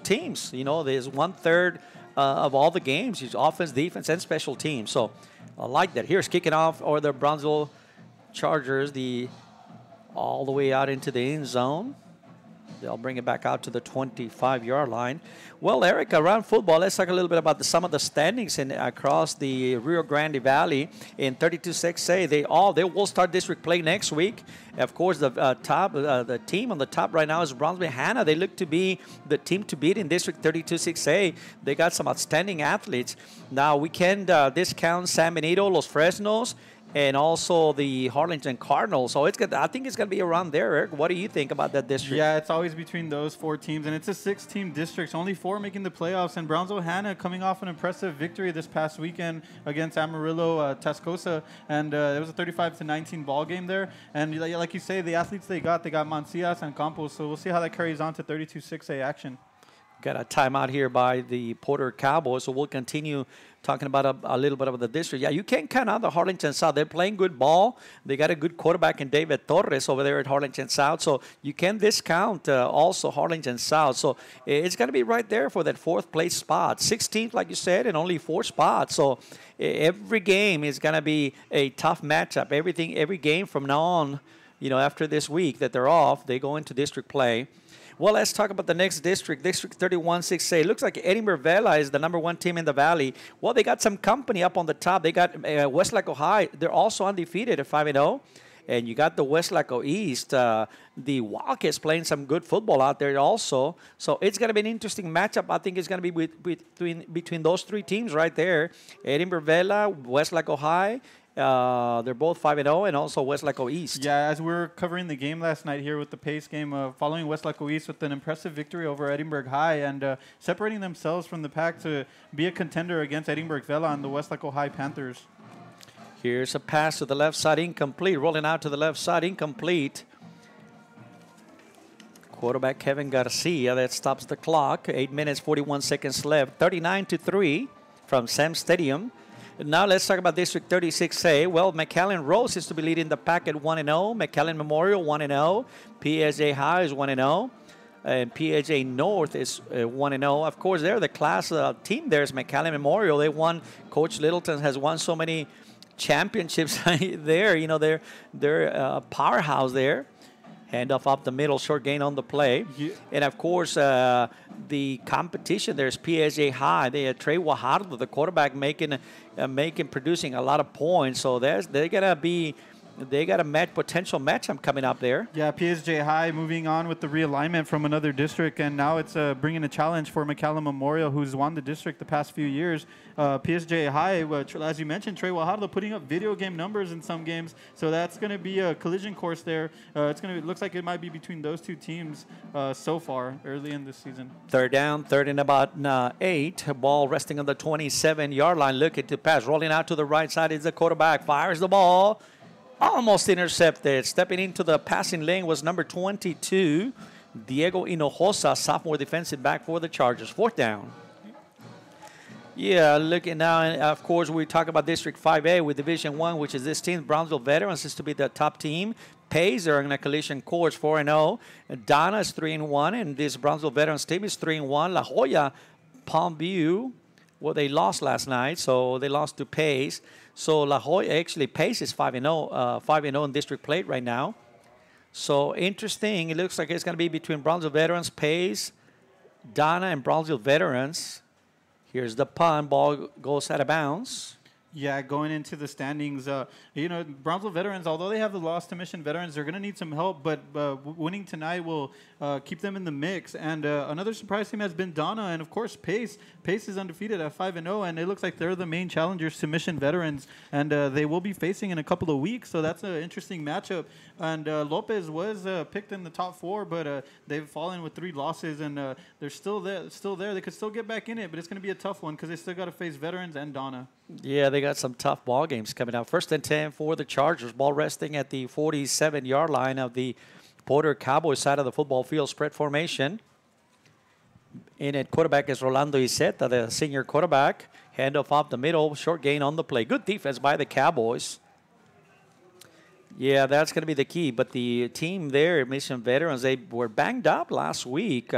teams. You know, there's 1/3 of all the games. Use offense, defense, and special teams. So I like that. Here's kicking off, or the Brownsville Chargers, all the way out into the end zone. They'll bring it back out to the 25-yard line. Well, Eric, around football, let's talk a little bit about some of the standings across the Rio Grande Valley in 32-6A. They will start district play next week. Of course, the team on the top right now is Brownsville Hanna. They look to be the team to beat in District 32-6A. They got some outstanding athletes. Now, we can discount San Benito, Los Fresnos, and also the Harlingen Cardinals. So I think it's going to be around there, Eric. What do you think about that district? Yeah, it's always between those 4 teams, and it's a 6-team district. Only 4 making the playoffs, and Brownsville Hanna coming off an impressive victory this past weekend against Amarillo Tascosa, and it was a 35-19 ball game there. And like you say, the athletes they got Mancias and Campos, so we'll see how that carries on to 32-6A action. Got a timeout here by the Porter Cowboys, so we'll continue talking about a little bit of the district. Yeah, you can't count out the Harlingen South. They're playing good ball. They got a good quarterback in David Torres over there at Harlingen South, so you can't discount also Harlingen South. So it's going to be right there for that 4th place spot. 16th, like you said, and only 4 spots. So every game is going to be a tough matchup. Every game from now on, you know, after this week that they're off, they go into district play. Well, let's talk about the next district, District 31 6A. Looks like Edinburgh Vela is the #1 team in the Valley. Well, they got some company up on the top. They got Westlaco High. They're also undefeated at 5-0. And you got the Westlaco East. The Wildcats playing some good football out there also. So it's going to be an interesting matchup. I think it's going to be between those three teams right there. Edinburgh Vela, Westlaco High. They're both 5-0, and also Westlaco East. Yeah, as we were covering the game last night here with the Pace game, following Westlaco East with an impressive victory over Edinburgh High and separating themselves from the pack to be a contender against Edinburgh Vela and the Westlaco High Panthers. Here's a pass to the left side, incomplete. Rolling out to the left side, incomplete. Quarterback Kevin Garcia, that stops the clock. 8 minutes, 41 seconds left. 39-3 from Sam Stadium. Now let's talk about District 36A. Well, McAllen Rose is to be leading the pack at 1-0. McAllen Memorial 1-0. PSJ High is 1-0. And PSJ North is 1-0. Of course, they're the class team. There's McAllen Memorial. They won. Coach Littleton has won so many championships there. You know, they're a powerhouse there. Handoff up the middle, short gain on the play. Yeah. And, of course, the competition, there's PSJ High. They had Trey Guajardo, the quarterback, producing a lot of points. So they're going to be they got a potential matchup coming up there. Yeah, PSJ High moving on with the realignment from another district, and now it's bringing a challenge for McAllen Memorial, who's won the district the past few years. PSJ High, as you mentioned, Trey Guajardo putting up video game numbers in some games, so that's going to be a collision course there. It looks like it might be between those two teams so far early in this season. Third down, third and about 8. Ball resting on the 27-yard line. Looking to pass, rolling out to the right side is the quarterback. Fires the ball. Almost intercepted. Stepping into the passing lane was number 22, Diego Hinojosa, sophomore defensive back for the Chargers. Fourth down. Yeah, looking now, and of course, we talk about District 5A with Division 1, which is this team. Brownsville Veterans is to be the top team. Pace are in a collision course, 4-0. Donna is 3-1, and this Brownsville Veterans team is 3-1. La Jolla, Palmview, well, they lost last night, so they lost to Pace. So La Jolla, actually, Pace is 5-0 in district plate right now. So interesting. It looks like it's going to be between Brownsville Veterans, Pace, Donna, and Brownsville Veterans. Here's the punt. Ball goes out of bounds. Yeah, going into the standings, Brownsville Veterans, although they have the loss to Mission Veterans, they're going to need some help, but winning tonight will keep them in the mix. And another surprise team has been Donna, and, of course, Pace. Pace is undefeated at 5-0, and it looks like they're the main challengers to Mission Veterans, and they will be facing in a couple of weeks, so that's an interesting matchup. And Lopez was picked in the top 4, but they've fallen with 3 losses, and they're still there. They could still get back in it, but it's going to be a tough one because they still got to face Veterans and Donna. Yeah, they got some tough ball games coming out. 1st and 10 for the Chargers. Ball resting at the 47-yard line of the Porter Cowboys side of the football field, spread formation. In at quarterback is Rolando Iseta, the senior quarterback. Handoff off the middle, short gain on the play. Good defense by the Cowboys. Yeah, that's going to be the key. But the team there, Mission Veterans, they were banged up last week.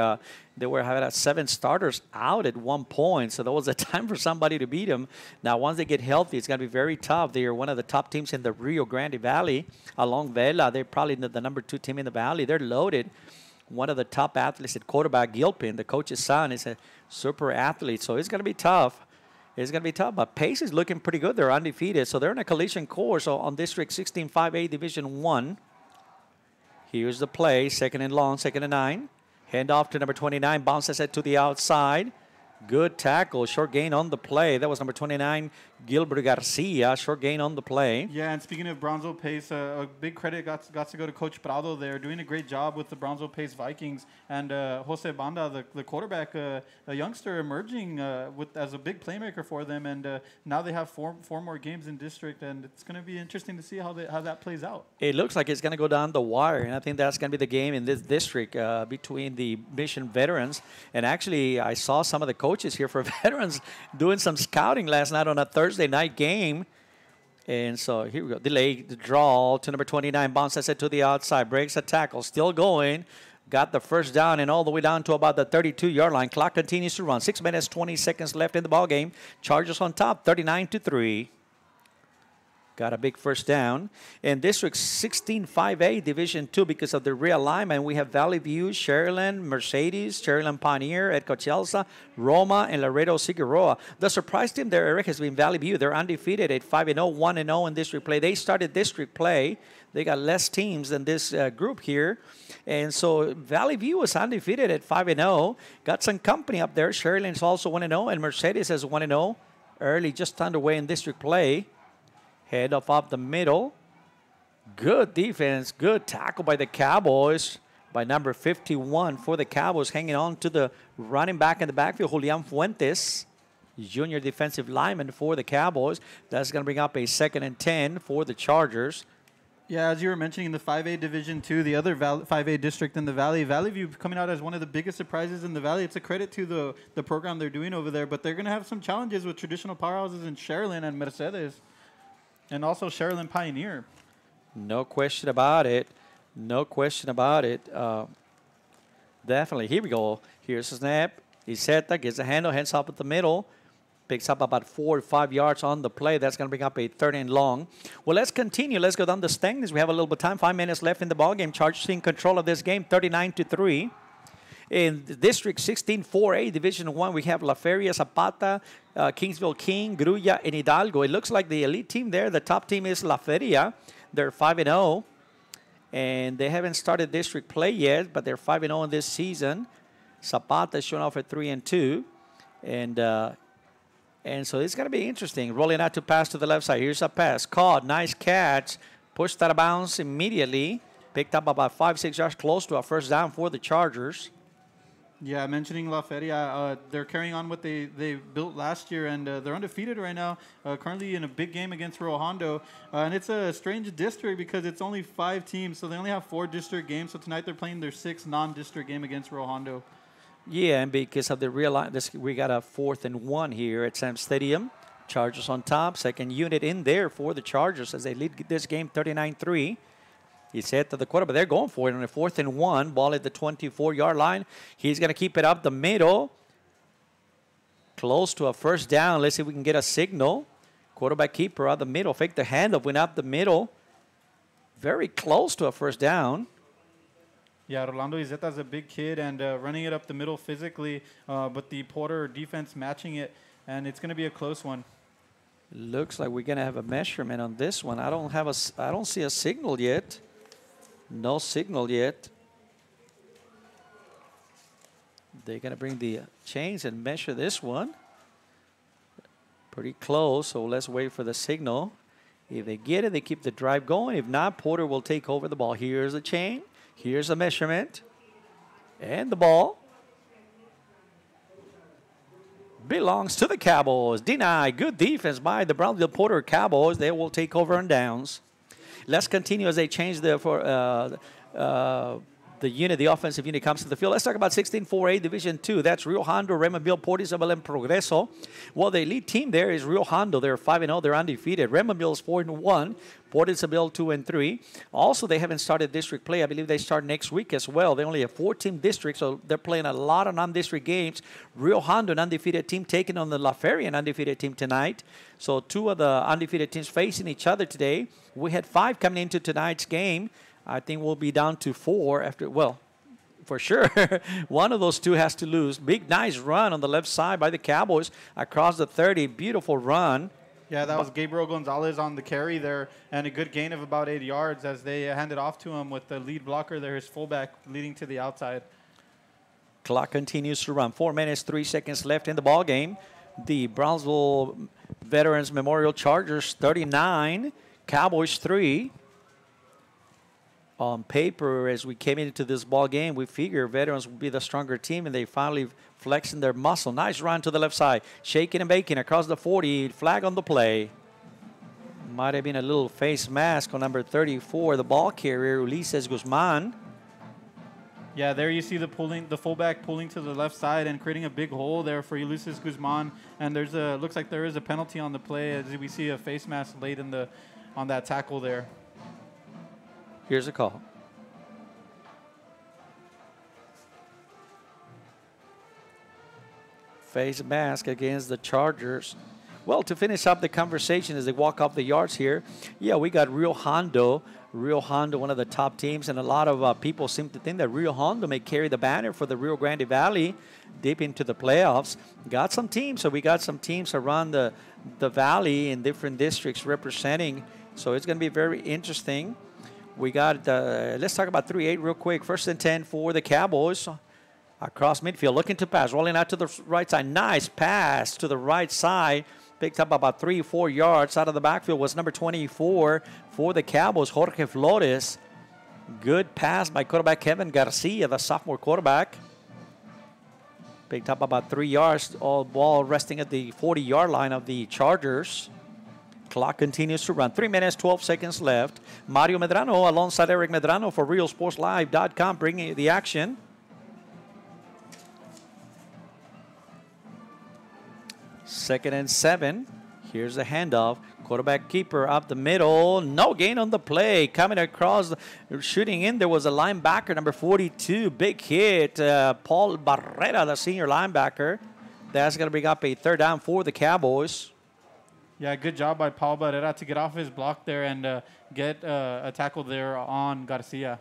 They were having 7 starters out at one point, so there was a time for somebody to beat them. Now, once they get healthy, it's going to be very tough. They are one of the top teams in the Rio Grande Valley. Along Vela, they're probably the number 2 team in the Valley. They're loaded. One of the top athletes at quarterback, Gilpin, the coach's son, is a super athlete, so it's going to be tough. It's going to be tough, but Pace is looking pretty good. They're undefeated, so they're in a collision course on District 16 5A Division 1. Here's the play, 2nd and long, 2nd and 9. Handoff to number 29, bounces it to the outside. Good tackle, short gain on the play. That was number 29, Gilbert Garcia, short gain on the play. Yeah, and speaking of Brownsville Pace, a big credit got to go to Coach Prado there, doing a great job with the Brownsville Pace Vikings. And Jose Banda, the quarterback, a youngster emerging as a big playmaker for them. And now they have four more games in district, and it's going to be interesting to see how that plays out. It looks like it's going to go down the wire, and I think that's going to be the game in this district between the Mission Veterans. And actually, I saw some of the coaches here for Veterans doing some scouting last night on a Thursday night game. And so here we go. Delay the draw to number 29. Bounces it to the outside. Breaks a tackle. Still going. Got the first down and all the way down to about the 32-yard line. Clock continues to run. 6 minutes, 20 seconds left in the ball game. Chargers on top, 39-3. Got a big first down. In District 16 5A, Division 2, because of the realignment, we have Valley View, Sharyland, Mercedes, Sharyland Pioneer, Edcochelsa, Roma, and Laredo Figueroa. The surprise team there, Eric, has been Valley View. They're undefeated at 5-0, 1-0 in district play. They started district play. They got less teams than this group here. And so Valley View is undefeated at 5-0. Got some company up there. Sharyland is also 1-0, and Mercedes is 1-0. Early, just underway in district play. Head off up the middle. Good defense. Good tackle by the Cowboys. By number 51 for the Cowboys. Hanging on to the running back in the backfield, Julian Fuentes. Junior defensive lineman for the Cowboys. That's going to bring up a 2nd and 10 for the Chargers. Yeah, as you were mentioning, the 5A Division 2, the other 5A district in the Valley, Valley View coming out as one of the biggest surprises in the Valley. It's a credit to the program they're doing over there, but they're going to have some challenges with traditional powerhouses in Sharyland and Mercedes. And also Sharyland Pioneer. No question about it. No question about it. Definitely. Here we go. Here's a snap. Iseta gets a handle, hands up at the middle. Picks up about 4 or 5 yards on the play. That's going to bring up a 3rd and long. Well, let's continue. Let's go down the standings. We have a little bit of time. 5 minutes left in the ballgame. Chargers in control of this game, 39-3. In District 16 4A, Division 1, we have La Feria, Zapata, Kingsville King, Grulla, and Hidalgo. It looks like the elite team there. The top team is La Feria. They're 5-0. And they haven't started district play yet, but they're 5-0 in this season. Zapata is showing off at 3-2. And so it's going to be interesting. Rolling out to pass to the left side. Here's a pass. Caught. Nice catch. Pushed out of bounds immediately. Picked up about 5-6 yards close to a first down for the Chargers. Yeah, mentioning La Feria, they're carrying on what they built last year, and they're undefeated right now, currently in a big game against Rio Hondo. And it's a strange district because it's only 5 teams, so they only have 4 district games. So tonight they're playing their 6th non-district game against Rio Hondo. Yeah, and because of the we got a 4th and 1 here at Sam Stadium. Chargers on top, 2nd unit in there for the Chargers as they lead this game 39-3. He's hit to the quarterback. They're going for it on a 4th and 1. Ball at the 24-yard line. He's going to keep it up the middle. Close to a first down. Let's see if we can get a signal. Quarterback keeper out the middle. Fake the handoff. Went up the middle. Very close to a first down. Yeah, Rolando Izeta's a big kid and running it up the middle physically, but the Porter defense matching it, and it's going to be a close one. Looks like we're going to have a measurement on this one. I don't see a signal yet. No signal yet. They're going to bring the chains and measure this one. Pretty close, so let's wait for the signal. If they get it, they keep the drive going. If not, Porter will take over the ball. Here's the chain. Here's the measurement. And the ball belongs to the Cowboys. Denied. Good defense by the Brownsville Porter Cowboys. They will take over on downs. Let's continue as they change the unit, the offensive unit comes to the field. Let's talk about 16-4A Division 2. That's Rio Hondo, Raymondville, Port Isabel, and Progreso. Well, the elite team there is Rio Hondo. They're 5-0. They're undefeated. Raymondville is 4-1. Port Isabel 2-3. Also, they haven't started district play. I believe they start next week as well. They only have 14 districts, so they're playing a lot of non-district games. Rio Hondo, an undefeated team, taking on the La Feria, an undefeated team tonight. So 2 of the undefeated teams facing each other today. We had 5 coming into tonight's game. I think we'll be down to 4 after, well, for sure. One of those 2 has to lose. Big, nice run on the left side by the Cowboys across the 30. Beautiful run. Yeah, that was Gabriel Gonzalez on the carry there, and a good gain of about 8 yards as they handed off to him with the lead blocker there, his fullback, leading to the outside. Clock continues to run. 4 minutes, 3 seconds left in the ball game. The Brownsville Veterans Memorial Chargers 39, Cowboys 3. On paper, as we came into this ball game, we figure veterans would be the stronger team, and they finally flexing their muscle. Nice run to the left side. Shaking and baking across the 40. Flag on the play. Might have been a little face mask on number 34, the ball carrier, Ulises Guzman. Yeah, there you see the fullback pulling to the left side and creating a big hole there for Ulises Guzman. And looks like there is a penalty on the play as we see a face mask laid on that tackle there. Here's a call. Face mask against the Chargers. Well, to finish up the conversation as they walk off the yards here, yeah, we got Rio Hondo. Rio Hondo, one of the top teams, and a lot of people seem to think that Rio Hondo may carry the banner for the Rio Grande Valley deep into the playoffs. Got some teams, so we got some teams around the valley in different districts representing, so it's going to be very interesting. We got, let's talk about 3-8 real quick. 1st and 10 for the Cowboys. Across midfield, looking to pass, rolling out to the right side. Nice pass to the right side. Picked up about 3-4 yards out of the backfield was number 24 for the Cowboys, Jorge Flores. Good pass by quarterback Kevin Garcia, the sophomore quarterback. Picked up about 3 yards, all ball resting at the 40-yard line of the Chargers. Clock continues to run. 3 minutes, 12 seconds left. Mario Medrano alongside Eric Medrano for RealSportsLive.com bringing you the action. Second and 7. Here's the handoff. Quarterback keeper up the middle. No gain on the play. Coming across, shooting in, there was a linebacker, number 42. Big hit. Paul Barrera, the senior linebacker. That's going to bring up a 3rd down for the Cowboys. Yeah, good job by Paul Barrera to get off his block there and get a tackle there on Garcia.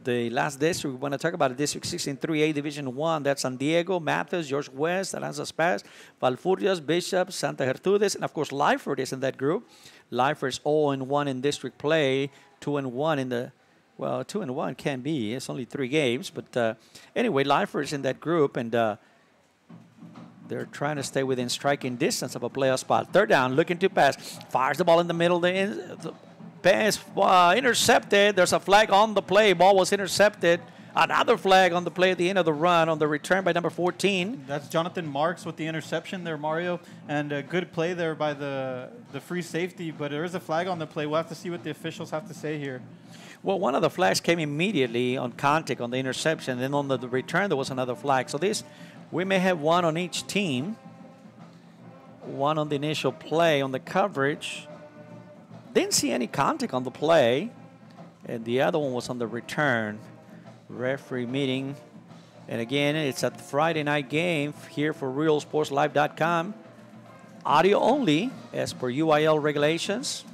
The last district we want to talk about is District 16 3A Division 1. That's San Diego, Mathis, George West, Aranzas Pass, Valfurrias, Bishop, Santa Gertrudis, and of course Lyford is in that group. Lyford is 0-1 in district play, 2-1 in the, well, 2-1 can be. It's only 3 games, but anyway, Lyford is in that group, and they're trying to stay within striking distance of a playoff spot. 3rd down, looking to pass, fires the ball in the middle. The pass intercepted. There's a flag on the play. Ball was intercepted. Another flag on the play at the end of the run on the return by number 14. That's Jonathan Marks with the interception there, Mario. And a good play there by the free safety. But there is a flag on the play. We'll have to see what the officials have to say here. Well, one of the flags came immediately on contact on the interception. Then on the return, there was another flag. So this, we may have one on each team. One on the initial play on the coverage. Didn't see any contact on the play, and the other one was on the return. Referee meeting, and again, it's a Friday night game here for RealSportsLive.com. Audio only, as per UIL regulations.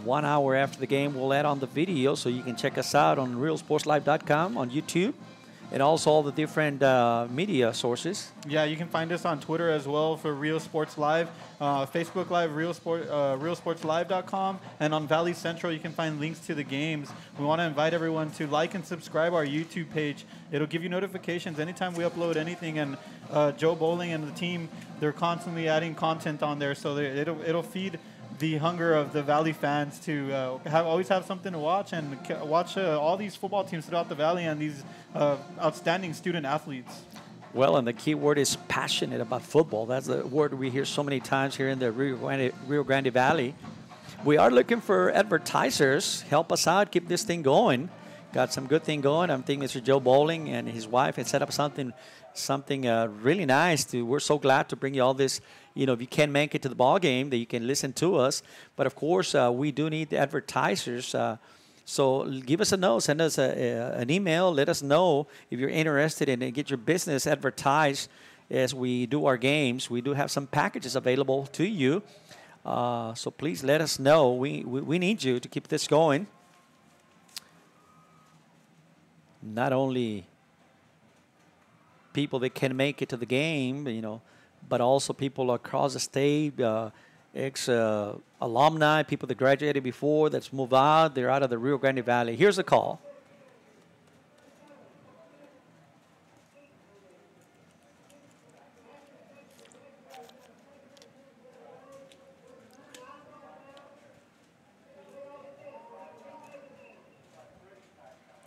1 hour after the game, we'll add on the video, so you can check us out on RealSportsLive.com on YouTube, and also all the different media sources. Yeah, you can find us on Twitter as well for Real Sports Live, Facebook Live, RealSportsLive.com, and on Valley Central you can find links to the games. We want to invite everyone to like and subscribe our YouTube page. It'll give you notifications anytime we upload anything, and Joe Bowling and the team, they're constantly adding content on there, so it'll feed the hunger of the Valley fans to always have something to watch and watch all these football teams throughout the Valley and these outstanding student athletes. Well, and the key word is passionate about football. That's the word we hear so many times here in the Rio Grande Valley. We are looking for advertisers. Help us out. Keep this thing going. Got some good thing going. I'm thinking Mr. Joe Bowling and his wife had set up something really nice. We're so glad to bring you all this. You know, if you can't make it to the ball game, that you can listen to us. But of course, we do need the advertisers. So give us a note, send us an email. Let us know if you're interested in get your business advertised as we do our games. We do have some packages available to you. So please let us know. We need you to keep this going. Not only people that can make it to the game, you know, but also people across the state, ex-alumni, people that graduated before, that's moved out, they're out of the Rio Grande Valley. Here's a call.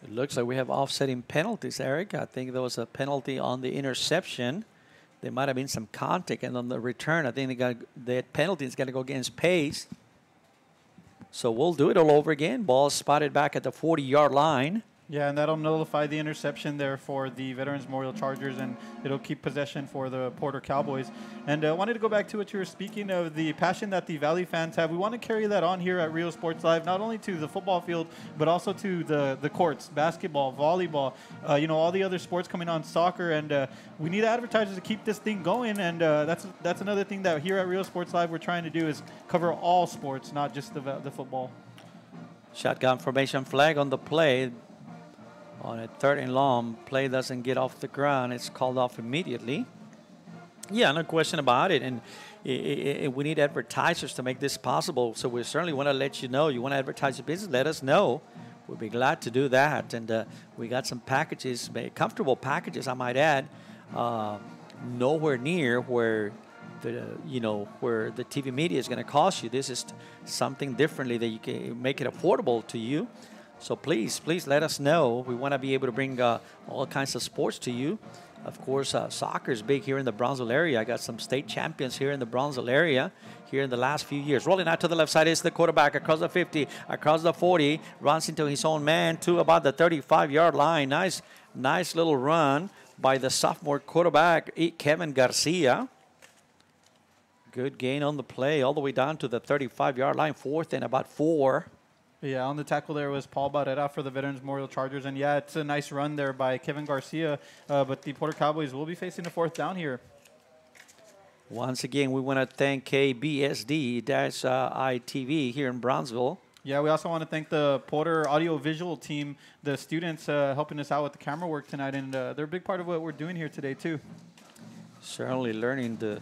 It looks like we have offsetting penalties, Eric. I think there was a penalty on the interception. There might have been some contact, and on the return, I think that penalty is going to go against pace. So we'll do it all over again. Ball spotted back at the 40-yard line. Yeah, and that'll nullify the interception there for the Veterans Memorial Chargers, and it'll keep possession for the Porter Cowboys. And I wanted to go back to what you were speaking of, the passion that the Valley fans have. We want to carry that on here at Rio Sports Live, not only to the football field, but also to the courts, basketball, volleyball, all the other sports coming on, soccer. And we need advertisers to keep this thing going. And that's another thing that here at Rio Sports Live we're trying to do is cover all sports, not just the football. Shotgun formation flag on the play. On a 3rd and long, play doesn't get off the ground. It's called off immediately. Yeah, no question about it. And we need advertisers to make this possible. So we certainly want to let you know. You want to advertise your business, let us know. We'll be glad to do that. And we got some packages, comfortable packages, I might add. Nowhere near where where the TV media is going to cost you. This is something differently that you can make it affordable to you. So please let us know. We want to be able to bring all kinds of sports to you. Of course, soccer is big here in the Brownsville area. I got some state champions here in the Brownsville area here in the last few years. Rolling out to the left side is the quarterback across the 50, across the 40, runs into his own man to about the 35-yard line. Nice little run by the sophomore quarterback, Kevin Garcia. Good gain on the play all the way down to the 35-yard line, 4th and about 4. Yeah, on the tackle there was Paul Barrera for the Veterans Memorial Chargers. And, yeah, it's a nice run there by Kevin Garcia. But the Porter Cowboys will be facing a 4th down here. Once again, we want to thank KBSD-ITV here in Brownsville. Yeah, we also want to thank the Porter audio-visual team, the students helping us out with the camera work tonight. And they're a big part of what we're doing here today, too. Certainly learning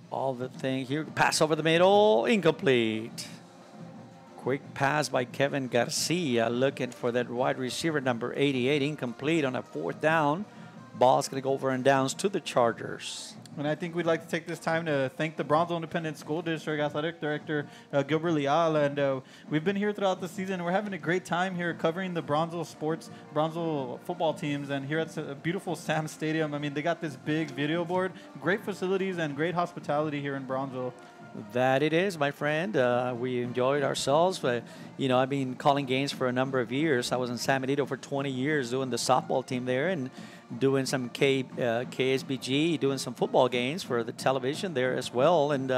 all the thing here. Pass over the middle, incomplete. Quick pass by Kevin Garcia, looking for that wide receiver, number 88, incomplete on a 4th down. Ball's going to go over and downs to the Chargers. And I think we'd like to take this time to thank the Brownsville Independent School District Athletic Director, Gilbert Leal. And we've been here throughout the season. We're having a great time here covering the Brownsville football teams. And here at a beautiful Sam Stadium, I mean, they got this big video board, great facilities, and great hospitality here in Brownsville. That it is, my friend. We enjoyed ourselves. But, I've been calling games for a number of years. I was in San Benito for 20 years doing the softball team there and doing some KSBG, doing some football games for the television there as well, and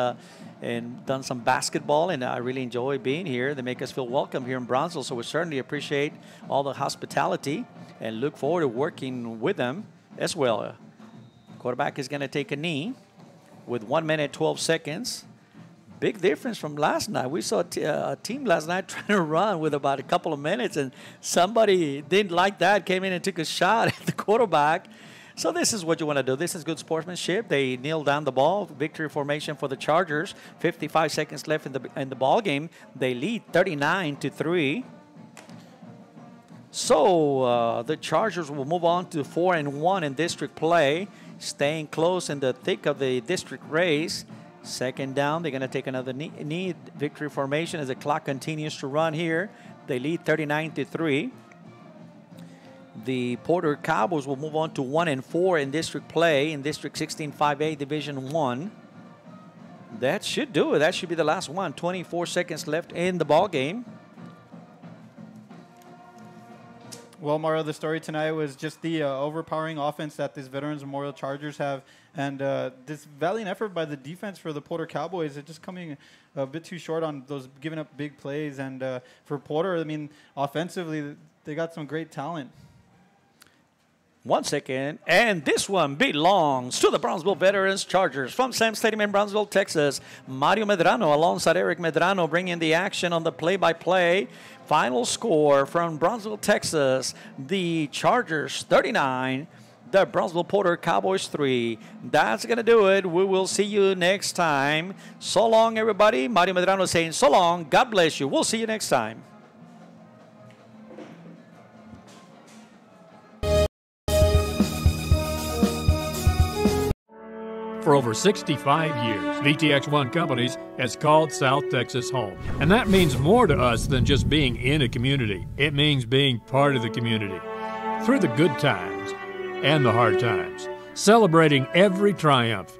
done some basketball. And I really enjoy being here. They make us feel welcome here in Brownsville. So we certainly appreciate all the hospitality and look forward to working with them as well. Quarterback is going to take a knee with 1 minute, 12 seconds. Big difference from last night. We saw a team last night trying to run with about a couple of minutes, and somebody didn't like that, came in and took a shot at the quarterback. So this is what you want to do. This is good sportsmanship. They kneel down the ball. Victory formation for the Chargers. 55 seconds left in the ball game. They lead 39-3. So the Chargers will move on to 4-1 in district play, staying close in the thick of the district race. 2nd down, they're going to take another knee. Victory formation as the clock continues to run here. They lead 39-3. The Porter Cowboys will move on to 1-4 in district play in District 16 5A Division 1. That should do it. That should be the last one. 24 seconds left in the ball game. Well, Mario, the story tonight was just the overpowering offense that this Veterans Memorial Chargers have, and this valiant effort by the defense for the Porter Cowboys. It's just coming a bit too short on those giving up big plays. And for Porter, I mean, offensively, they got some great talent. 1 second, and this one belongs to the Brownsville Veterans Chargers from Sam Stadium in Brownsville, Texas. Mario Medrano alongside Eric Medrano bringing the action on the play-by-play. Final score from Brownsville, Texas, the Chargers 39, the Brownsville Porter Cowboys 3. That's going to do it. We will see you next time. So long, everybody. Mario Medrano saying so long. God bless you. We'll see you next time. For over 65 years, VTX1 Companies has called South Texas home. And that means more to us than just being in a community. It means being part of the community. Through the good times and the hard times. Celebrating every triumph.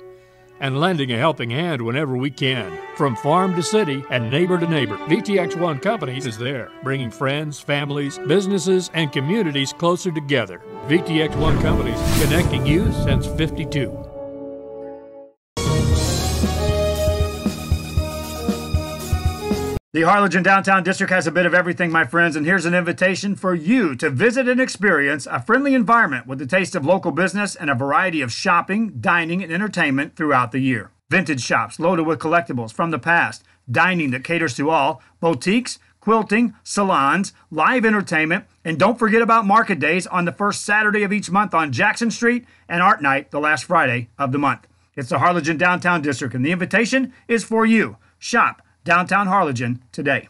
and lending a helping hand whenever we can. From farm to city and neighbor to neighbor, VTX1 Companies is there, bringing friends, families, businesses, and communities closer together. VTX1 Companies, connecting you since '52. The Harlingen Downtown District has a bit of everything, my friends, and here's an invitation for you to visit and experience a friendly environment with a taste of local business and a variety of shopping, dining, and entertainment throughout the year. Vintage shops loaded with collectibles from the past, dining that caters to all, boutiques, quilting, salons, live entertainment, and don't forget about market days on the first Saturday of each month on Jackson Street and Art Night the last Friday of the month. It's the Harlingen Downtown District, and the invitation is for you. Shop Downtown Harlingen today.